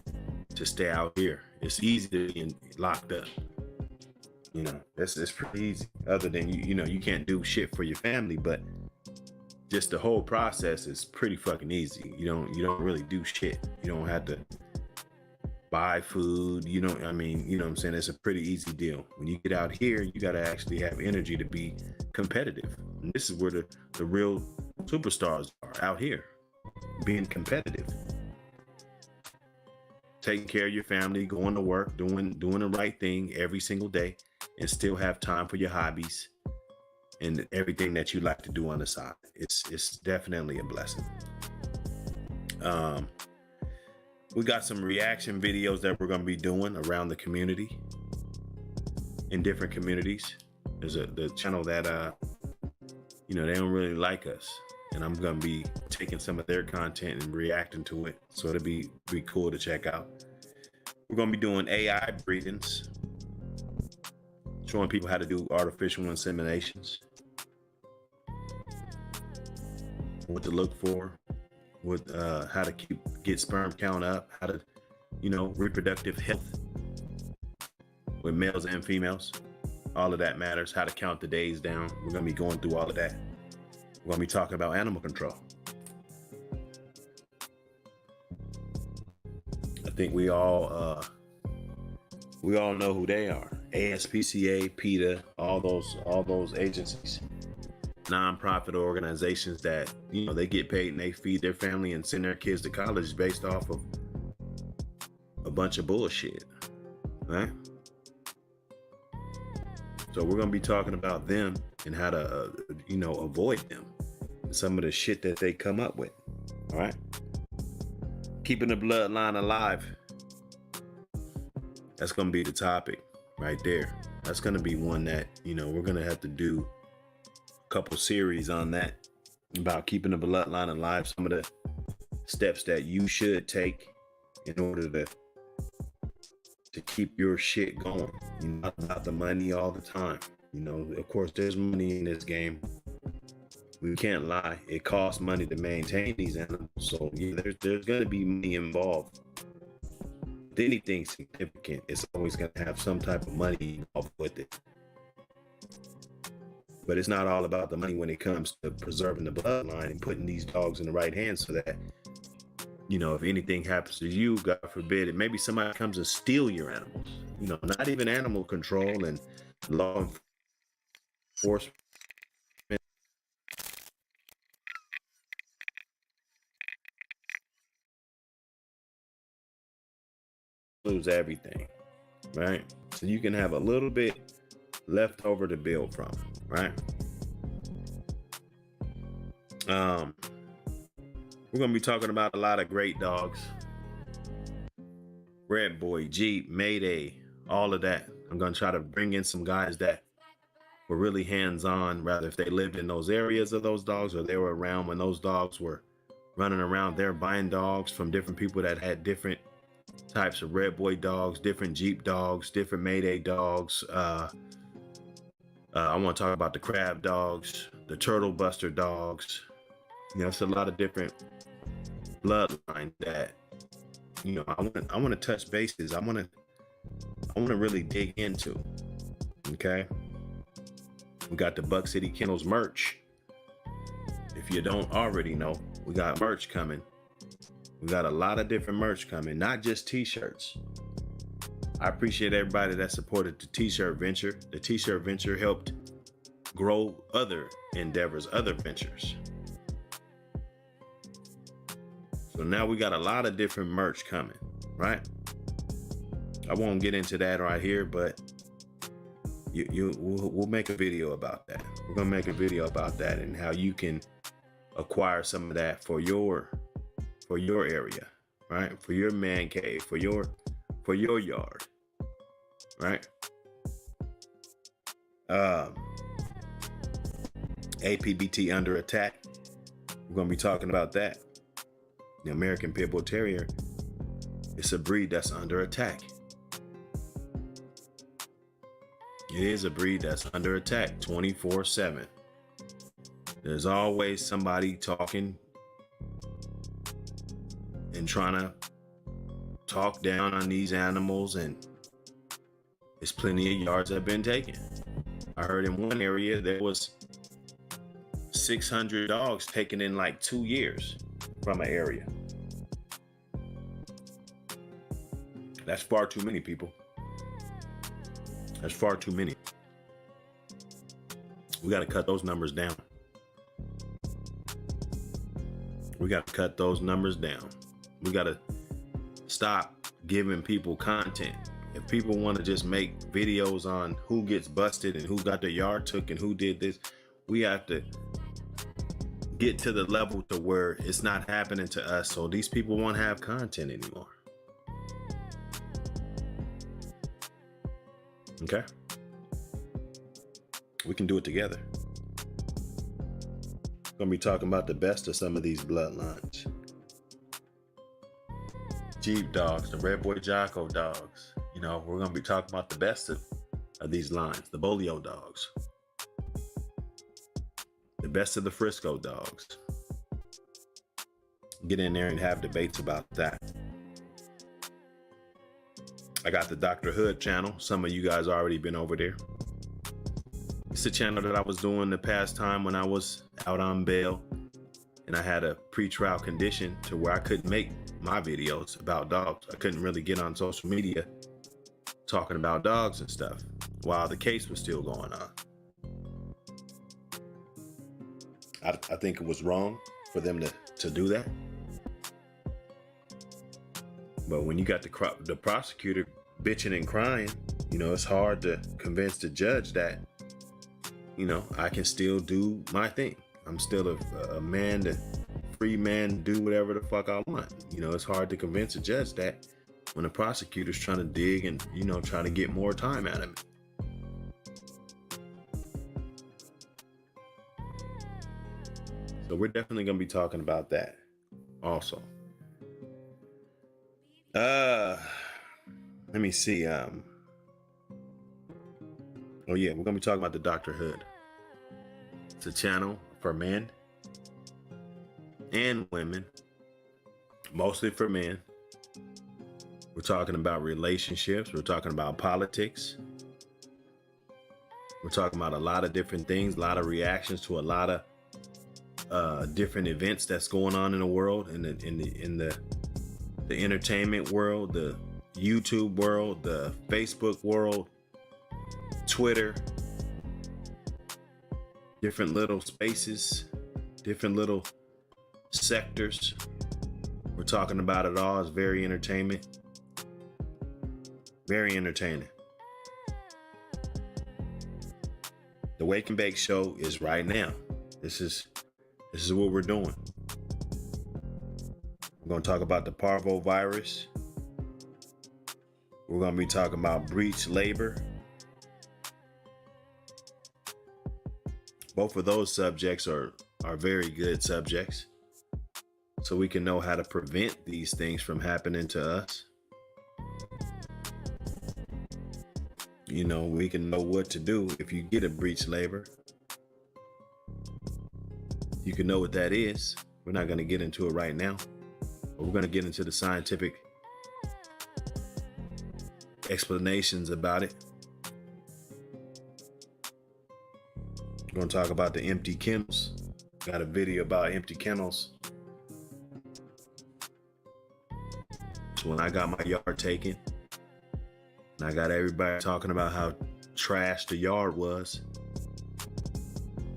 to stay out here. It's easy to be locked up. You know, it's pretty easy. Other than you know, you can't do shit for your family, but just the whole process is pretty fucking easy. You don't really do shit. You don't have to buy food. You know what I'm saying? It's a pretty easy deal. When you get out here, you got to actually have energy to be competitive. And this is where the real superstars are, out here, being competitive. Taking care of your family, going to work, doing the right thing every single day, and still have time for your hobbies and everything that you like to do on the side. It's definitely a blessing. We got some reaction videos that we're going to be doing around the community, in different communities. There's the channel that they don't really like us, and I'm going to be taking some of their content and reacting to it, so it'll be cool to check out. We're going to be doing AI breedings, showing people how to do artificial inseminations, what to look for, with how to get sperm count up, how to, reproductive health with males and females. All of that matters. How to count the days down. We're going to be going through all of that. We're going to be talking about animal control. I think we all know who they are. ASPCA, PETA, all those agencies, non-profit organizations that, they get paid and they feed their family and send their kids to college based off of a bunch of bullshit, right? So we're going to be talking about them and how to, avoid them, some of the shit that they come up with, all right? Keeping the bloodline alive. That's going to be the topic right there. That's going to be one that, we're going to have to do a couple series on that, about keeping the bloodline alive, some of the steps that you should take in order to keep your shit going. Not about the money all the time. Of course, there's money in this game. We can't lie. It costs money to maintain these animals. So yeah, there's going to be money involved. With anything significant, it's always going to have some type of money involved with it. But it's not all about the money when it comes to preserving the bloodline and putting these dogs in the right hands so that, you know, if anything happens to you, God forbid, and maybe somebody comes and steal your animals, you know, not even animal control and law enforcement lose everything, right? So you can have a little bit left over to build from, right? We're gonna be talking about a lot of great dogs. Red Boy, Jeep, Mayday, all of that. I'm gonna try to bring in some guys that were really hands-on, rather if they lived in those areas of those dogs or they were around when those dogs were running around there, buying dogs from different people that had different types of Red Boy dogs, different Jeep dogs, different Mayday dogs. I want to talk about the crab dogs, the turtle buster dogs. You know, it's a lot of different bloodlines that, you know, I want to touch bases. I want to really dig into. Okay, we got the Buck City Kennels merch. If you don't already know, we got merch coming. We got a lot of different merch coming, not just t-shirts. I appreciate everybody that supported the t-shirt venture. The t-shirt venture helped grow other endeavors, other ventures. So now we got a lot of different merch coming, right? I won't get into that right here, but we'll make a video about that. We're gonna make a video about that and how you can acquire some of that for your area, right? For your man cave, for your yard, right? APBT under attack. We're gonna be talking about that. The American Pit Bull Terrier, it's a breed that's under attack. It is a breed that's under attack 24/7. There's always somebody talking and trying to talk down on these animals, and there's plenty of yards that have been taken. I heard in one area there was 600 dogs taken in like 2 years from an area. That's far too many, people. That's far too many. We got to cut those numbers down. We got to cut those numbers down. We got to stop giving people content. If people want to just make videos on who gets busted and who got their yard took and who did this, we have to get to the level to where it's not happening to us, so these people won't have content anymore. Okay? We can do it together. Gonna be talking about the best of some of these bloodlines. Jeep dogs, the Red Boy Jocko dogs. You know, we're gonna be talking about the best of these lines. The Bolio dogs. The best of the Frisco dogs. Get in there and have debates about that. I got the Dr. Hood channel. Some of you guys already been over there. It's a channel that I was doing the past time when I was out on bail and I had a pre-trial condition to where I couldn't make my videos about dogs. I couldn't really get on social media talking about dogs and stuff while the case was still going on. I think it was wrong for them to do that. But when you got the prosecutor bitching and crying, you know, it's hard to convince the judge that, you know, I can still do my thing. I'm still a man, the free man, do whatever the fuck I want. You know, it's hard to convince a judge that when the prosecutor's trying to dig and, you know, trying to get more time out of me. So we're definitely going to be talking about that also. Let me see. Oh yeah, we're going to be talking about the Dr. Hood. It's a channel for men and women, mostly for men. We're talking about relationships. We're talking about politics. We're talking about a lot of different things, a lot of reactions to a lot of different events that's going on in the world, in the entertainment world, the YouTube world, the Facebook world, Twitter, different little spaces, different little sectors. We're talking about it all. It's very entertaining. Very entertaining. The Wake and Bake Show is right now. This is what we're doing. We're going to talk about the parvovirus. We're going to be talking about breech labor. Both of those subjects are very good subjects, so we can know how to prevent these things from happening to us. You know, we can know what to do if you get a breech labor. You can know what that is. We're not going to get into it right now, but we're going to get into the scientific explanations about it. We're going to talk about the empty kennels. Got a video about empty kennels. So when I got my yard taken, and I got everybody talking about how trash the yard was,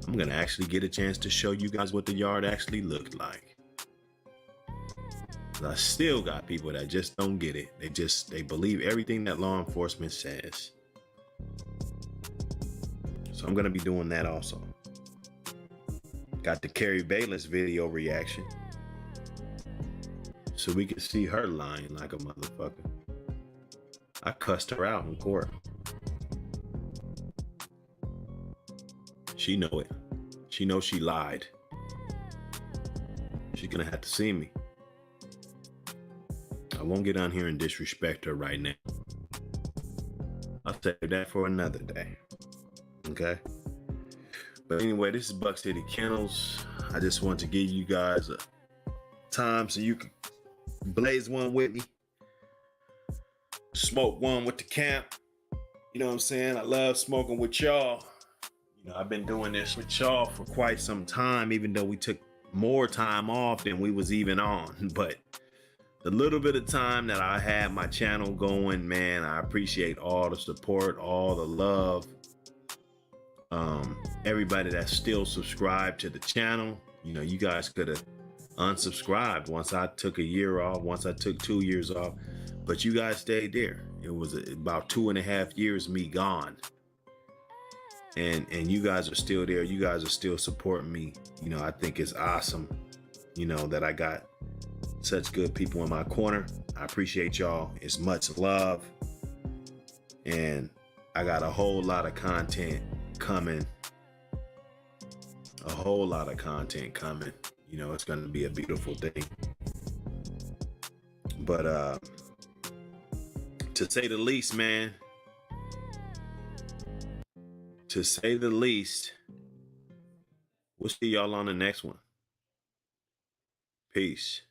I'm going to actually get a chance to show you guys what the yard actually looked like. I still got people that just don't get it. They believe everything that law enforcement says. So I'm going to be doing that also. Got the Carrie Bayless video reaction, so we can see her lying like a motherfucker. I cussed her out in court. She know it. She knows she lied. She's gonna have to see me. I won't get on here and disrespect her right now. I'll save that for another day. Okay? But anyway, this is Buck City Kennels. I just want to give you guys a time so you can blaze one with me. Smoke one with the camp. You know what I'm saying? I love smoking with y'all. You know, I've been doing this with y'all for quite some time, even though we took more time off than we was even on. But the little bit of time that I had my channel going, man, I appreciate all the support, all the love. Everybody that's still subscribed to the channel. You know, you guys could have unsubscribed once I took a year off, once I took 2 years off, but you guys stayed there. It was about 2.5 years me gone, and you guys are still there. You guys are still supporting me. You know, I think it's awesome, you know, that I got such good people in my corner. I appreciate y'all. It's much love, and I got a whole lot of content coming. A whole lot of content coming. You know, it's going to be a beautiful thing. But to say the least, man, to say the least, we'll see y'all on the next one. Peace.